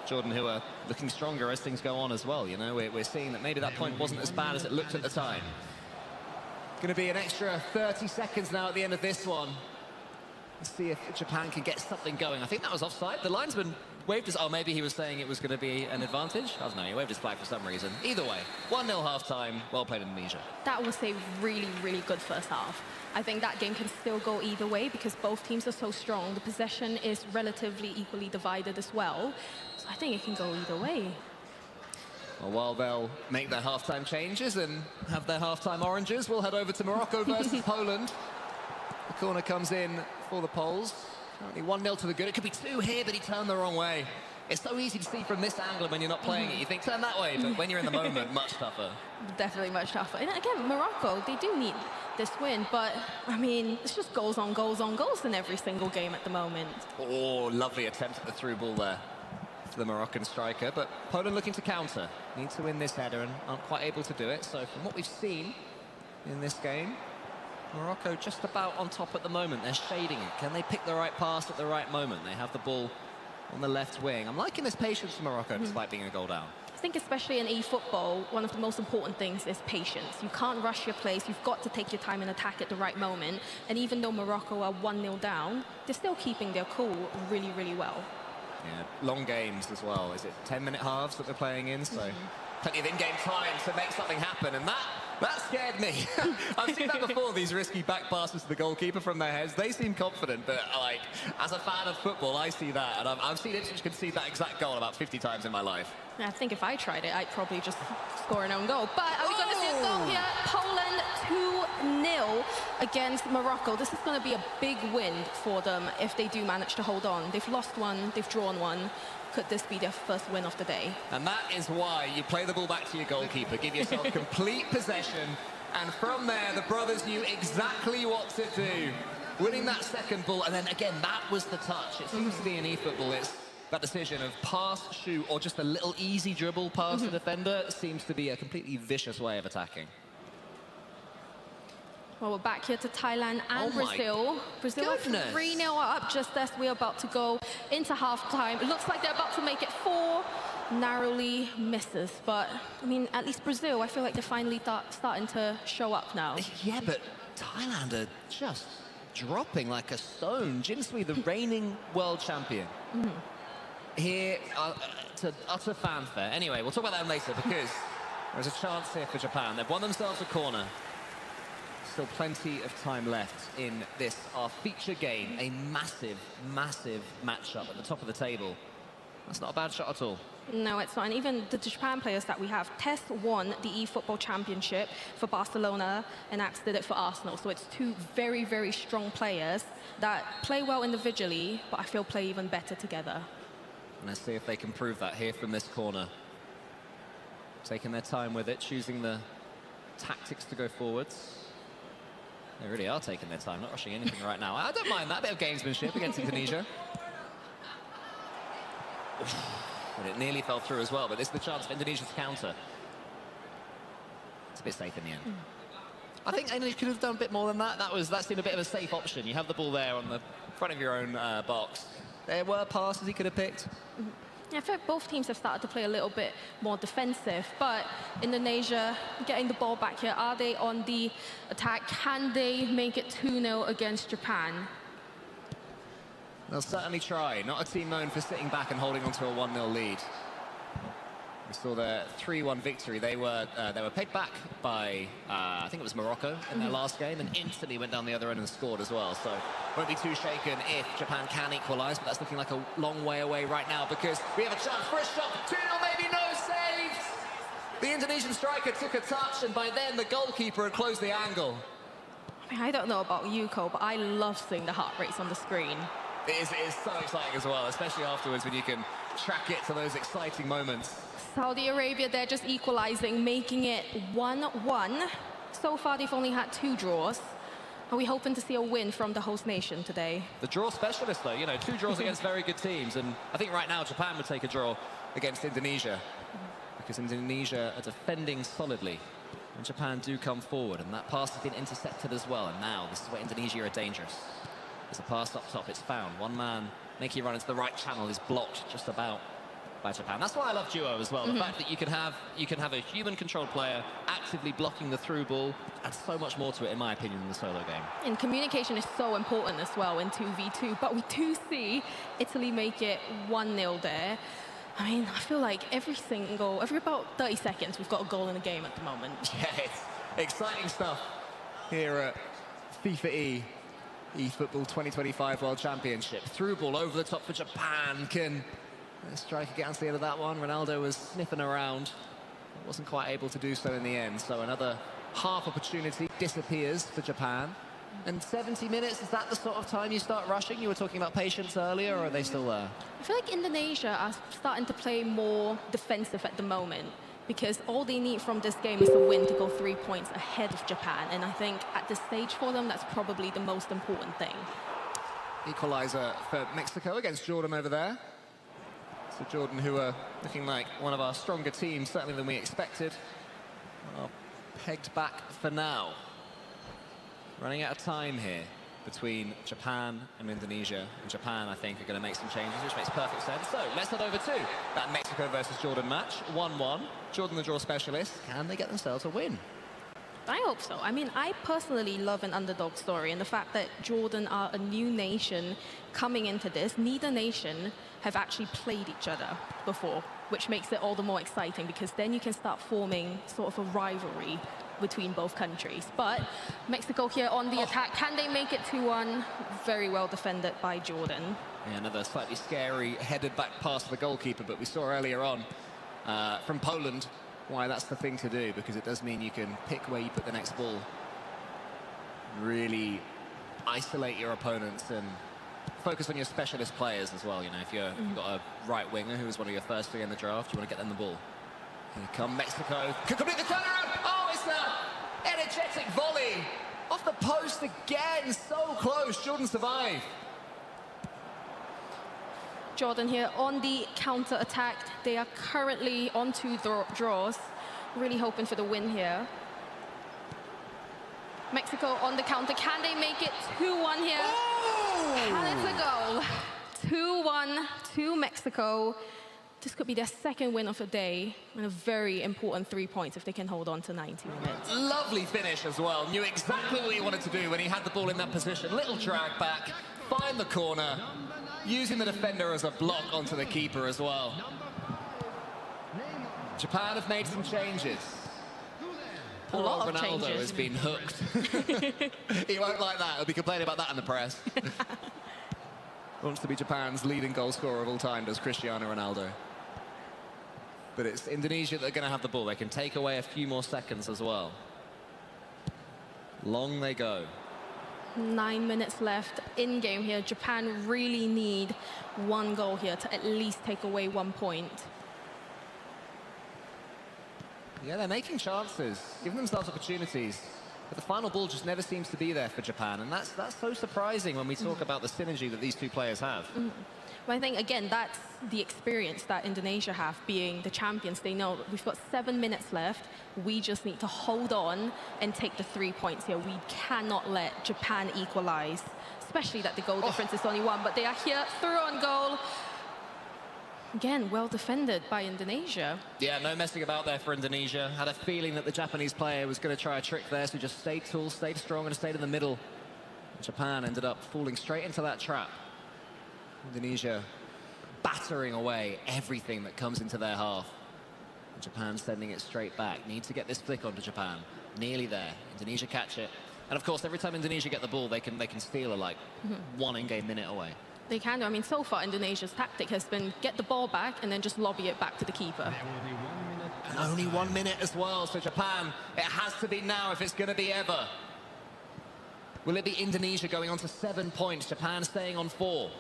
Jordan, who are looking stronger as things go on as well. You know, we're seeing that maybe that point wasn't as bad as it looked at the time. Going to be an extra 30 seconds now at the end of this one. Let's see if Japan can get something going. I think that was offside. The linesman waved his... Oh, maybe he was saying it was going to be an advantage. I don't know. He waved his flag for some reason. Either way, 1-0 half-time. Well played, Indonesia. That was a really, really good first half. I think that game can still go either way because both teams are so strong. The possession is relatively equally divided as well. So I think it can go either way. Well, while they'll make their half-time changes and have their half-time oranges, we'll head over to Morocco versus Poland. The corner comes in for the Poles. Currently 1-0 to the good. It could be 2 here, but he turned the wrong way. It's so easy to see from this angle when you're not playing it. You think, turn that way, but when you're in the moment, much tougher. Definitely much tougher. And again, Morocco, they do need this win, but, I mean, it's just goals on goals on goals in every single game at the moment. Oh, lovely attempt at the through ball there for the Moroccan striker, but Poland looking to counter. Need to win this header and aren't quite able to do it. So from what we've seen in this game, Morocco just about on top at the moment. They're shading it. Can they pick the right pass at the right moment? They have the ball on the left wing. I'm liking this patience for Morocco despite being a goal down. I think especially in eFootball, one of the most important things is patience. You can't rush your plays. You've got to take your time and attack at the right moment. And even though Morocco are 1-0 down, they're still keeping their cool really, really well. Yeah, long games as well. Is it 10-minute halves that they're playing in? So plenty of in-game time to make something happen. And that scared me. I've seen that before, these risky back passes to the goalkeeper from their heads. They seem confident, but like, as a fan of football, I see that. And I've seen Ipswich concede that exact goal about 50 times in my life. I think if I tried it, I'd probably just score an own goal. But are we going to see a goal here? Poland 2-0 against Morocco. This is going to be a big win for them if they do manage to hold on. They've lost one, they've drawn one. Could this be their first win of the day? And that is why you play the ball back to your goalkeeper, give yourself complete possession, and from there, the brothers knew exactly what to do. Winning that second ball, and then again, that was the touch. It seems to be in eFootball, it's that decision of pass, shoot, or just a little easy dribble past the defender seems to be a completely vicious way of attacking. Well, we're back here to Thailand and Brazil. Brazil are 3-0 up just as we're about to go into halftime. It looks like they're about to make it 4, narrowly misses. But, I mean, at least Brazil, I feel like they're finally starting to show up now. Yeah, but Thailand are just dropping like a stone. Jin Sui, the reigning world champion. Here to utter fanfare. Anyway, we'll talk about that later because there's a chance here for Japan. They've won themselves a corner. Still plenty of time left in this, our feature game. A massive, massive matchup at the top of the table. That's not a bad shot at all. No, it's not. And even the Japan players that we have, Tess won the eFootball Championship for Barcelona and Axe did it for Arsenal. So it's 2 very, very strong players that play well individually, but I feel play even better together. And let's see if they can prove that here from this corner. Taking their time with it, choosing the tactics to go forwards. They really are taking their time, not rushing anything right now. I don't mind that bit of gamesmanship against Indonesia. But it nearly fell through as well, but this is the chance for Indonesia to counter. It's a bit safe in the end. I think Indonesia could have done a bit more than that. That seemed a bit of a safe option. You have the ball there on the front of your own box. There were passes he could have picked. Yeah, I feel like both teams have started to play a little bit more defensive, but Indonesia getting the ball back here. Are they on the attack? Can they make it 2-0 against Japan? They'll certainly try. Not a team known for sitting back and holding on to a 1-0 lead. We saw their 3-1 victory. They were paid back by, I think it was Morocco in their last game, and instantly went down the other end and scored as well. So won't be too shaken if Japan can equalise, but that's looking like a long way away right now because we have a chance for a shot. 2-0, maybe no saves. The Indonesian striker took a touch, and by then the goalkeeper had closed the angle. I mean, I don't know about you, Cole, but I love seeing the heart rates on the screen. It is so exciting as well, especially afterwards when you can track it to those exciting moments. Saudi Arabia, they're just equalising, making it 1-1. So far, they've only had 2 draws. Are we hoping to see a win from the host nation today? The draw specialist, though, you know, 2 draws against very good teams. And I think right now Japan would take a draw against Indonesia because Indonesia are defending solidly. And Japan do come forward, and that pass has been intercepted as well. And now this is where Indonesia are dangerous. There's a pass up top, it's found. One man making a run into the right channel is blocked just about. by Japan. That's why I love duo as well. The fact that you can have a human-controlled player actively blocking the through ball adds so much more to it, in my opinion, than the solo game. And communication is so important as well in 2v2, but we do see Italy make it 1-0 there. I mean, I feel like every about 30 seconds, we've got a goal in the game at the moment. Yeah, it's exciting stuff here at FIFA eFootball 2025 World Championship. Through ball over the top for Japan. Can the striker get onto the end of that one? Ronaldo was sniffing around. Wasn't quite able to do so in the end. So another half opportunity disappears for Japan. And 70 minutes, is that the sort of time you start rushing? You were talking about patience earlier, or are they still there? I feel like Indonesia are starting to play more defensive at the moment, because all they need from this game is a win to go 3 points ahead of Japan. And I think at this stage for them, that's probably the most important thing. Equalizer for Mexico against Jordan over there. So Jordan, who are looking like one of our stronger teams, certainly than we expected, are pegged back for now. Running out of time here between Japan and Indonesia. And Japan, I think, are going to make some changes, which makes perfect sense. So let's head over to that Mexico versus Jordan match. 1-1. Jordan, the draw specialist. Can they get themselves a win? I hope so. I mean, I personally love an underdog story, and the fact that Jordan are a new nation coming into this. Neither nation have actually played each other before, which makes it all the more exciting, because then you can start forming sort of a rivalry between both countries. But Mexico here on the attack. Can they make it 2-1? Very well defended by Jordan. Yeah, another slightly scary headed back pass to the goalkeeper, but we saw earlier on from Poland why that's the thing to do, because it does mean you can pick where you put the next ball. Really isolate your opponents and focus on your specialist players as well. You know, if you've got a right winger who was one of your first three in the draft, you want to get them the ball. Here come Mexico. Could complete the turnaround. Oh, it's an energetic volley off the post again. So close. Jordan survived. Jordan here on the counter attack. They are currently on 2 draws. Really hoping for the win here. Mexico on the counter. Can they make it 2-1 here? Oh! And it's a goal. 2-1 to Mexico. This could be their second win of the day, and a very important 3 points if they can hold on to 90 minutes. Lovely finish as well. Knew exactly what he wanted to do when he had the ball in that position. Little drag back, find the corner, using the defender as a block onto the keeper as well. Japan have made some changes. Poor old Ronaldo has been hooked. He won't like that. He'll be complaining about that in the press. Wants to be Japan's leading goal scorer of all time, does Cristiano Ronaldo. But it's Indonesia that are going to have the ball. They can take away a few more seconds as well. Long they go. 9 minutes left in game here. Japan really need 1 goal here to at least take away 1 point. Yeah, they're making chances, giving themselves opportunities. But the final ball just never seems to be there for Japan. And that's so surprising when we talk about the synergy that these two players have. Well, I think, again, that's the experience that Indonesia have, being the champions. They know we've got 7 minutes left. We just need to hold on and take the 3 points here. We cannot let Japan equalize, especially that the goal difference is only 1. But they are here, through on goal. Again, well defended by Indonesia. Yeah, no messing about there for Indonesia. Had a feeling that the Japanese player was going to try a trick there, so just stayed tall, stayed strong, and stayed in the middle. Japan ended up falling straight into that trap. Indonesia battering away everything that comes into their half. Japan sending it straight back. Need to get this flick onto Japan. Nearly there. Indonesia catch it. And of course, every time Indonesia get the ball, they can steal a 1 in-game minute away. They can do. I mean, so far, Indonesia's tactic has been get the ball back and then just lobby it back to the keeper. And only 1 minute as well, so Japan, it has to be now if it's going to be ever. Will it be Indonesia going on to 7 points, Japan staying on 4?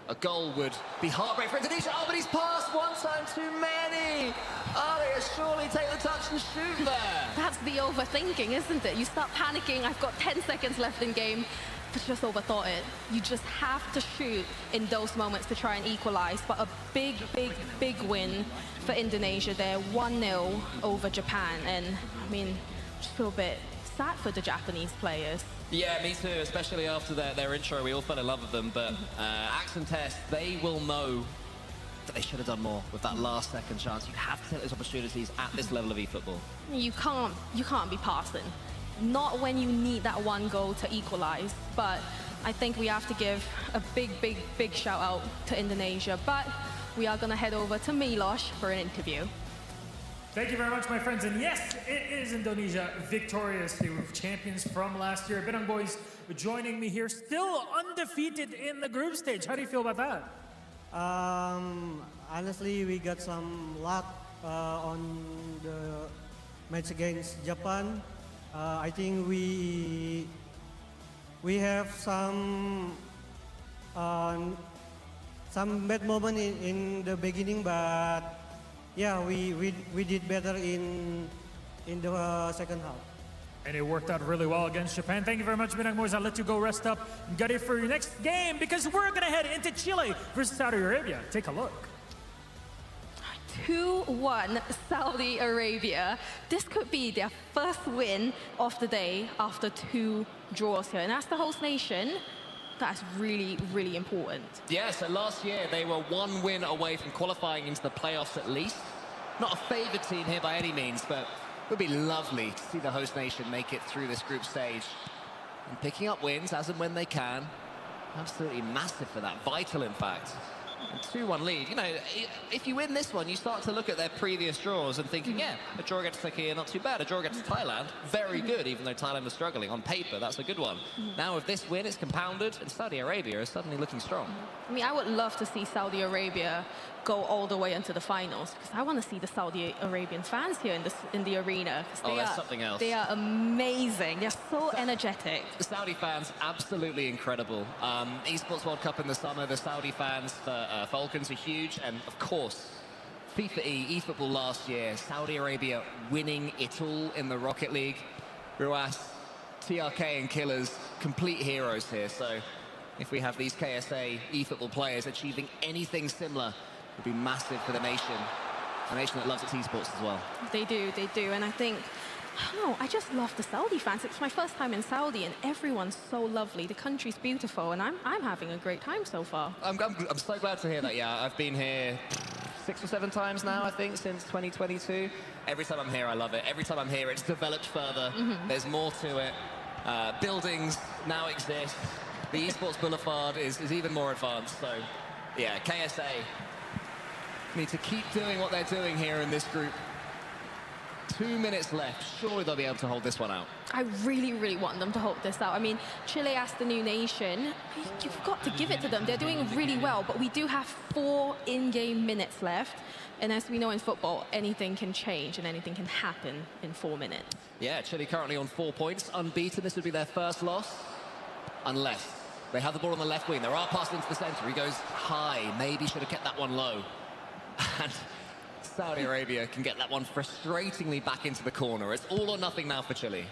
A goal would be heartbreak for Indonesia. Oh, but he's passed 1 time too many. Oh, they surely take the touch and shoot there. That's the overthinking, isn't it? You start panicking. I've got 10 seconds left in game. But just overthought it. You just have to shoot in those moments to try and equalize. But a big, big, big win for Indonesia there. 1-0 over Japan. And, I mean, just feel a bit sad for the Japanese players. Yeah, me too, especially after their intro. We all fell in love with them. But Axe and Test, they will know that they should have done more with that last second chance. You have to take those opportunities at this level of eFootball. You can't be passing. Not when you need that one goal to equalize. But I think we have to give a big shout out to Indonesia. But we are going to head over to Milos for an interview. Thank you very much, my friends. And yes, it is Indonesia victorious here with champions from last year. Bidang boys joining me here, still undefeated in the group stage. How do you feel about that? Honestly, we got some luck on the match against Japan. I think we have some bad moment in the beginning, but yeah, we did better in the second half. And it worked out really well against Japan. Thank you very much, Bidang boys. I'll let you go rest up and get ready for your next game because we're going to head into Chile versus Saudi Arabia. Take a look. 2-1 Saudi Arabia. This could be their first win of the day after 2 draws here. And as the host nation, that's really important. Yeah, so last year they were 1 win away from qualifying into the playoffs at least. Not a favoured team here by any means, but it would be lovely to see the host nation make it through this group stage. And picking up wins as and when they can. Absolutely massive for that, vital in fact. And 2-1 lead. You know, if you win this one, you start to look at their previous draws and thinking, yeah, a draw against Turkey, not too bad. A draw against Thailand, very good, even though Thailand was struggling. On paper, that's a good one. Now with this win, it's compounded, and Saudi Arabia is suddenly looking strong. I mean, I would love to see Saudi Arabia go all the way into the finals because I want to see the Saudi Arabian fans here in the arena. Oh, that's something else. They are amazing. They're so energetic. The Saudi fans, absolutely incredible. Esports World Cup in the summer, the Saudi fans for Falcons are huge. And of course, FIFA eFootball last year, Saudi Arabia winning it all in the Rocket League. Ruas, TRK and Killers, complete heroes here. So if we have these KSA eFootball players achieving anything similar, it would be massive for the nation. A nation that loves its esports as well. They do. And I think, I don't know, I just love the Saudi fans. It's my first time in Saudi and everyone's so lovely. The country's beautiful and I'm having a great time so far. I'm so glad to hear that, yeah. I've been here 6 or 7 times now, I think, since 2022. Every time I'm here, I love it. Every time I'm here, it's developed further. There's more to it. Buildings now exist. The Esports Boulevard is even more advanced. So, yeah, KSA need to keep doing what they're doing here in this group. 2 minutes left. Surely they'll be able to hold this one out. I really want them to hold this out. I mean, Chile as the new nation, you've got to give it to them. They're doing really well, but we do have 4 in-game minutes left. And as we know in football, anything can change and anything can happen in 4 minutes. Yeah, Chile currently on 4 points. Unbeaten. This would be their first loss. Unless they have the ball on the left wing. There are passes into the centre. He goes high. Maybe should have kept that one low. And Saudi Arabia can get that one frustratingly back into the corner. It's all or nothing now for Chile.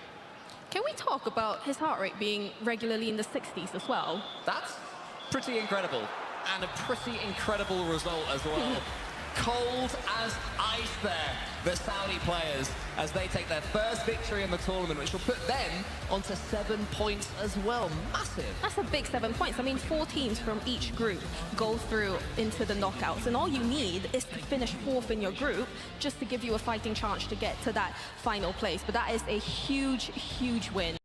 Can we talk about his heart rate being regularly in the 60s as well? That's pretty incredible. And a pretty incredible result as well. Cold as ice there, the Saudi players, as they take their first victory in the tournament, which will put them onto 7 points as well. Massive. That's a big 7 points. I mean, 4 teams from each group go through into the knockouts, and all you need is to finish 4th in your group just to give you a fighting chance to get to that final place. But that is a huge win.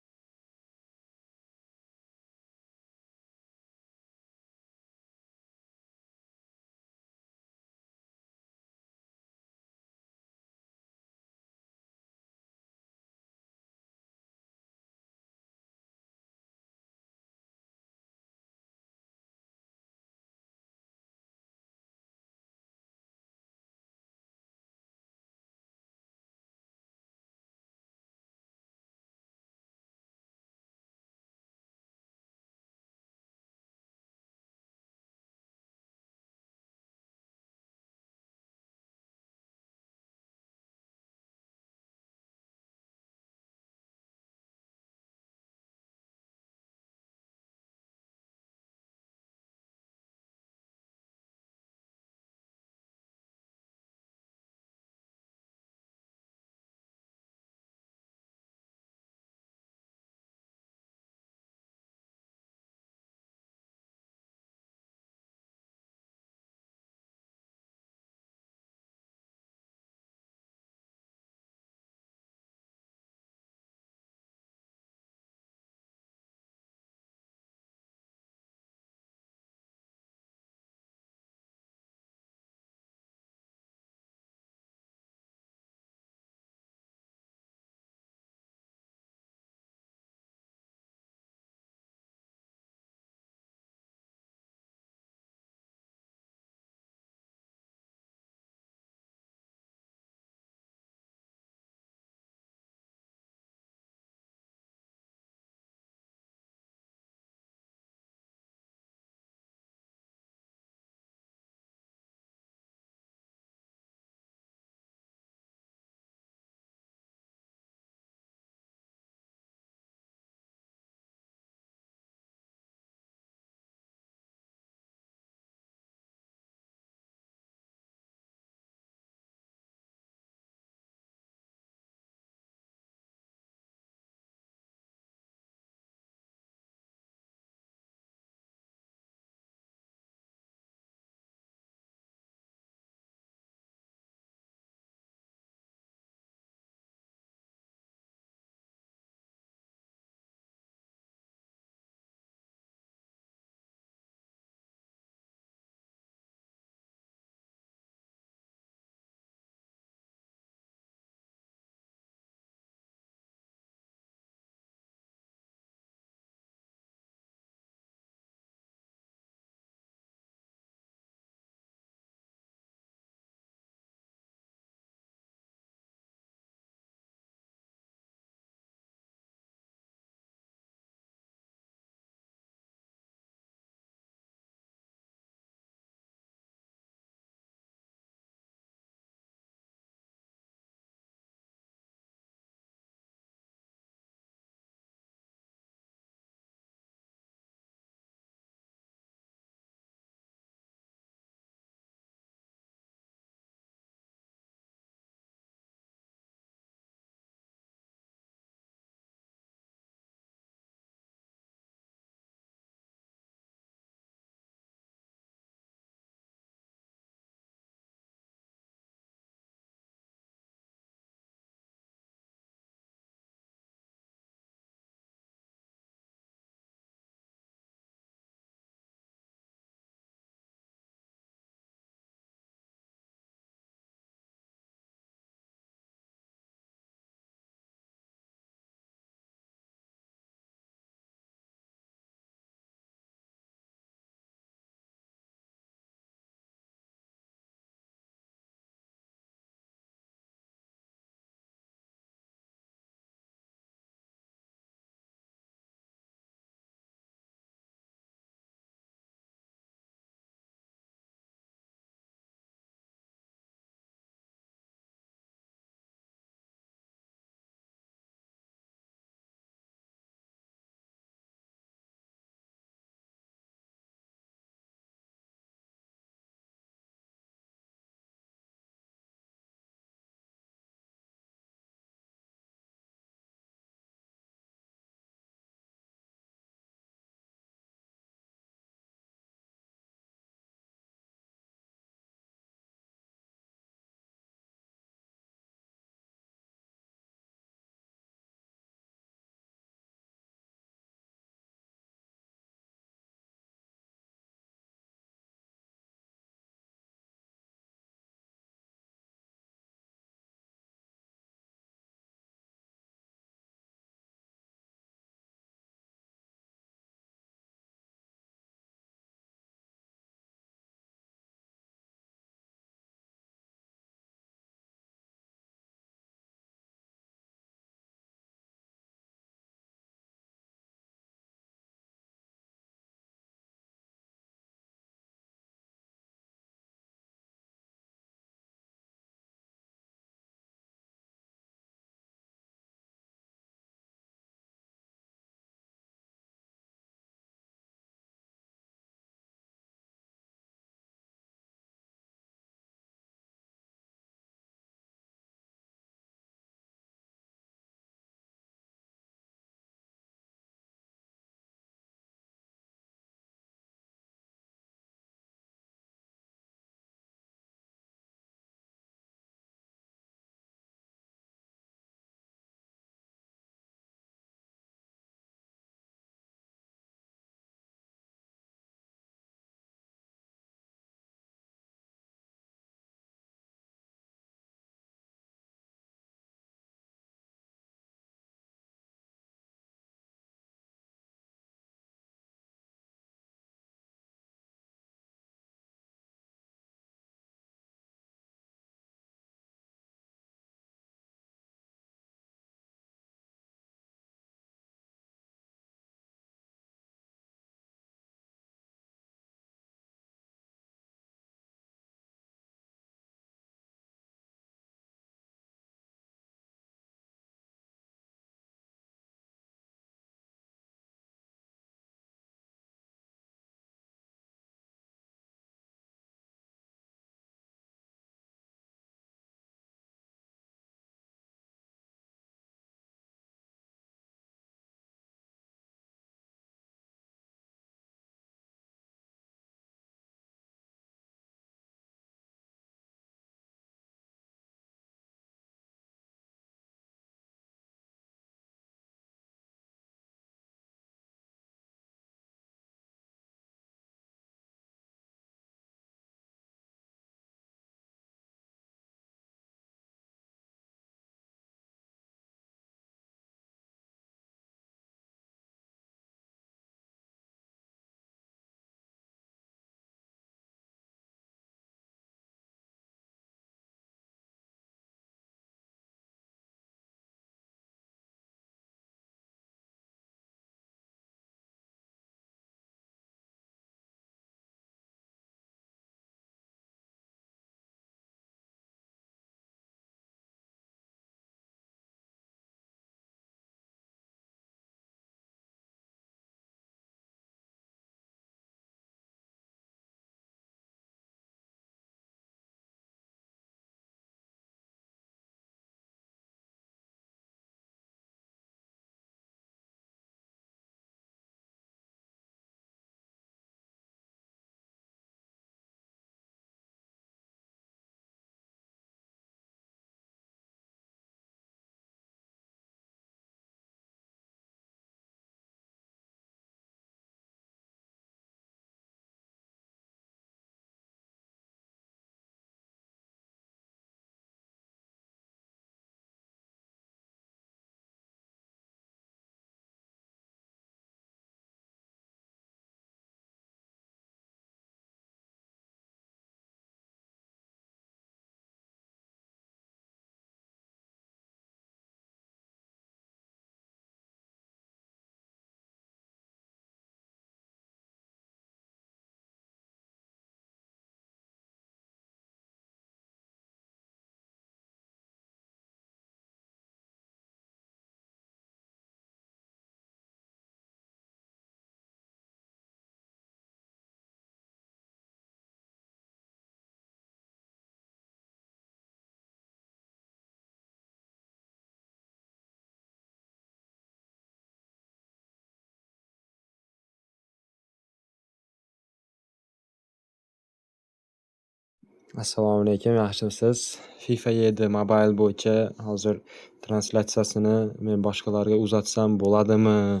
Assalomu alaykum, yaxshimisiz? FIFA 7 Mobile bo'yicha hozir translyatsiyasini men boshqalarga uzatsam bo'ladimi?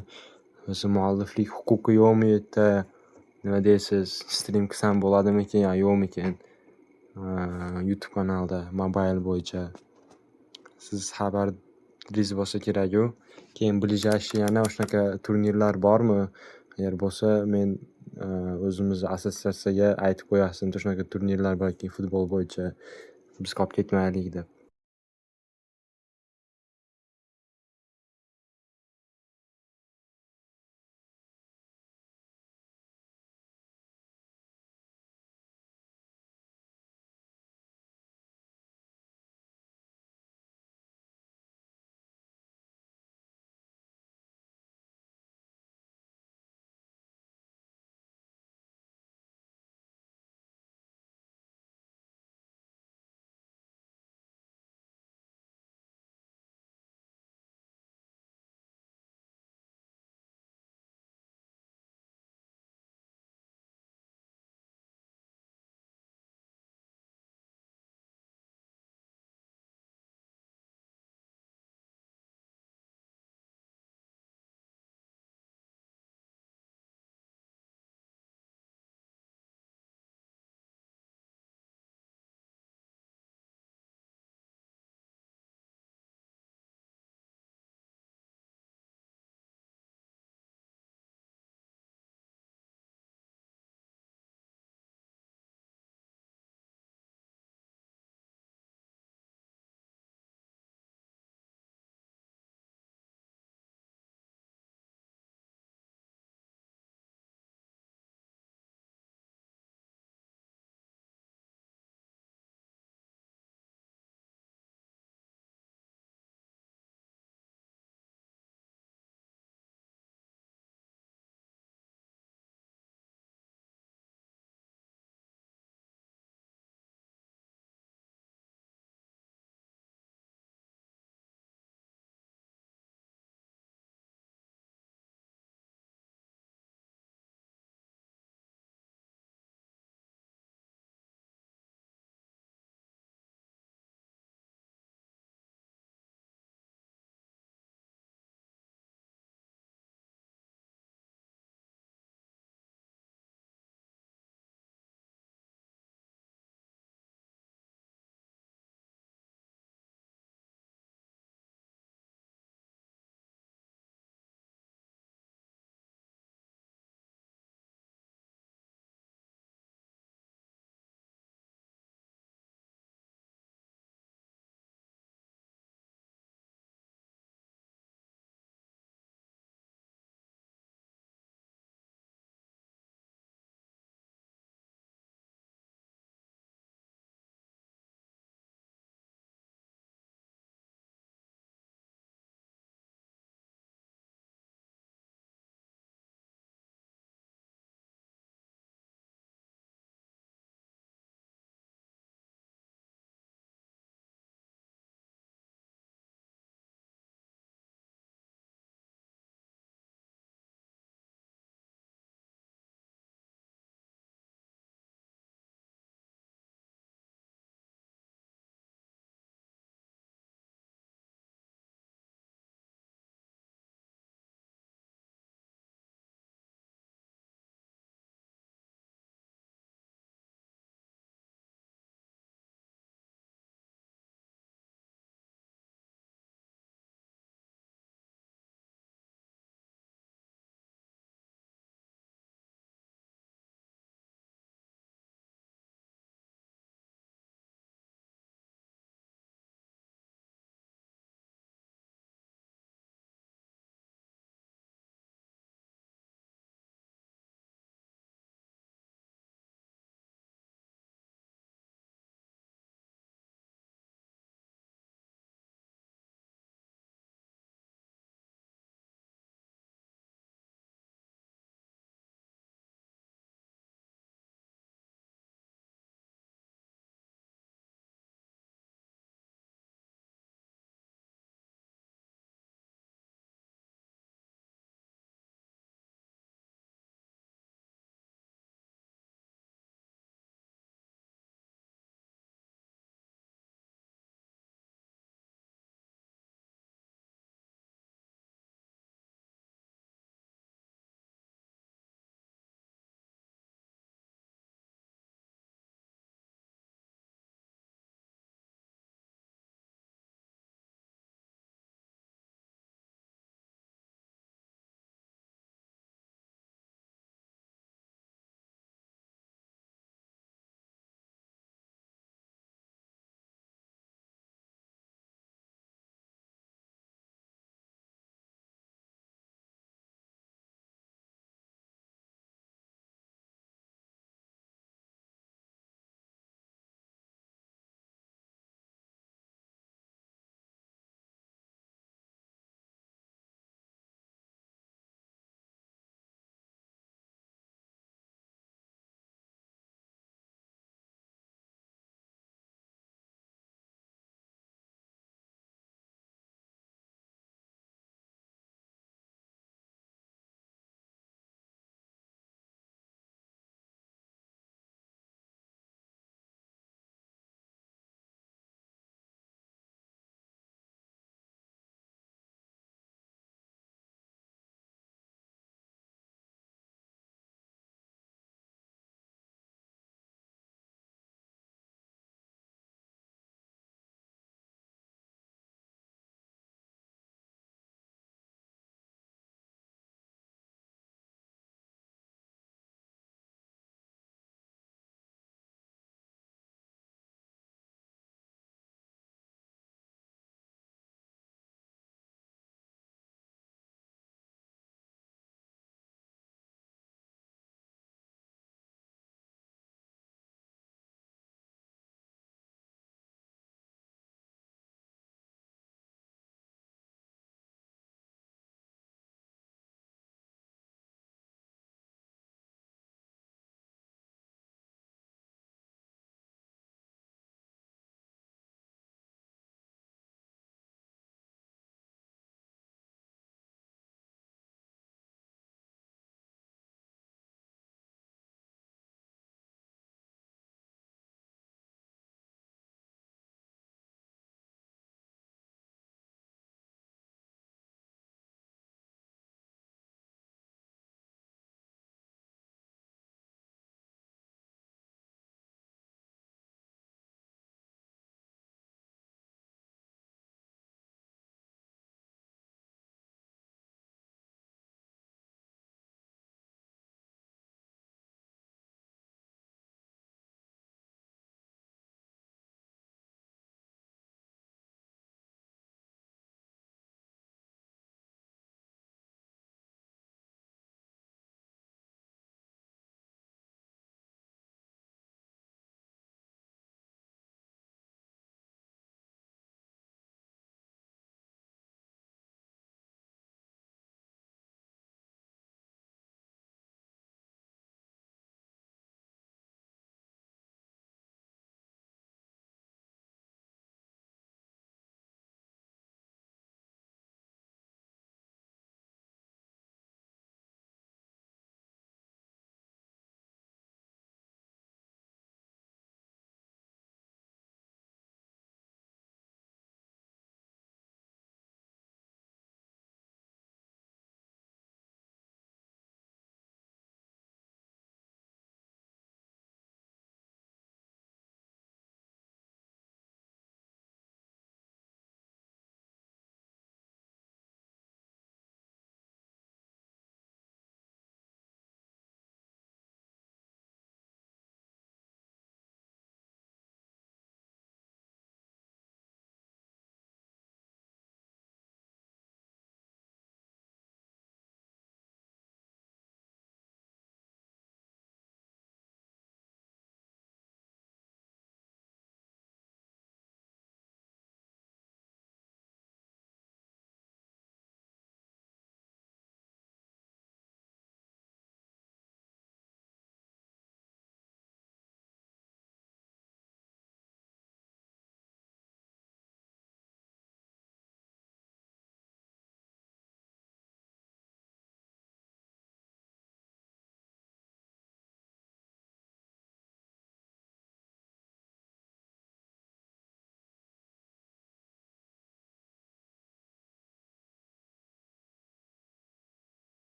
O'zi mualliflik huquqi yo'qmi u yerda? Nima deysiz? Stream qilsam bo'ladimikin yo yo'qmikin? YouTube kanalda Mobile bo'yicha. Siz xabaringiz bo'lsa kerak-ku. Keyin ближайший yana shunaqa turnirlar bormi? Agar bo'lsa men o'zimiz assotsiatsiyaga aytib qo'yasizmi, shunaqa turnirlar borki futbol bo'yicha biz qolib ketmaylik deb.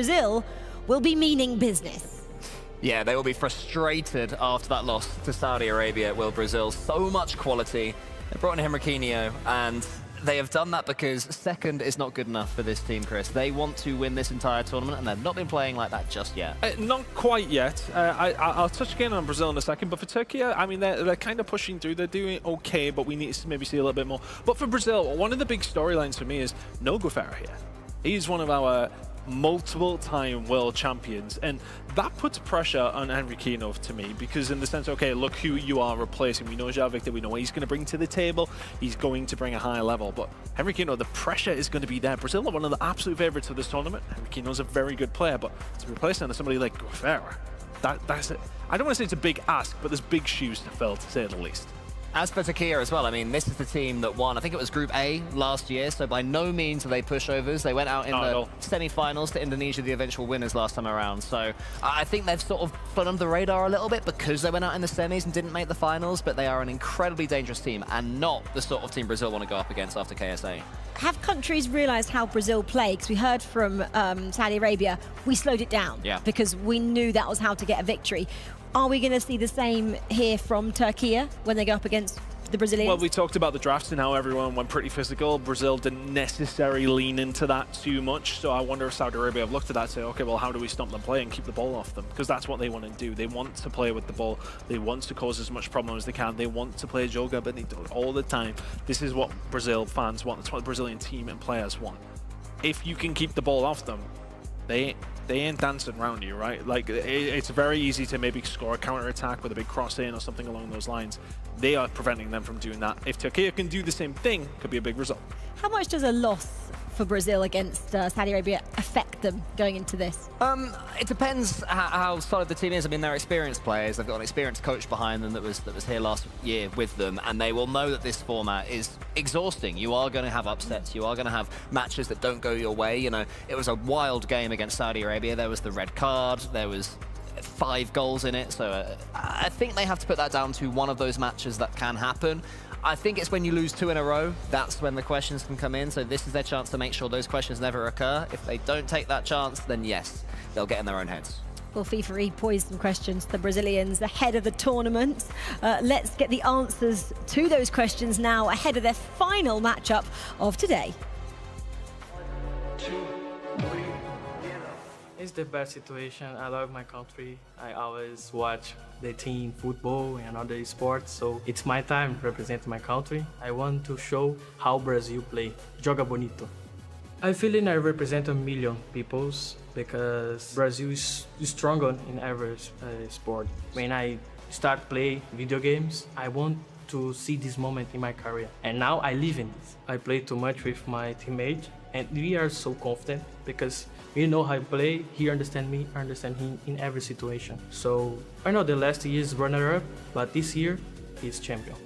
Brazil will be meaning business. Yeah, they will be frustrated after that loss to Saudi Arabia, will Brazil. So much quality. They brought in Henriquinho, and they have done that because second is not good enough for this team, Chris. They want to win this entire tournament, and they've not been playing like that just yet. Not quite yet. I'll touch again on Brazil in a second, but for Turkey, I mean, they're kind of pushing through. They're doing okay, but we need to maybe see a little bit more. But for Brazil, one of the big storylines for me is no Gufera here. He's one of our multiple-time world champions, and that puts pressure on Henriquinho to me, because in the sense, okay, look who you are replacing. We know João Victor, we know what he's going to bring to the table. He's going to bring a high level, but Henriquinho, the pressure is going to be there. Brazil are one of the absolute favourites of this tournament. Henriquinho's a very good player, but to replace him with somebody like Gufera, that's it. I don't want to say it's a big ask, but there's big shoes to fill, to say the least. As for Turkey as well, I mean, this is the team that won, I think it was Group A last year, so by no means are they pushovers. They went out in the semi-finals to Indonesia, the eventual winners last time around. So I think they've sort of flown under the radar a little bit because they went out in the semis and didn't make the finals, but they are an incredibly dangerous team and not the sort of team Brazil want to go up against after KSA. Have countries realised how Brazil play? Because we heard from Saudi Arabia, we slowed it down because we knew that was how to get a victory. Are we going to see the same here from Turkey when they go up against the Brazilians? Well, we talked about the drafts and how everyone went pretty physical. Brazil didn't necessarily lean into that too much. So I wonder if Saudi Arabia have looked at that and say, okay, well, how do we stop them playing and keep the ball off them? Because that's what they want to do. They want to play with the ball. They want to cause as much problem as they can. They want to play Joga Bonito all the time. This is what Brazil fans want. It's what the Brazilian team and players want. If you can keep the ball off them, they ain't dancing around you, right? Like, it's very easy to maybe score a counter-attack with a big cross-in or something along those lines. They are preventing them from doing that. If Turkey can do the same thing, could be a big result. How much does a loss for Brazil against Saudi Arabia affect them going into this? It depends how solid the team is. I mean, they're experienced players. They've got an experienced coach behind them that was here last year with them, and they will know that this format is exhausting. You are going to have upsets. You are going to have matches that don't go your way. You know, it was a wild game against Saudi Arabia. There was the red card. There was 5 goals in it. So I think they have to put that down to one of those matches that can happen. I think it's when you lose 2 in a row, that's when the questions can come in. So this is their chance to make sure those questions never occur. If they don't take that chance, then yes, they'll get in their own heads. Well, FIFA poised some questions to the Brazilians ahead of the tournament. Let's get the answers to those questions now ahead of their final matchup of today. It's the best situation. I love my country. I always watch the team football and other sports, so it's my time to represent my country. I want to show how Brazil play. Joga Bonito. I feel I represent a million people because Brazil is stronger in every sport. When I start play video games, I want to see this moment in my career. And now I live in this. I play too much with my teammate, and we are so confident because we know how I play. He understands me, I understand him in every situation. So I know the last year is runner-up, but this year he's champion.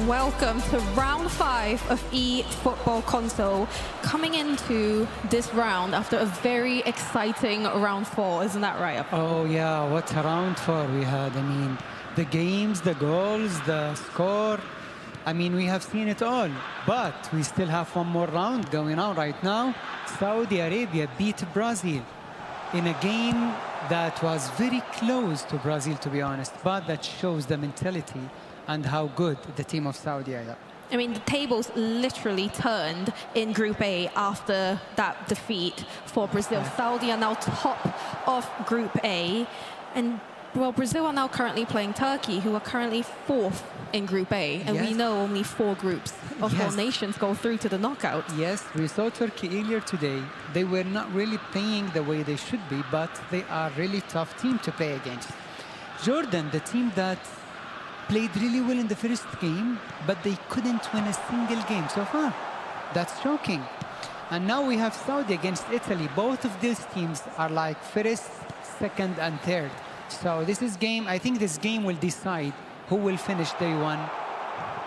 Welcome to round 5 of eFootball console. Coming into this round after a very exciting round 4, isn't that right? Oh yeah, what a round 4 we had. I mean, the games, the goals, the score. I mean, we have seen it all, but we still have one more round going on right now. Saudi Arabia beat Brazil in a game that was very close to Brazil, to be honest, but that shows the mentality and how good the team of Saudi are. I mean, the tables literally turned in Group A after that defeat for Brazil. Saudi are now top of Group A. And, well, Brazil are now currently playing Turkey, who are currently 4th in Group A. And we know only 4 groups of 4 nations go through to the knockout. Yes, we saw Turkey earlier today. They were not really playing the way they should be, but they are a really tough team to play against. Jordan, the team that played really well in the first game, but they couldn't win a single game so far. That's shocking. And now we have Saudi against Italy. Both of these teams are like first, second, and third. So this is game, I think this game will decide who will finish day one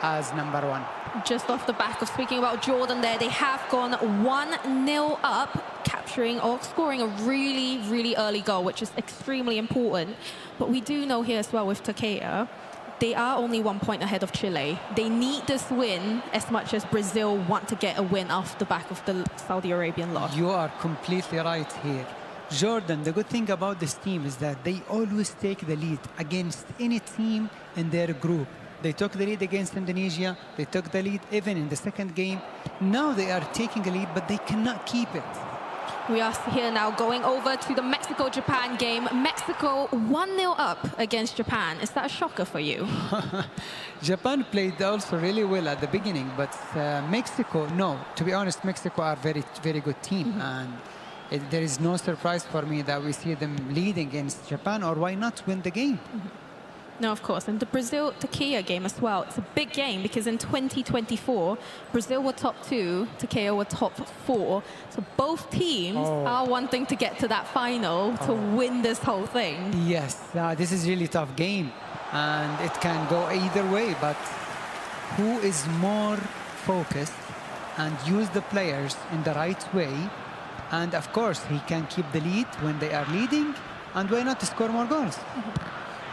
as number one. Just off the back of speaking about Jordan there, they have gone 1-0 up, capturing or scoring a really, really early goal, which is extremely important. But we do know here as well with Takeya, they are only 1 point ahead of Chile. They need this win as much as Brazil want to get a win off the back of the Saudi Arabian loss. You are completely right here. Jordan, the good thing about this team is that they always take the lead against any team in their group. They took the lead against Indonesia. They took the lead even in the second game. Now they are taking a lead, but they cannot keep it. We are here now going over to the Mexico-Japan game. Mexico 1-0 up against Japan. Is that a shocker for you? Japan played also really well at the beginning, but Mexico, no. To be honest, Mexico are very, very good team. And there is no surprise for me that we see them leading against Japan, or why not win the game? No, of course. And the Brazil-Takeya game as well. It's a big game because in 2024, Brazil were top 2, Takeya were top 4. So both teams are wanting to get to that final to win this whole thing. Yes, this is really tough game. And it can go either way. But who is more focused and use the players in the right way? And of course, he can keep the lead when they are leading. And why not score more goals?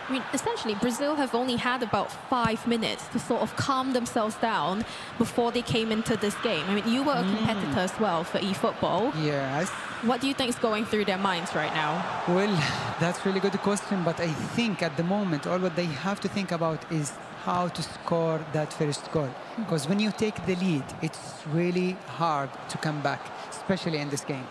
I mean, essentially, Brazil have only had about 5 minutes to sort of calm themselves down before they came into this game. I mean, you were a competitor as well for eFootball. Yes. What do you think is going through their minds right now? Well, that's a really good question, but I think at the moment, all what they have to think about is how to score that first goal. Because when you take the lead, it's really hard to come back, especially in this game.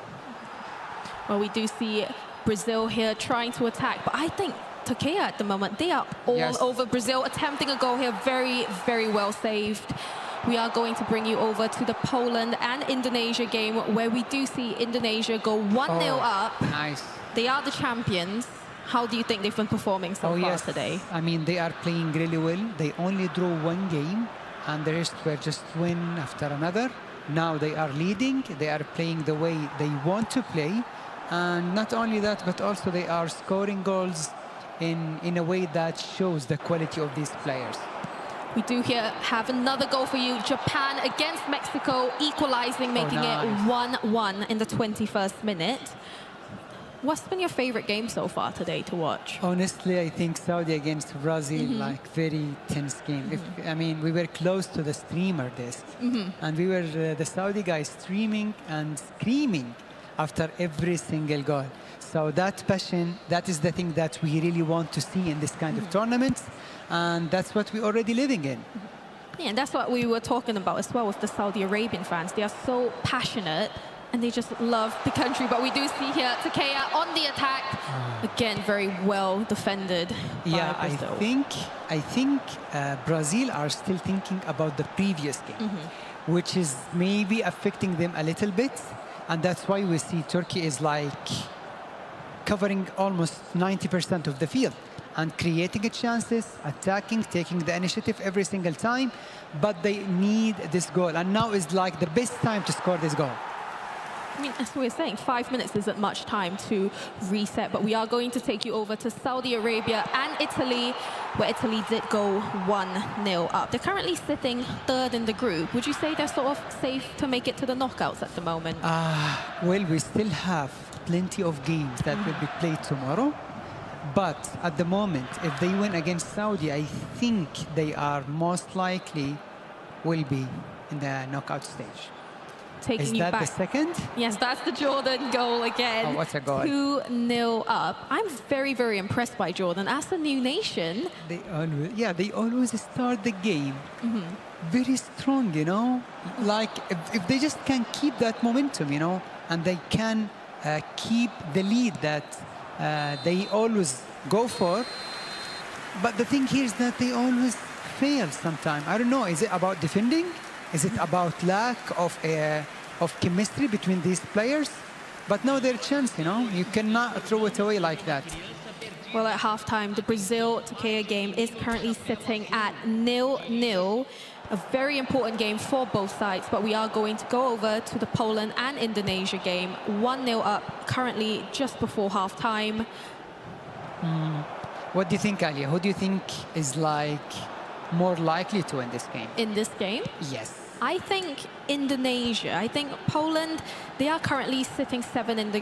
Well, we do see Brazil here trying to attack, but I think Takeya at the moment, they are all over Brazil, attempting a goal here. Very, very well saved. We are going to bring you over to the Poland and Indonesia game, where we do see Indonesia go 1-0 up. Nice. They are the champions. How do you think they've been performing so far today? I mean, they are playing really well. They only drew one game, and the rest were just win after another. Now they are leading. They are playing the way they want to play. And not only that, but also they are scoring goals in a way that shows the quality of these players. We do here have another goal for you. Japan against Mexico, equalizing, making it 1-1 in the 21st minute. What's been your favorite game so far today to watch? Honestly, I think Saudi against Brazil, like very tense game. I mean, we were close to the streamer desk, and we were the Saudi guys streaming and screaming after every single goal. So that passion, that is the thing that we really want to see in this kind of tournaments, and that's what we're already living in. Yeah, and that's what we were talking about as well with the Saudi Arabian fans. They are so passionate, and they just love the country. But we do see here Takeya on the attack. Again, very well defended by Brazil. I think Brazil are still thinking about the previous game, which is maybe affecting them a little bit. And that's why we see Turkey is like covering almost 90% of the field and creating chances, attacking, taking the initiative every single time. But they need this goal. And now is like the best time to score this goal. I mean, as we were saying, 5 minutes isn't much time to reset, but we are going to take you over to Saudi Arabia and Italy, where Italy did go 1-0 up. They're currently sitting third in the group. Would you say they're sort of safe to make it to the knockouts at the moment? Well, we still have plenty of games that will be played tomorrow. But at the moment, if they win against Saudi, I think they are most likely will be in the knockout stage. Taking you back. Is that the second? Yes, that's the Jordan goal again. Oh, what a goal. 2-0 up. I'm very, very impressed by Jordan. As a new nation. They always start the game very strong, you know? Like, if they just can keep that momentum, you know, and they can keep the lead that they always go for. But the thing here is that they always fail sometimes. I don't know, is it about defending? Is it about lack of chemistry between these players? But now their chance, you know? You cannot throw it away like that. Well, at halftime, the Brazil-Takeya game is currently sitting at 0-0. A very important game for both sides, but we are going to go over to the Poland and Indonesia game. 1-0 up, currently just before halftime. What do you think, Alia? Who do you think is like more likely to win this game? In this game? Yes. I think Indonesia. I think Poland, they are currently sitting second in the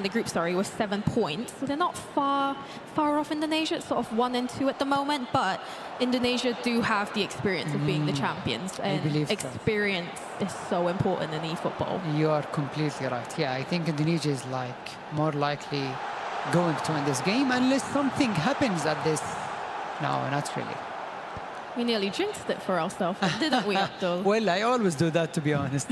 group, with 7 points. So they're not far off Indonesia. It's sort of 1 and 2 at the moment. But Indonesia do have the experience of being the champions. And experience is so important in eFootball. You are completely right. Yeah, I think Indonesia is like more likely going to win this game unless something happens at this. No, not really. We nearly jinxed it for ourselves, didn't we, Abdul? Well, I always do that, to be honest.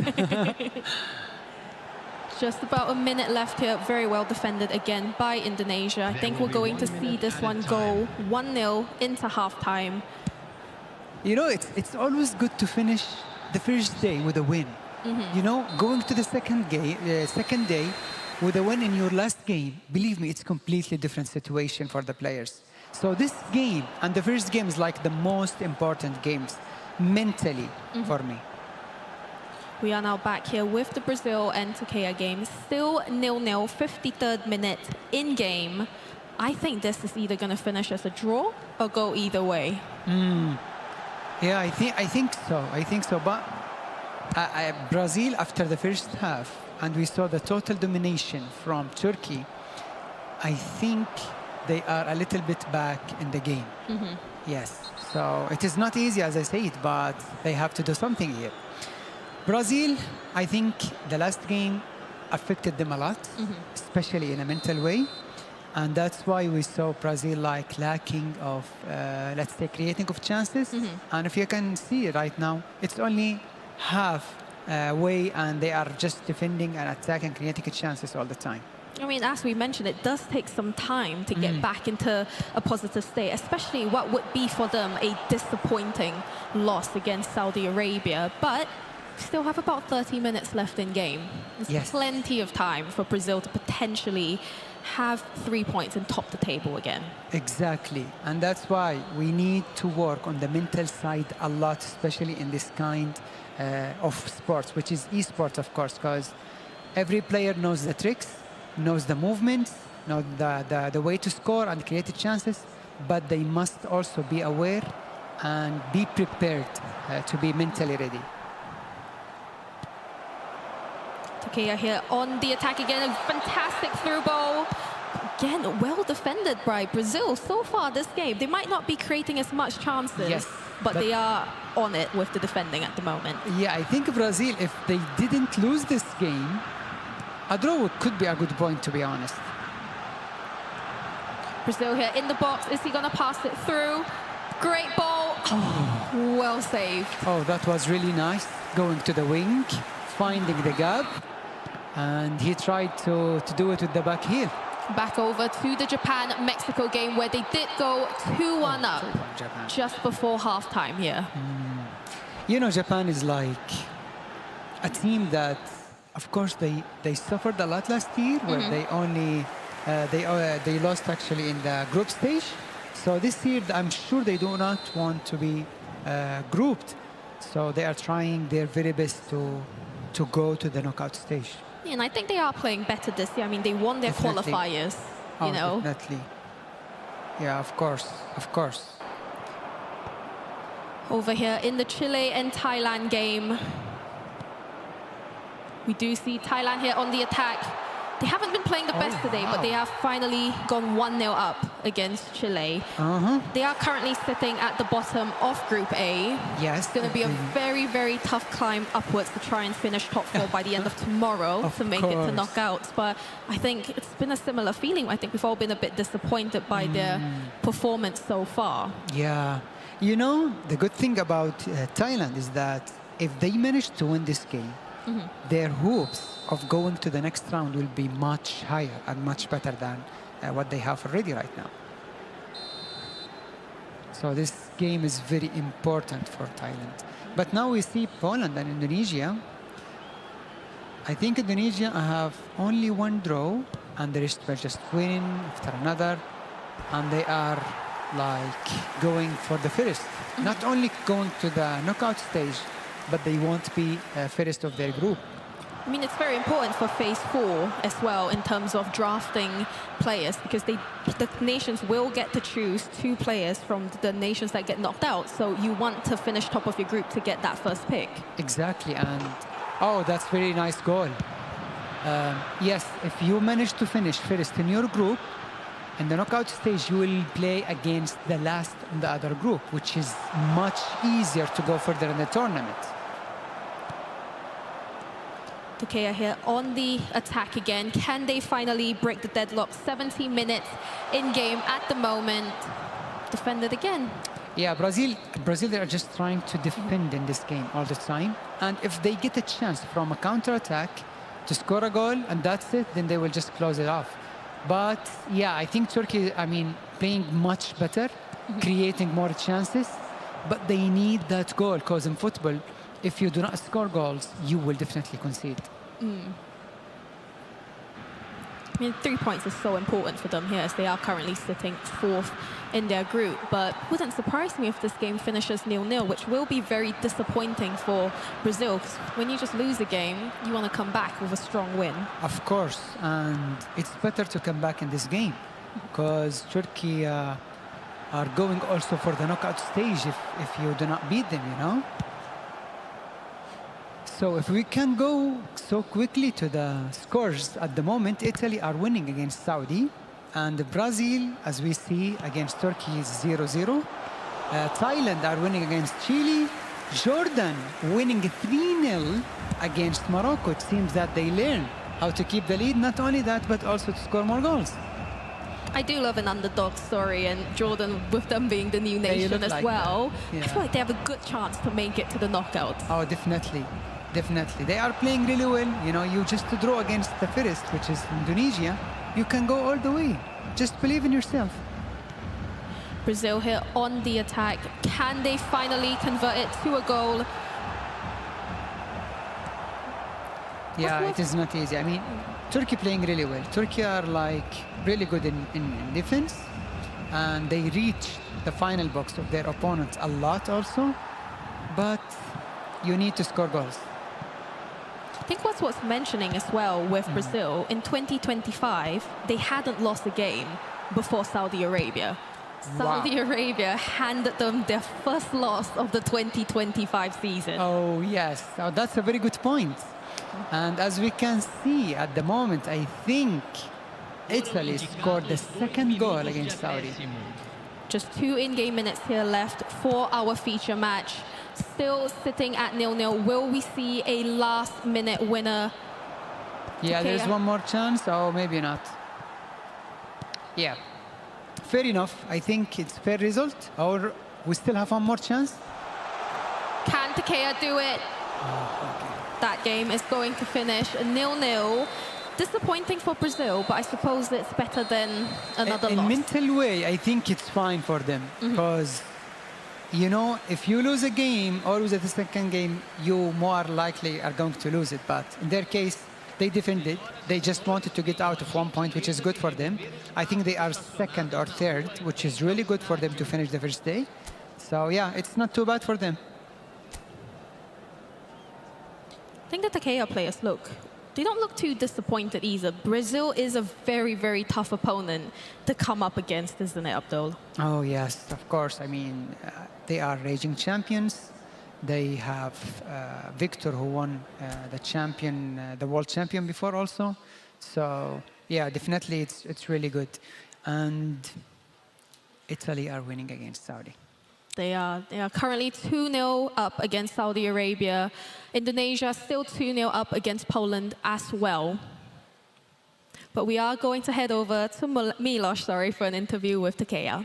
Just about a minute left here. Very well defended again by Indonesia. I think we're going to see this one go 1-0 into halftime. You know, it's always good to finish the first day with a win. You know, going to the second day with a win in your last game, believe me, it's a completely different situation for the players. So this game and the first game is like the most important games mentally for me. We are now back here with the Brazil and Turkey game. Still 0-0, 53rd minute in game. I think this is either going to finish as a draw or go either way. Yeah, I think so. I think so. But Brazil, after the first half, and we saw the total domination from Turkey, I think they are a little bit back in the game. Yes. So it is not easy, as I said, but they have to do something here. Brazil, I think the last game affected them a lot, especially in a mental way. And that's why we saw Brazil like lacking of, let's say, creating of chances. And if you can see right now, it's only half way and they are just defending and attacking, creating chances all the time. I mean, as we mentioned, it does take some time to get back into a positive state, especially what would be for them a disappointing loss against Saudi Arabia. But still have about 30 minutes left in game. There's plenty of time for Brazil to potentially have 3 points and top the table again. Exactly. And that's why we need to work on the mental side a lot, especially in this kind of sports, which is esports, of course, because every player knows the tricks, knows the movements, knows the way to score and create chances, but they must also be aware and be prepared to be mentally ready. Takea here on the attack again, a fantastic through ball. Again, well defended by Brazil so far this game. They might not be creating as much chances, but they are on it with the defending at the moment. Yeah, I think Brazil, if they didn't lose this game, a draw could be a good point, to be honest. Brazil here in the box. Is he going to pass it through? Great ball. Oh, well saved. Oh, that was really nice. Going to the wing, finding the gap. And he tried to do it with the back heel. Back over to the Japan-Mexico game where they did go 2-1 up just before halftime here. You know, Japan is like a team that, of course, they suffered a lot last year where they only they lost actually in the group stage. So this year, I'm sure they do not want to be grouped. So they are trying their very best to go to the knockout stage. And I think they are playing better this year. I mean, they won their qualifiers, you know. Definitely. Yeah, of course, of course. Over here in the Chile and Thailand game, we do see Thailand here on the attack. They haven't been playing the best today, but they have finally gone 1-0 up against Chile. They are currently sitting at the bottom of Group A. Yes. It's going to be a very, very tough climb upwards to try and finish top 4 by the end of tomorrow to make it to knockouts. But I think it's been a similar feeling. I think we've all been a bit disappointed by their performance so far. Yeah. You know, the good thing about Thailand is that if they manage to win this game, their hopes of going to the next round will be much higher and much better than what they have already right now. So this game is very important for Thailand. But now we see Poland and Indonesia. I think Indonesia have only one draw and the rest were just winning after another. And they are like going for the first. Not only going to the knockout stage, but they won't be first of their group. I mean, it's very important for phase 4 as well in terms of drafting players, because the nations will get to choose 2 players from the nations that get knocked out. So you want to finish top of your group to get that first pick. Exactly, and oh, that's very nice goal. Yes, if you manage to finish first in your group, in the knockout stage, you will play against the last in the other group, which is much easier to go further in the tournament. Takea here on the attack again. Can they finally break the deadlock? 70 minutes in game at the moment. Defended again. Yeah, Brazil, they are just trying to defend in this game all the time. And if they get a chance from a counter-attack to score a goal and that's it, then they will just close it off. But yeah, I think Turkey, I mean, playing much better, creating more chances, but they need that goal, because in football, if you do not score goals, you will definitely concede. I mean, 3 points is so important for them here, as they are currently sitting 4th in their group. But it wouldn't surprise me if this game finishes 0-0, which will be very disappointing for Brazil, because when you just lose a game, you want to come back with a strong win. Of course, and it's better to come back in this game, because Turkey are going also for the knockout stage if you do not beat them, you know? So if we can go so quickly to the scores at the moment, Italy are winning against Saudi, and Brazil, as we see, against Turkey is 0-0. Thailand are winning against Chile. Jordan winning 3-0 against Morocco. It seems that they learn how to keep the lead. Not only that, but also to score more goals. I do love an underdog story, and Jordan, with them being the new nation as like well, yeah. I feel like they have a good chance to make it to the knockouts. Oh, definitely. Definitely. They are playing really well. You know, you just draw against the first, which is Indonesia. You can go all the way. Just believe in yourself. Brazil here on the attack. Can they finally convert it to a goal? Yeah, it is not easy. I mean, Turkey playing really well. Turkey are like really good in defense, and they reach the final box of their opponents a lot also, but you need to score goals. I think what's worth mentioning as well with Brazil, in 2025, they hadn't lost a game before Saudi Arabia. Saudi Arabia handed them their first loss of the 2025 season. Oh, yes. Oh, that's a very good point. And as we can see at the moment, I think Italy scored the second goal against Saudi. Just 2 in-game minutes here left for our feature match. Still sitting at 0-0. Will we see a last-minute winner? Yeah, there's one more chance, or maybe not. Yeah, fair enough. I think it's fair result. Or we still have one more chance. Can Takea do it? That game is going to finish 0-0. Disappointing for Brazil, but I suppose it's better than another loss. In mental way, I think it's fine for them, because you know, if you lose a game or lose the second game, you more likely are going to lose it. But in their case, they defended. They just wanted to get out of 1 point, which is good for them. I think they are second or third, which is really good for them to finish the first day. So yeah, it's not too bad for them. I think the Takea players they don't look too disappointed either. Brazil is a very, very tough opponent to come up against, isn't it, Abdul? Oh, yes, of course. I mean, they are raging champions. They have Victor, who won the world champion before also. So, yeah, definitely it's really good. And Italy are winning against Saudi. They are currently 2-0 up against Saudi Arabia. Indonesia still 2-0 up against Poland as well. But we are going to head over to Milos, for an interview with Takea.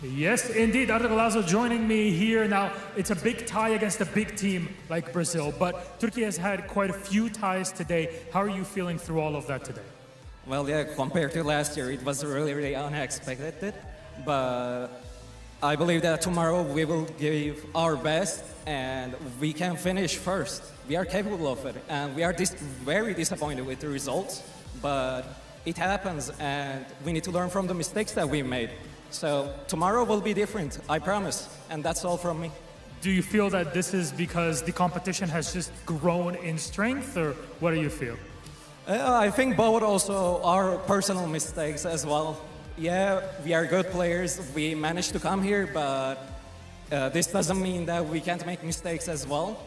Yes, indeed. Arda Galazo joining me here. Now, it's a big tie against a big team like Brazil, but Turkey has had quite a few ties today. How are you feeling through all of that today? Well, yeah, compared to last year, it was really, really unexpected. But I believe that tomorrow we will give our best and we can finish first. We are capable of it, and we are very disappointed with the results, but it happens and we need to learn from the mistakes that we made. So tomorrow will be different, I promise, and that's all from me. Do you feel that this is because the competition has just grown in strength, or what do you feel? I think both also are personal mistakes as well. Yeah, we are good players. We managed to come here, but this doesn't mean that we can't make mistakes as well.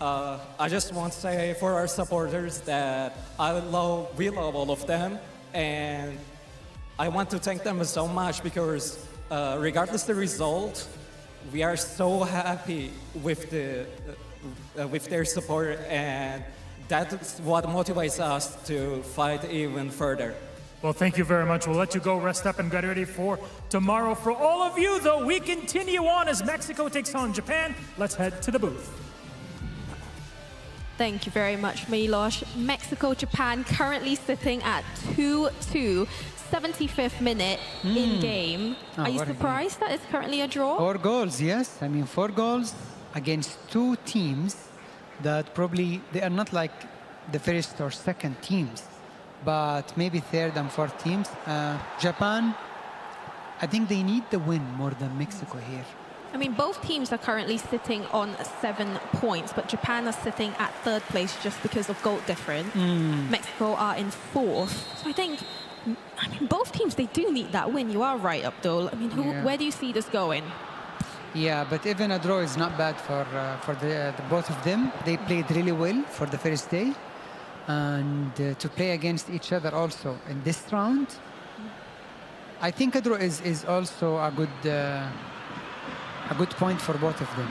I just want to say for our supporters that we love all of them, and I want to thank them so much because regardless of the result, we are so happy with their support, and that's what motivates us to fight even further. Well, thank you very much. We'll let you go rest up and get ready for tomorrow. For all of you, though, we continue on as Mexico takes on Japan. Let's head to the booth. Thank you very much, Milos. Mexico, Japan currently sitting at 2-2, 75th minute in game. Are you surprised that it's currently a draw? 4 goals, yes. I mean, 4 goals against 2 teams that probably they are not like the first or second teams, but maybe third and fourth teams. Japan, I think they need the win more than Mexico here. I mean, both teams are currently sitting on 7 points, but Japan are sitting at 3rd place just because of goal difference. Mexico are in 4th. So I think, both teams, they do need that win. You are right, Abdul. I mean, where do you see this going? Yeah, but even a draw is not bad for the both of them. They played really well for the first day, and to play against each other also in this round, I think a draw is also a good point for both of them.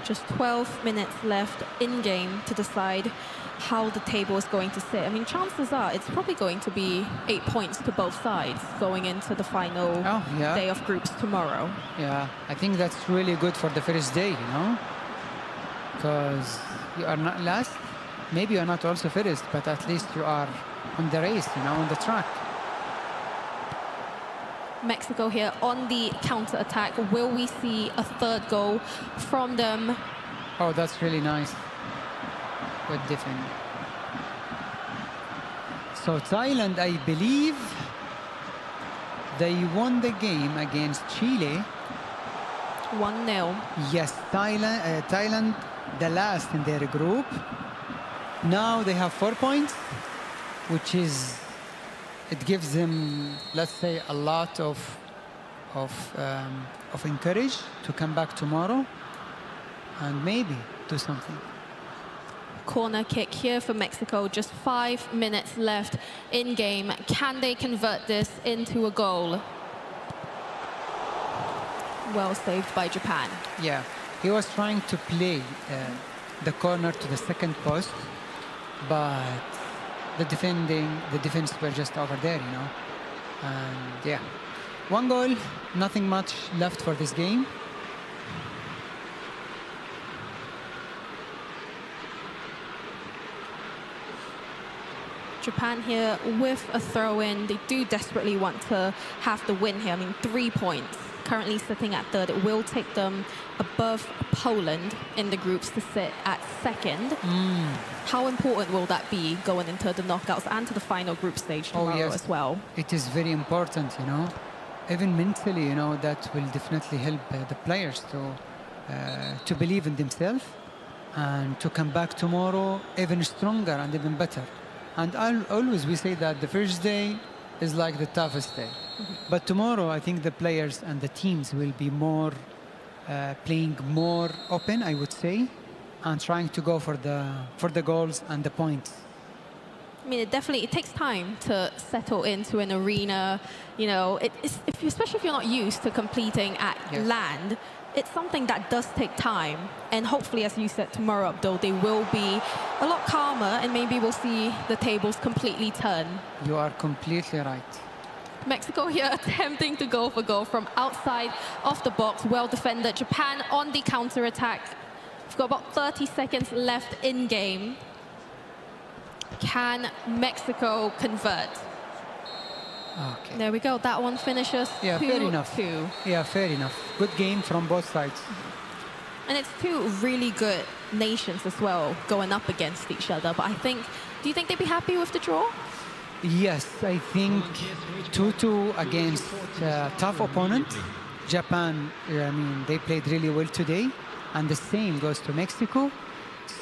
Just 12 minutes left in game to decide how the table is going to sit. I mean, chances are it's probably going to be 8 points to both sides going into the final day of groups tomorrow. Yeah, I think that's really good for the first day, you know, because you are not last, maybe you're not also first, but at least you are on the race, you know, on the track. Mexico here on the counter-attack. Will we see a 3rd goal from them? Oh, that's really nice. Good defense. So Thailand, I believe, they won the game against Chile. 1-0. Yes, Thailand, the last in their group. Now they have 4 points, which is, it gives them, let's say, a lot of encourage to come back tomorrow and maybe do something. Corner kick here for Mexico. Just 5 minutes left in game. Can they convert this into a goal? Well saved by Japan. Yeah, he was trying to play the corner to the second post, but the defense were just over there, you know. And yeah, 1 goal, nothing much left for this game. Japan here with a throw-in. They do desperately want to have the win here. I mean, 3 points. Currently sitting at 3rd. It will take them above Poland in the groups to sit at 2nd. How important will that be going into the knockouts and to the final group stage tomorrow as well? It is very important, you know. Even mentally, you know, that will definitely help the players to believe in themselves and to come back tomorrow even stronger and even better. And always we say that the first day is like the toughest day. But tomorrow, I think the players and the teams will be more playing more open, I would say, and trying to go for the goals and the points. I mean, it takes time to settle into an arena. You know, especially if you're not used to competing at land. It's something that does take time, and hopefully, as you said, tomorrow, Abdul, they will be a lot calmer, and maybe we'll see the tables completely turn. You are completely right. Mexico here attempting to go for goal from outside of the box. Well defended. Japan on the counter-attack. We've got about 30 seconds left in game. Can Mexico convert? Okay. There we go. That one finishes 2-2. Fair enough. Yeah, fair enough. Good game from both sides. And it's 2 really good nations as well going up against each other. But do you think they'd be happy with the draw? Yes, I think 2-2 against a tough opponent Japan, I mean, they played really well today, and the same goes to Mexico.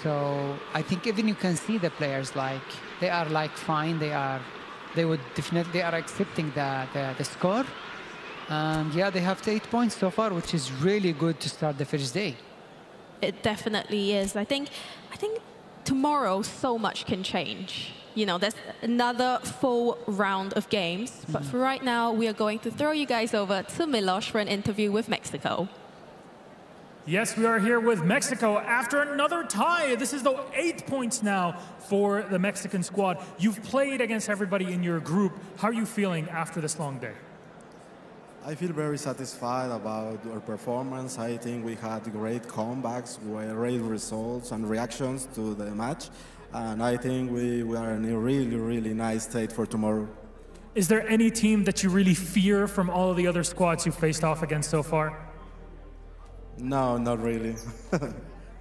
So I think even you can see the players like they are like fine. They would definitely are accepting the score, and yeah, they have 8 points so far, which is really good to start the first day. It definitely is. I think tomorrow so much can change. You know, there's another full round of games, but for right now, we are going to throw you guys over to Milos for an interview with Mexico. Yes, we are here with Mexico after another tie. This is the 8 points now for the Mexican squad. You've played against everybody in your group. How are you feeling after this long day? I feel very satisfied about our performance. I think we had great comebacks, great results and reactions to the match. And I think we are in a really, really nice state for tomorrow. Is there any team that you really fear from all of the other squads you've faced off against so far? No, not really.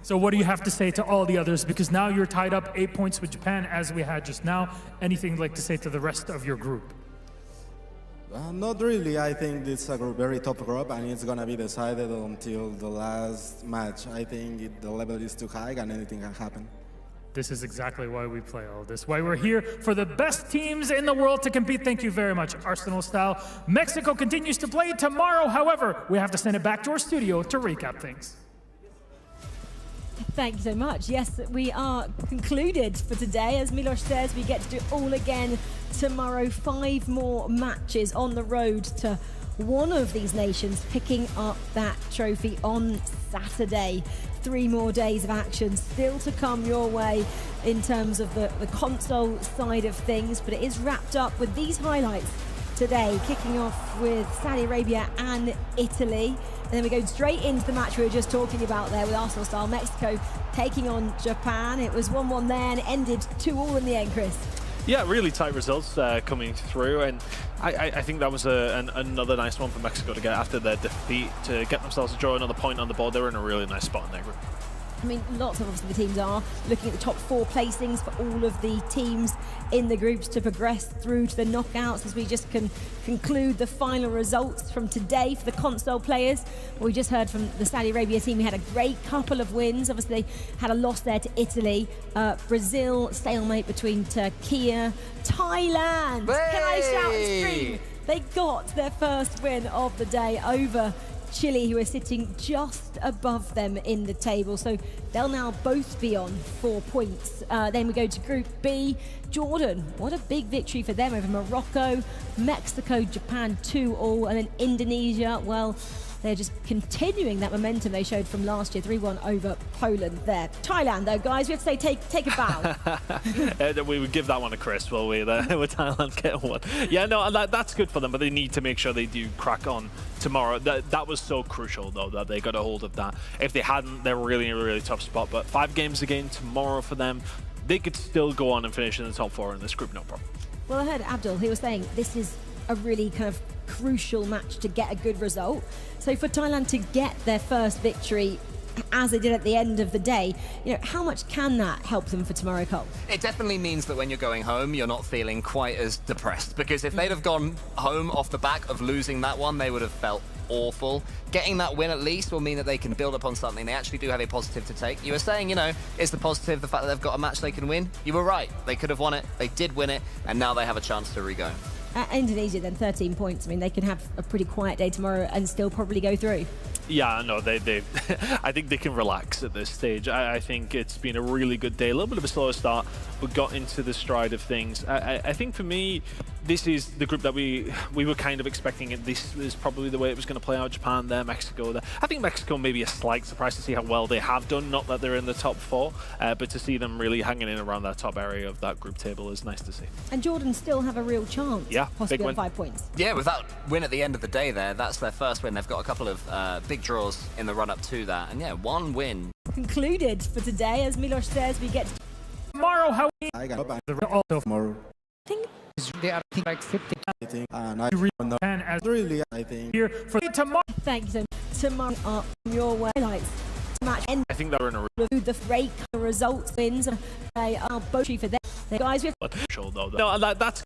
So what do you have to say to all the others? Because now you're tied up 8 points with Japan, as we had just now. Anything you'd like to say to the rest of your group? Not really. I think it's a very tough group, and it's going to be decided until the last match. I think the level is too high, and anything can happen. This is exactly why we play all this, why we're here for the best teams in the world to compete. Thank you very much, Arsenal style. Mexico continues to play tomorrow. However, we have to send it back to our studio to recap things. Thank you so much. Yes, we are concluded for today. As Milos says, we get to do it all again tomorrow. 5 more matches on the road to one of these nations picking up that trophy on Saturday. 3 more days of action still to come your way in terms of the console side of things, but it is wrapped up with these highlights today, kicking off with Saudi Arabia and Italy. And then we go straight into the match we were just talking about there with Arsenal style. Mexico taking on Japan. It was 1-1 there and it ended 2-2 in the end, Chris. Yeah, really tight results coming through, and I think that was another nice one for Mexico to get after their defeat, to get themselves to draw another point on the board. They were in a really nice spot in their group. I mean, lots of obviously the teams are looking at the top 4 placings for all of the teams in the groups to progress through to the knockouts, as we just can conclude the final results from today for the console players. We just heard from the Saudi Arabia team. We had a great couple of wins. Obviously, they had a loss there to Italy. Brazil, stalemate between Turkey, Thailand. Hey! Can I shout and scream? They got their first win of the day over Chile, who are sitting just above them in the table. So they'll now both be on 4 points. Then we go to Group B. Jordan, what a big victory for them over Morocco. Mexico, Japan 2-2, and then Indonesia, well, they're just continuing that momentum they showed from last year, 3-1 over Poland there. Thailand, though, guys, we have to say take a bow. We would give that one to Chris, will we? With Thailand getting one. Yeah, no, that's good for them, but they need to make sure they do crack on tomorrow. That was so crucial, though, that they got a hold of that. If they hadn't, they're really in a really tough spot. But 5 games again tomorrow for them. They could still go on and finish in the top 4 in this group, no problem. Well, I heard Abdul, he was saying this is a really kind of crucial match to get a good result. So for Thailand to get their first victory, as they did at the end of the day, you know, how much can that help them for tomorrow, Cole? It definitely means that when you're going home, you're not feeling quite as depressed, because if they'd have gone home off the back of losing that one, they would have felt awful. Getting that win at least will mean that they can build upon something. They actually do have a positive to take. You were saying, you know, is the positive the fact that they've got a match they can win? You were right. They could have won it. They did win it, and now they have a chance to re-go. Indonesia then 13 points. I mean, they can have a pretty quiet day tomorrow and still probably go through. Yeah, no, they I think they can relax at this stage. I think it's been a really good day. A little bit of a slower start, but got into the stride of things. I think for me, this is the group that we were kind of expecting it. This is probably the way it was going to play out. Japan there, Mexico there. I think Mexico may be a slight surprise to see how well they have done. Not that they're in the top 4, but to see them really hanging in around that top area of that group table is nice to see. And Jordan still have a real chance, yeah, possibly big on 5 points. Yeah, with that win at the end of the day there, that's their first win. They've got a couple of big draws in the run-up to that. And yeah, 1 win. Concluded for today. As Milos says, we get tomorrow. How I got also tomorrow. I think they are accepting. I think, and I really, I think here for tomorrow. Thank you so much. Tomorrow are your highlights. Match end. I think they're in a the break results wins. They are both for them. The guys with no, that's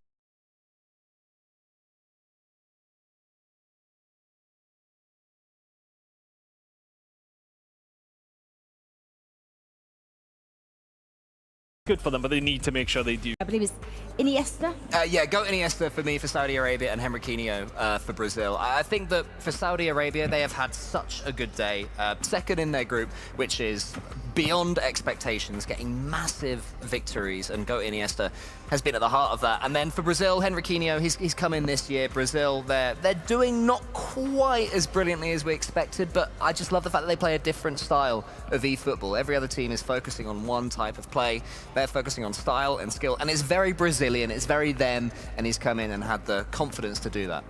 good for them, but they need to make sure they do. I believe it's Iniesta. Yeah, go Iniesta for me for Saudi Arabia and Henriquinho for Brazil. I think that for Saudi Arabia, they have had such a good day. Second in their group, which is beyond expectations, getting massive victories, and go Iniesta has been at the heart of that. And then for Brazil, Henriquinho, he's come in this year. Brazil, they're doing not quite as brilliantly as we expected, but I just love the fact that they play a different style of eFootball. Every other team is focusing on one type of play. They're focusing on style and skill, and it's very Brazilian, it's very them, and he's come in and had the confidence to do that.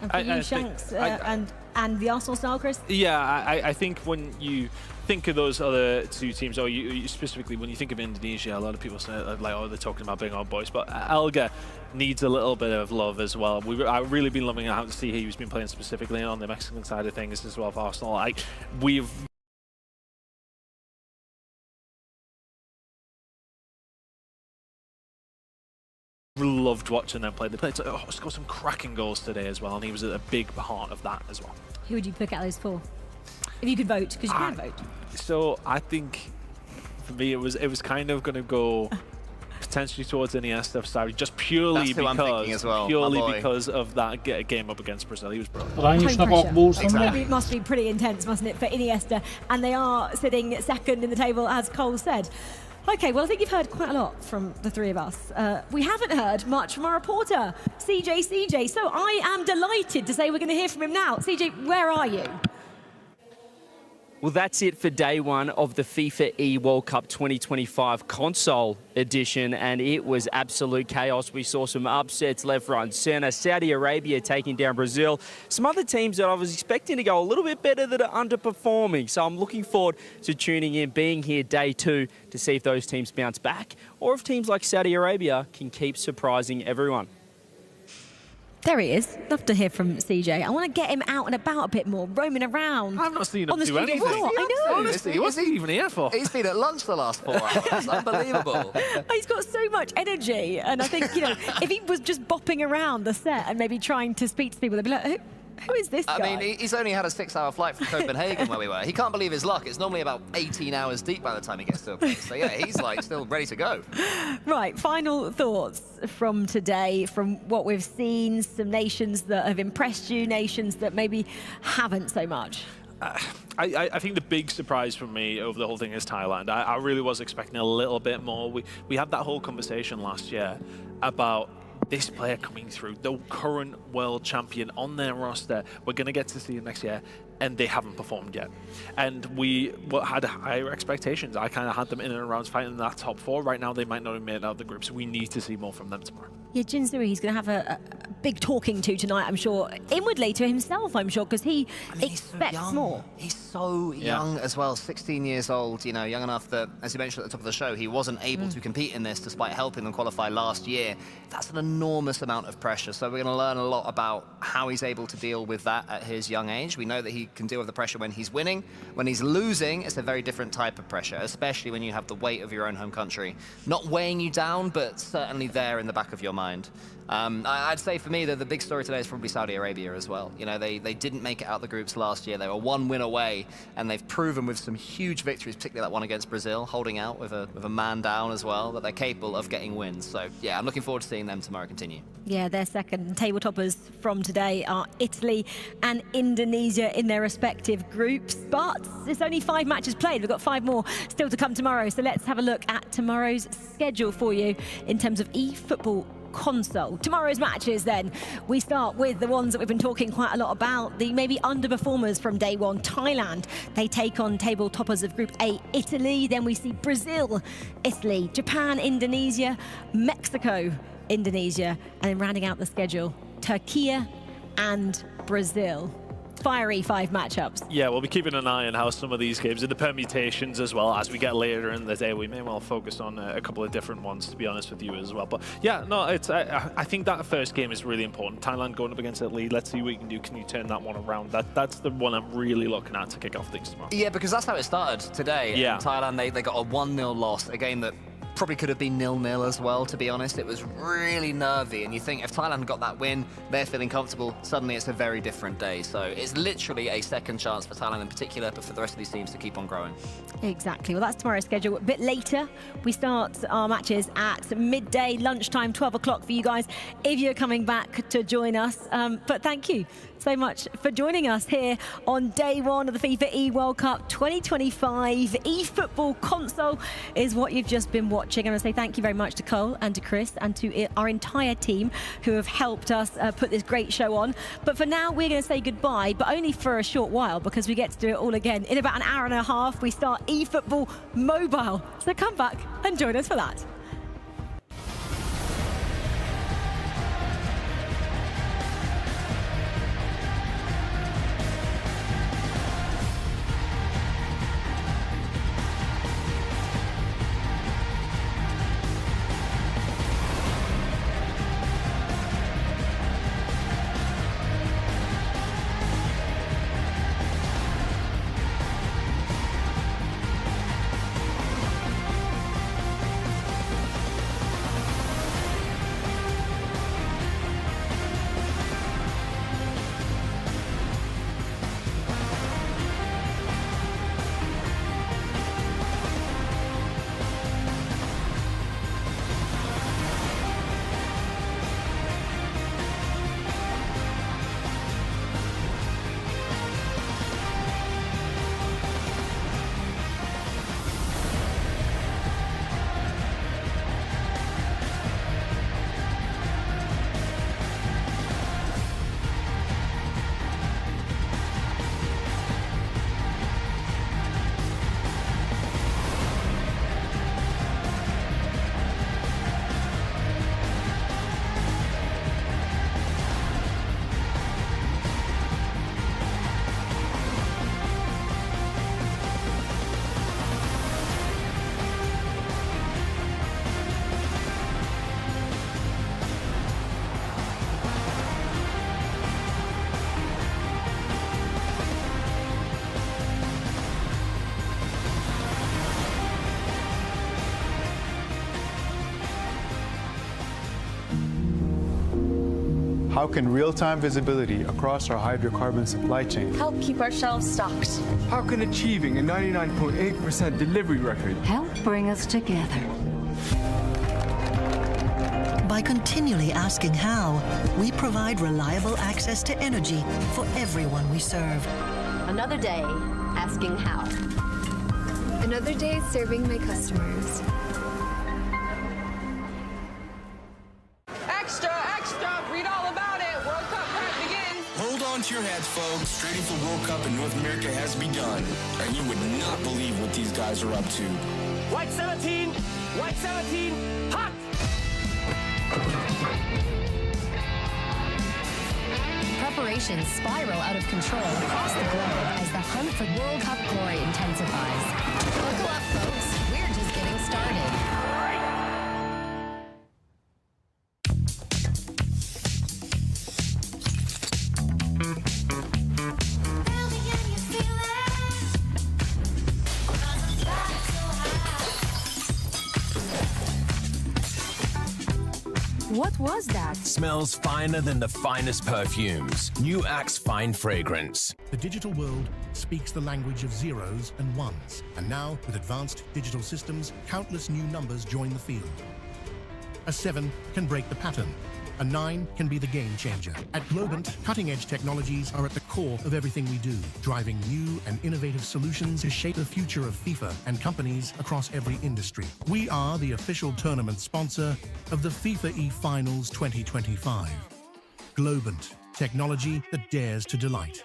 And for you, Shanks, and the Arsenal style, Chris? Yeah, I think when you think of those other two teams, or you specifically when you think of Indonesia, a lot of people say like, oh, they're talking about big old boys, but Elga needs a little bit of love as well. I've really been loving how to see he's been playing specifically on the Mexican side of things as well for Arsenal. We've loved watching them play. They played scored some cracking goals today as well, and he was a big part of that as well. Who would you pick out those four? If you could vote, because you can vote. So I think for me it was kind of going to go potentially towards Iniesta, sorry, just purely because of that game up against Brazil. He was brilliant. Exactly. It must be pretty intense, mustn't it, for Iniesta? And they are sitting second in the table, as Cole said. Okay, well, I think you've heard quite a lot from the three of us. We haven't heard much from our reporter, CJ. So I am delighted to say we're going to hear from him now. CJ, where are you? Well, that's it for day one of the FIFA E-World Cup 2025 console edition, and it was absolute chaos. We saw some upsets left, right and centre. Saudi Arabia taking down Brazil. Some other teams that I was expecting to go a little bit better that are underperforming. So I'm looking forward to tuning in, being here day two, to see if those teams bounce back or if teams like Saudi Arabia can keep surprising everyone. There he is. Love to hear from CJ. I want to get him out and about a bit more, roaming around. I've not seen him on the do studio anything. floor. I know. Honestly, what's he even here for? He's been at lunch the last 4 hours. It's unbelievable. He's got so much energy, and I think, if he was just bopping around the set and maybe trying to speak to people, they'd be like, who is this guy? I mean, he's only had a 6-hour flight from Copenhagen where we were. He can't believe his luck. It's normally about 18 hours deep by the time he gets to a place. So yeah, he's still ready to go. Right, final thoughts from today, from what we've seen, some nations that have impressed you, nations that maybe haven't so much. I think the big surprise for me over the whole thing is Thailand. I really was expecting a little bit more. We had that whole conversation last year about this player coming through, the current world champion on their roster. We're going to get to see him next year, and they haven't performed yet. And we had higher expectations. I kind of had them in and around fighting that top four. Right now, they might not have made it out of the group, so we need to see more from them tomorrow. Yeah, Jin Suri, he's going to have a big talking to tonight, I'm sure. Inwardly to himself, I'm sure, because he expects more. He's so young as well, 16 years old, young enough that, as you mentioned at the top of the show, he wasn't able to compete in this despite helping them qualify last year. That's an enormous amount of pressure. So we're going to learn a lot about how he's able to deal with that at his young age. We know that he can deal with the pressure when he's winning. When he's losing, it's a very different type of pressure, especially when you have the weight of your own home country. Not weighing you down, but certainly there in the back of your mind. I'd say for me that the big story today is probably Saudi Arabia as well. They didn't make it out the groups last year. They were one win away, and they've proven with some huge victories, particularly that one against Brazil, holding out with a man down as well, that they're capable of getting wins. So yeah, I'm looking forward to seeing them tomorrow continue. Yeah, their second table toppers from today are Italy and Indonesia in their respective groups. But it's only 5 matches played. We've got 5 more still to come tomorrow. So let's have a look at tomorrow's schedule for you in terms of eFootball console. Tomorrow's matches then, we start with the ones that we've been talking quite a lot about, the maybe underperformers from day one. Thailand, they take on table toppers of Group A, Italy. Then we see Brazil, Italy, Japan, Indonesia, Mexico, Indonesia, and then rounding out the schedule, Turkey and Brazil. Fiery 5 matchups. Yeah, we'll be keeping an eye on how some of these games and the permutations as well. As we get later in the day, we may well focus on a couple of different ones, to be honest with you as well. But yeah, no, it's I think that first game is really important. Thailand going up against Italy. Let's see what you can do. Can you turn that one around? That's the one I'm really looking at to kick off things tomorrow. Yeah, because that's how it started today. Yeah. In Thailand, they got a 1-0 loss, a game that probably could have been 0-0 as well, to be honest. It was really nervy, and you think if Thailand got that win, they're feeling comfortable, suddenly it's a very different day. So it's literally a second chance for Thailand in particular, but for the rest of these teams to keep on growing. Exactly. Well, that's tomorrow's schedule. A bit later, we start our matches at midday, lunchtime, 12 o'clock for you guys, if you're coming back to join us. But thank you so much for joining us here on day one of the FIFA E-World Cup 2025. eFootball console is what you've just been watching. I want to say thank you very much to Cole and to Chris and to our entire team who have helped us put this great show on. But for now, we're going to say goodbye, but only for a short while, because we get to do it all again. In about an hour and a half, we start eFootball Mobile. So come back and join us for that. How can real-time visibility across our hydrocarbon supply chain help keep our shelves stocked? How can achieving a 99.8% delivery record help bring us together? By continually asking how, we provide reliable access to energy for everyone we serve. Another day asking how. Another day serving my customers. Your heads, folks. Trading for World Cup in North America has begun, and you would not believe what these guys are up to. White 17, white 17, hot! Preparations spiral out of control across the globe as the hunt for World Cup glory intensifies. Buckle up, folks. We're just getting started. What was that? Smells finer than the finest perfumes. New Axe Fine Fragrance. The digital world speaks the language of zeros and ones. And now, with advanced digital systems, countless new numbers join the field. A 7 can break the pattern. A 9 can be the game changer. At Globant, cutting-edge technologies are at the core of everything we do, driving new and innovative solutions to shape the future of FIFA and companies across every industry. We are the official tournament sponsor of the FIFA E-Finals 2025. Globant, technology that dares to delight.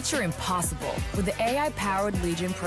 future impossible with the AI-powered Legion Pro